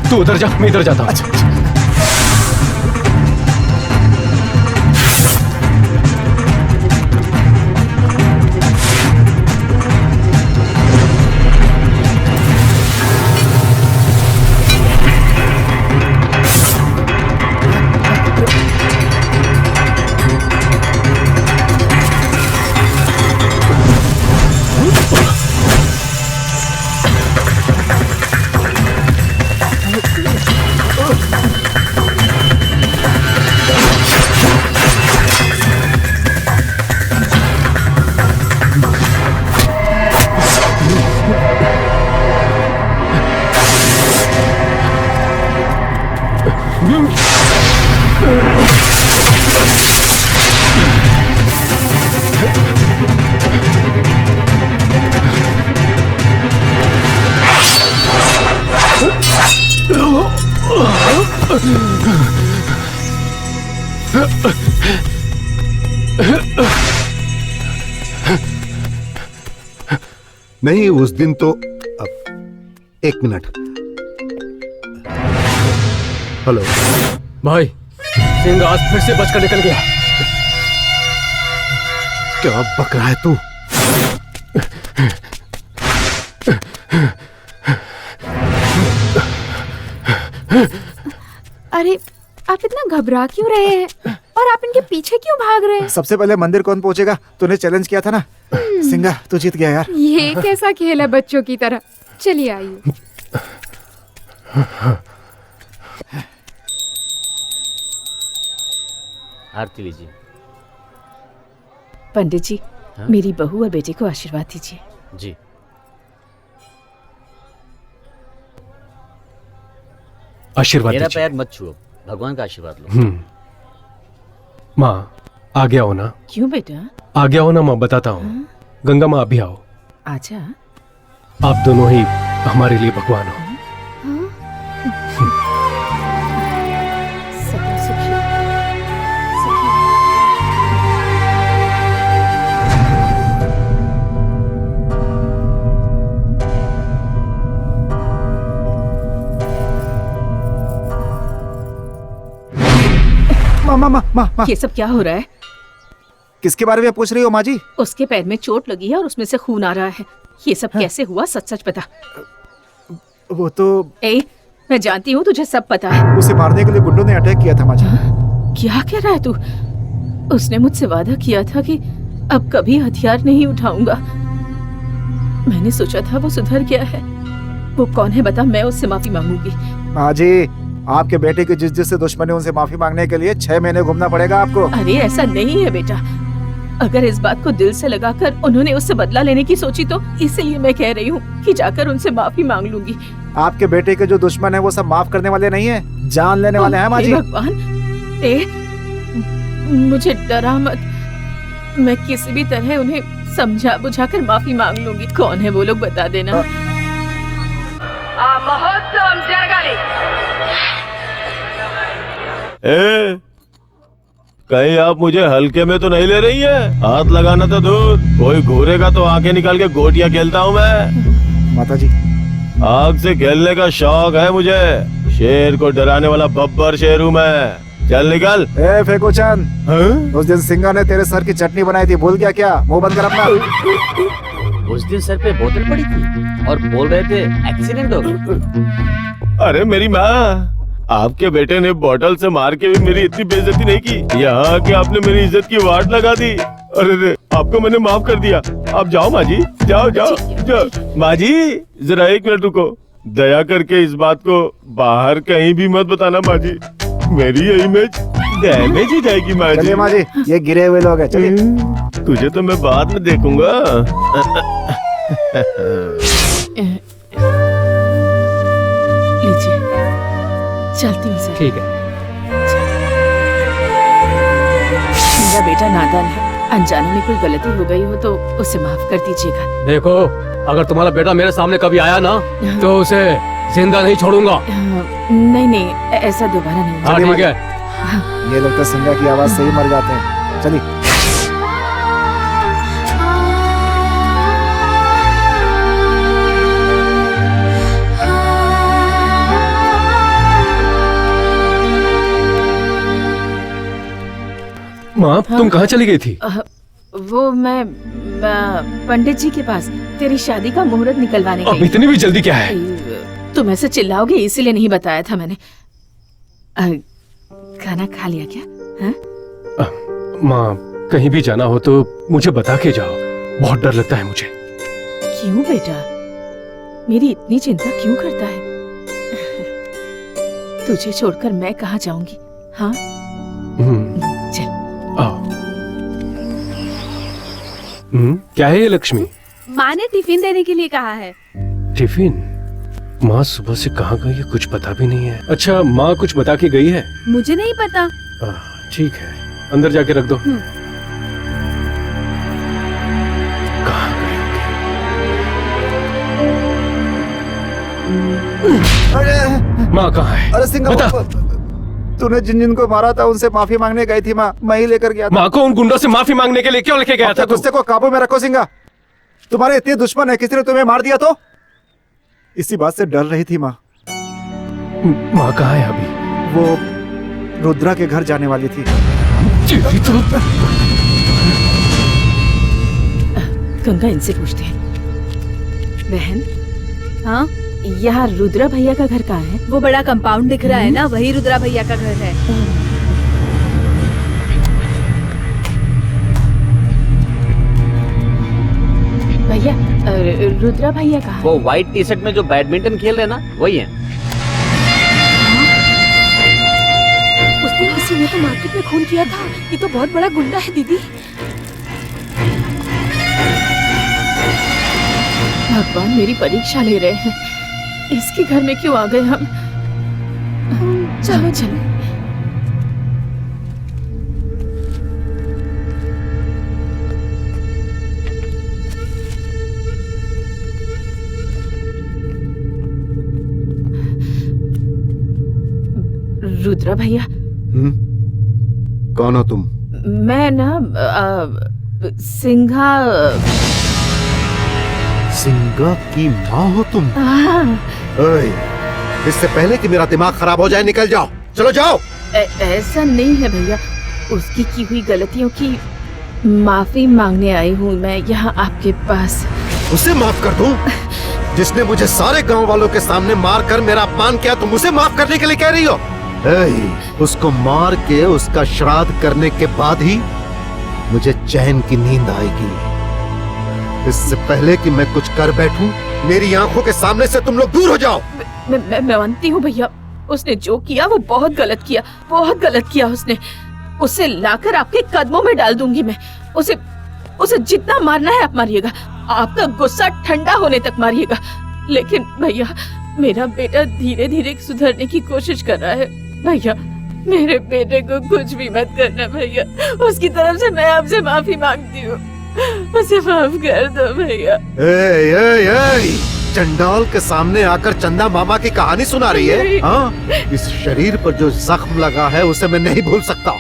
तू उधर जा, मैं इधर जाता हूँ। नहीं, उस दिन तो अब एक मिनट। हेलो भाई, सिंह आज फिर से बचकर निकल गया। क्या बक रहा है तू? अरे आप इतना घबरा क्यों रहे हैं और आप इनके पीछे क्यों भाग रहे हैं? सबसे पहले मंदिर कौन पहुंचेगा? तूने चैलेंज किया था ना। सिंगा, तू जीत गया यार। ये कैसा खेल है बच्चों की तरह? चलिए आइए। आरती लीजिए। पंडित जी, हाँ? मेरी बहू और बेटे को आशीर्वाद दीजिए। जी। आशीर्वाद मेरा दीजिए। पैर मत छुओ, भगवान का आशीर्वाद लो। माँ आ गया हो ना? क्यों बेटा? आ गया हो ना माँ, बताता हूँ। गंगा माँ अभी आओ। आजा। आप दोनों ही हमारे लिए भगवान हो। सदा सुखी। माँ, ये सब क्या हो रहा है? किसके बारे में पूछ रही हो माँ जी? उसके पैर में चोट लगी है और उसमें से खून आ रहा है। ये सब कैसे हुआ? सच सच बता। वो तो मैं जानती हूँ तुझे सब पता है। उसे मारने के लिए गुंडों ने अटैक किया था माँ जी। क्या कह रहा है तू? उसने मुझसे वादा किया था कि अब कभी हथियार नहीं उठाऊंगा। मैंने सोचा था वो सुधर गया है। वो कौन है बता, मैं उससे माफी मांगूंगी। माँ जी, आपके बेटे की जिस से दुश्मनी, उनसे माफी मांगने के लिए 6 महीने घूमना पड़ेगा आपको। अरे ऐसा नहीं है बेटा। अगर इस बात को दिल से लगाकर उन्होंने उससे बदला लेने की सोची तो इसलिए मैं कह रही हूँ कि जाकर उनसे माफी मांग लूंगी। आपके बेटे के जो दुश्मन है वो सब माफ करने वाले नहीं है, जान लेने वाले हैं माँ जी। भगवान, मुझे डरा मत। मैं किसी भी तरह उन्हें समझा बुझाकर माफी मांग लूंगी। कौन है वो लोग बता देना। महोत्सव जरगाली। कहीं आप मुझे हल्के में तो नहीं ले रही है? हाथ लगाना तो दूर, कोई घूरेगा तो आंखें निकाल के गोटियां खेलता हूँ मैं। माता जी, आग से खेलने का शौक है मुझे। शेर को डराने वाला बब्बर शेर हूँ मैं। चल निकल। फेको चंद, उस दिन सिंगा ने तेरे सर की चटनी बनाई थी, भूल गया क्या? मुंह बंद कर अपना। उस दिन सर पे बोतल पड़ी थी और बोल रहे थे एक्सीडेंट हो गया। अरे मेरी माँ, आपके बेटे ने बोतल से मार के भी मेरी इतनी बेइज्जती नहीं की। यहाँ के आपने मेरी इज्जत की वाट लगा दी। अरे आपको मैंने माफ कर दिया। आप जाओ माँ जी, जाओ जाओ जाओ। माँ जी जरा 1 मिनट रुको। दया करके इस बात को बाहर कहीं भी मत बताना माँ जी। मेरी ये इमेज डैमेज हो जाएगी माँ जी। चलिए माँ जी, ये गिरे हुए लोग हैं, चलिए। तुझे तो मैं बाद में देखूंगा। चलती हूँ सर। ठीक है। मेरा बेटा नादान है, अनजाने में कोई गलती हो गई हो तो उसे माफ कर दीजिएगा। देखो, अगर तुम्हारा बेटा मेरे सामने कभी आया ना तो उसे जिंदा नहीं छोड़ूंगा। नहीं नहीं, ऐसा दोबारा नहीं होगा। हाँ ठीक है। ये लोग तो सिंगा की आवाज से ही मर जाते हैं। चलिए। माँ, तुम कहाँ चली गई थी? वो मैं पंडित जी के पास तेरी शादी का मुहूर्त निकलवाने गई। अब इतनी भी जल्दी क्या है? तुम ऐसे चिल्लाओगे इसीलिए नहीं बताया था मैंने। खाना खा लिया क्या? माँ, कहीं भी जाना हो तो मुझे बता के जाओ, बहुत डर लगता है मुझे। क्यों बेटा, मेरी इतनी चिंता क्यों करता है? तुझे छोड़कर मैं कहाँ जाऊंगी? हाँ चल। क्या है ये लक्ष्मी? माँ ने टिफिन देने के लिए कहा है। टिफिन? माँ सुबह से कहाँ गई है, कुछ पता भी नहीं है। अच्छा, माँ कुछ बता के गई है? मुझे नहीं पता। ठीक है, अंदर जाके रख दो। कहाँ गई? माँ कहाँ है? अरे सिंगा, बता। तूने जिन जिन को मारा था उनसे माफी मांगने गई थी माँ, मैं ही लेकर गया था। माँ को उन गुंडों से माफी मांगने के लिए क्यों लेके गया था? गुस्से को काबू में रखो सिंगा। तुम्हारे इतने दुश्मन है, किसी ने तुम्हें मार दिया तो? इसी बात से डर रही थी माँ। माँ कहाँ है अभी? वो रुद्रा के घर जाने वाली थी। गंगा, इनसे पूछते हैं। बहन, हाँ, यहाँ रुद्रा भैया का घर कहाँ है? वो बड़ा कंपाउंड दिख रहा है ना, वही रुद्रा भैया का घर है। भैया, रुद्रा भैया कहाँ है? वो व्हाइट टी शर्ट में जो बैडमिंटन खेल रहे ना, वही है। उस दिन किसी ने तो मार्केट में खून किया था। ये तो बहुत बड़ा गुंडा है दीदी। भगवान मेरी परीक्षा ले रहे हैं। इसके घर में क्यों आ गए हम? चलो चलो। रुद्रा भैया। कौन हो तुम? मैं ना सिंघा। सिंगा की माँ हो तुम? ओए, इससे पहले कि मेरा दिमाग खराब हो जाए निकल जाओ, चलो जाओ। ऐसा नहीं है भैया, उसकी की हुई गलतियों की माफी मांगने आई हूँ मैं यहाँ आपके पास। उसे माफ कर दूं? जिसने मुझे सारे गांव वालों के सामने मार कर मेरा अपमान किया, तुम उसे माफ करने के लिए कह रही हो? उसको मार के उसका श्राद्ध करने के बाद ही मुझे चैन की नींद आएगी। इससे पहले कि मैं कुछ कर बैठूं, मेरी आंखों के सामने से तुम लोग दूर हो जाओ। मैं मानती हूँ भैया, उसने जो किया वो बहुत गलत किया, बहुत गलत किया उसने। उसे लाकर आपके कदमों में डाल दूंगी मैं। उसे जितना मारना है आप मारिएगा, आपका गुस्सा ठंडा होने तक मारिएगा। लेकिन भैया, मेरा बेटा धीरे धीरे सुधरने की कोशिश कर रहा है। भैया, मेरे बेटे को कुछ भी मत करना भैया। उसकी तरफ से मैं आपसे माफी मांगती हूँ, उसे माफ कर दो भैया। चंडाल के सामने आकर चंदा मामा की कहानी सुना रही है? हाँ, इस शरीर पर जो जख्म लगा है उसे मैं नहीं भूल सकता।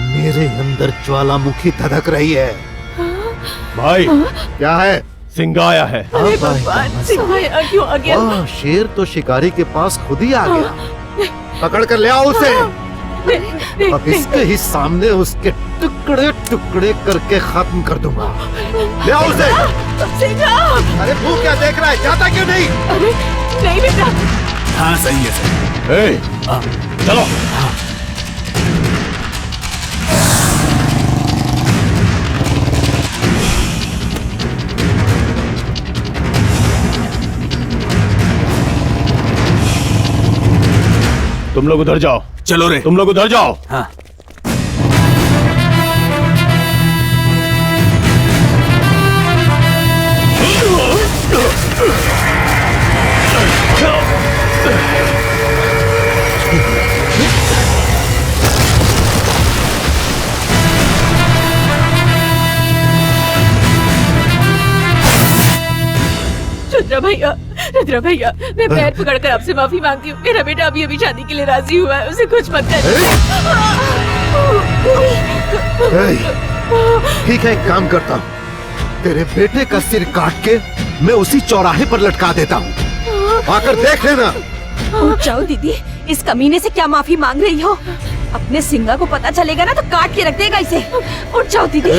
मेरे अंदर ज्वालामुखी धधक रही है। भाई, क्या है? सिंगा आया है। अरे भगवान, सिंघा क्यों आ गया? शेर तो शिकारी के पास खुद ही आ गया। पकड़ कर ले आओ उसे। अब इसके ही सामने उसके टुकड़े टुकड़े करके खत्म कर दूंगा। ले आओ उसे। अरे तू क्या देख रहा है, जाता क्यों नहीं? अरे नहीं बेटा। हाँ सही है सही। चलो। तुम लोग उधर जाओ। चलो रे। तुम लोग उधर जाओ। हाँ। रुद्रा भैया, मैं पैर पकड़कर आपसे माफी मांगती हूँ। मेरा बेटा अभी अभी शादी के लिए राजी हुआ है, उसे कुछ मत कर। ठीक है, एक काम करता हूँ, तेरे बेटे का सिर काट के मैं उसी चौराहे पर लटका देता हूँ, आकर देख लेना। उठ जाओ दीदी, इस कमीने से क्या माफी मांग रही हो? अपने सिंगा को पता चलेगा ना तो काट के रख देगा इसे। उठ जाओ दीदी।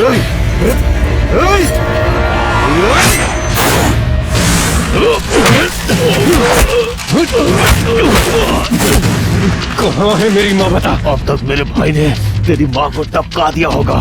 कहाँ है मेरी माँ, बता। अब तक मेरे भाई ने तेरी माँ को टपका दिया होगा।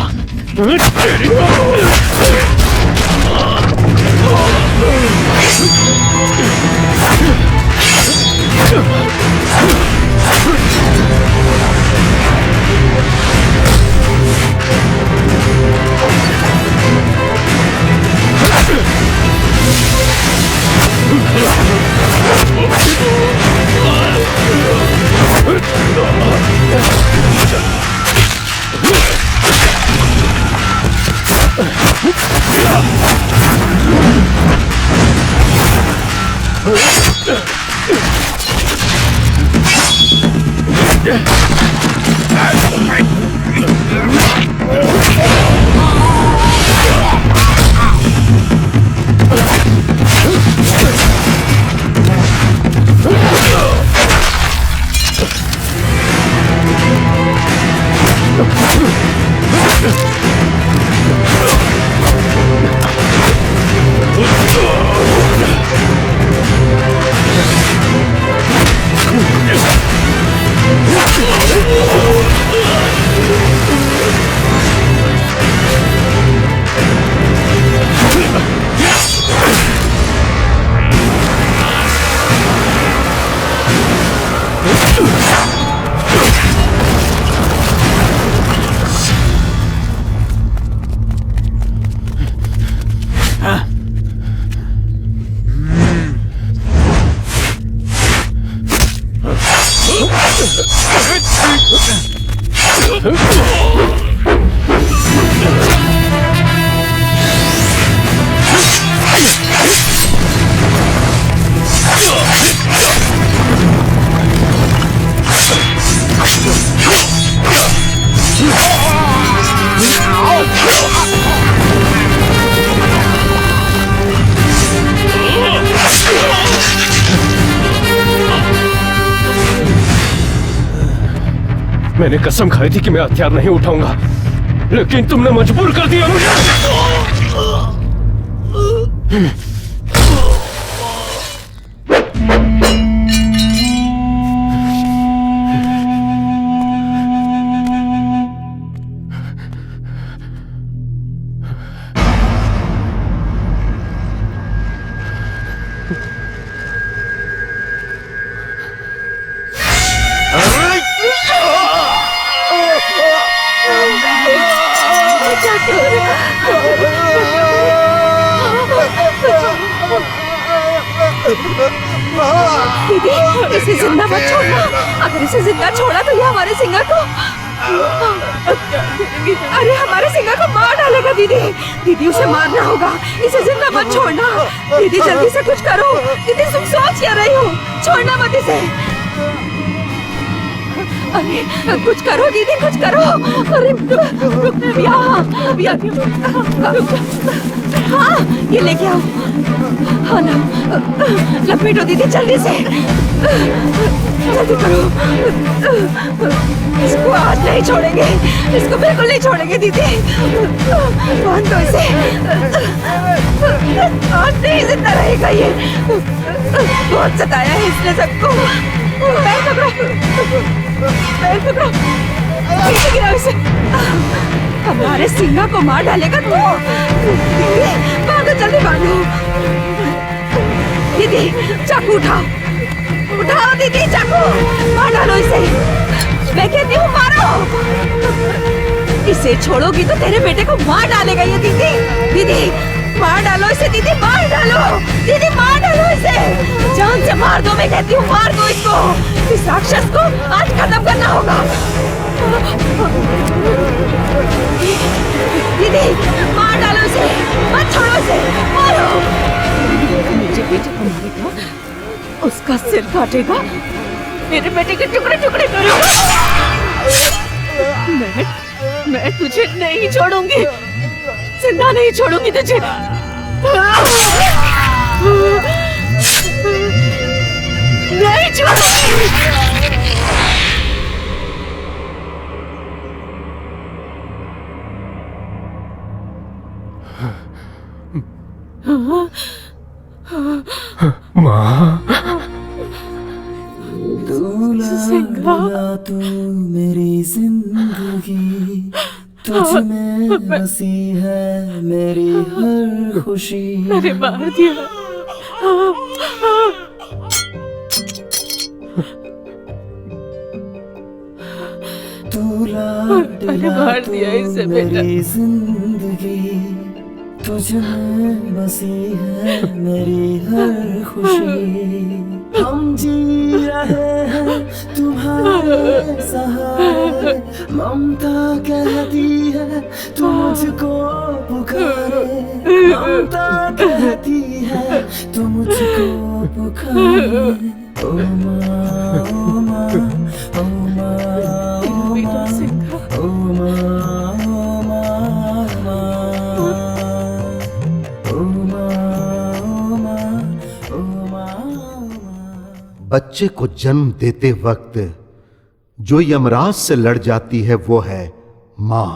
मैंने कसम खाई थी कि मैं हथियार नहीं उठाऊंगा, लेकिन तुमने मजबूर कर दिया मुझे। दीदी, इसे जिंदा मत छोड़ना। अगर इसे जिंदा छोड़ा तो ये हमारे सिंगा को अरे हमारे सिंगा को मार डालेगा। दीदी दीदी, उसे मारना होगा, इसे जिंदा मत छोड़ना। दीदी जल्दी से कुछ करो। दीदी तुम सोच क्या रही हो? छोड़ना मत इसे। अरे कुछ करो दीदी, कुछ करो। अरे अभी आती हूँ। हाँ ये लेके आओ। हाँ ना, लपेटो दीदी जल्दी से, जल्दी करो। इसको आज नहीं छोड़ेंगे, इसको बिल्कुल नहीं छोड़ेंगे दीदी। बांध दो इसे, आज नहीं जिंदा रहेगा ये। बहुत सताया है इसने सबको। पैर पकड़ो, पैर पकड़ो, पीछे गिराओ इसे। हमारे सिंगा को मार डालेगा तो। दीदी बांधो, जल्दी बांधो। दीदी चाकू उठाओ, उठाओ दीदी चाकू, मार डालो इसे। मैं कहती हूँ मारो। इसे छोड़ोगी तो तेरे बेटे को मार डालेगा ये। दीदी दीदी मार डालो इसे। दीदी मार डालो, दीदी मार डालो इसे। जान से मार दो, मैं कहती हूँ मार दो इसको। इस राक्षस को आज खत्म करना होगा। दीदी मार डालो इसे, मत छोड़ो इसे, मारो। मुझे बेटे को मारेगा सिर काटेगा, मेरे बेटे के टुकड़े टुकड़े करेगा। मैं तुझे नहीं छोड़ूंगी, जिंदा नहीं छोड़ूंगी तुझे। नहीं छोड़ूंगी। माँ, दूल्हा तू मेरी जिंदगी, तुझ में बसी है मेरी हर खुशी। मैंने मार दिया। मैंने मार दिया इसे मेरी जिंदगी, तुझ में बसी है मेरी हर खुशी। हम जी रहे हैं तुम्हारे सहारे, ममता कहती है तू मुझको पुकारे, ममता कहती है तू मुझको पुकारे। ओ माँ, ओ माँ, ओ माँ, ओ माँ, ओ माँ, बच्चे को जन्म देते वक्त जो यमराज से लड़ जाती है वो है माँ।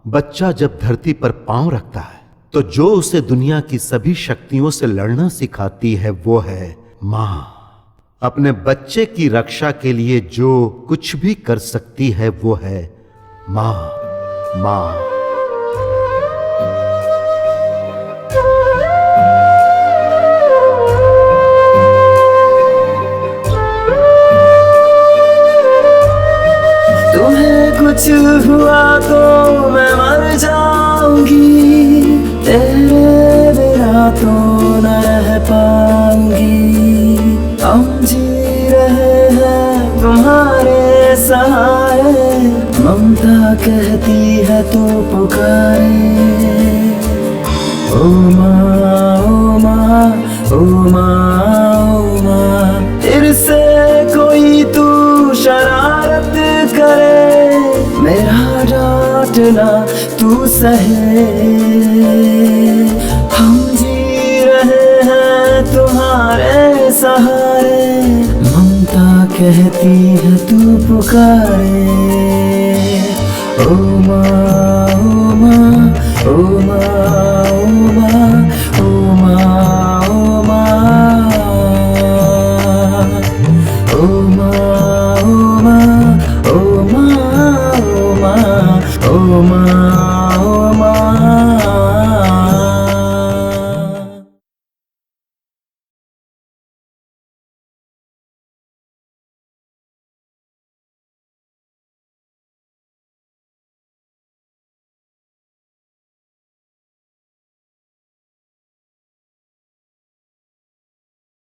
बच्चा जब धरती पर पांव रखता है तो जो उसे दुनिया की सभी शक्तियों से लड़ना सिखाती है वो है माँ। अपने बच्चे की रक्षा के लिए जो कुछ भी कर सकती है वो है माँ। माँ कुछ हुआ तो मैं मर जाऊंगी, तेरे बिना तो न रह पाऊंगी। हम जी रहे हैं तुम्हारे सहारे, ममता कहती है तू पुकारे। ओ माँ, ओ माँ, ओ माँ, ओ माँ, तेरे से कोई तू शरारत करे, मेरा डांटना तू सहे। हम जी रहे हैं तुम्हारे सहारे, ममता कहती है तू पुकारे। ओ माँ, ओ माँ, ओ माँ,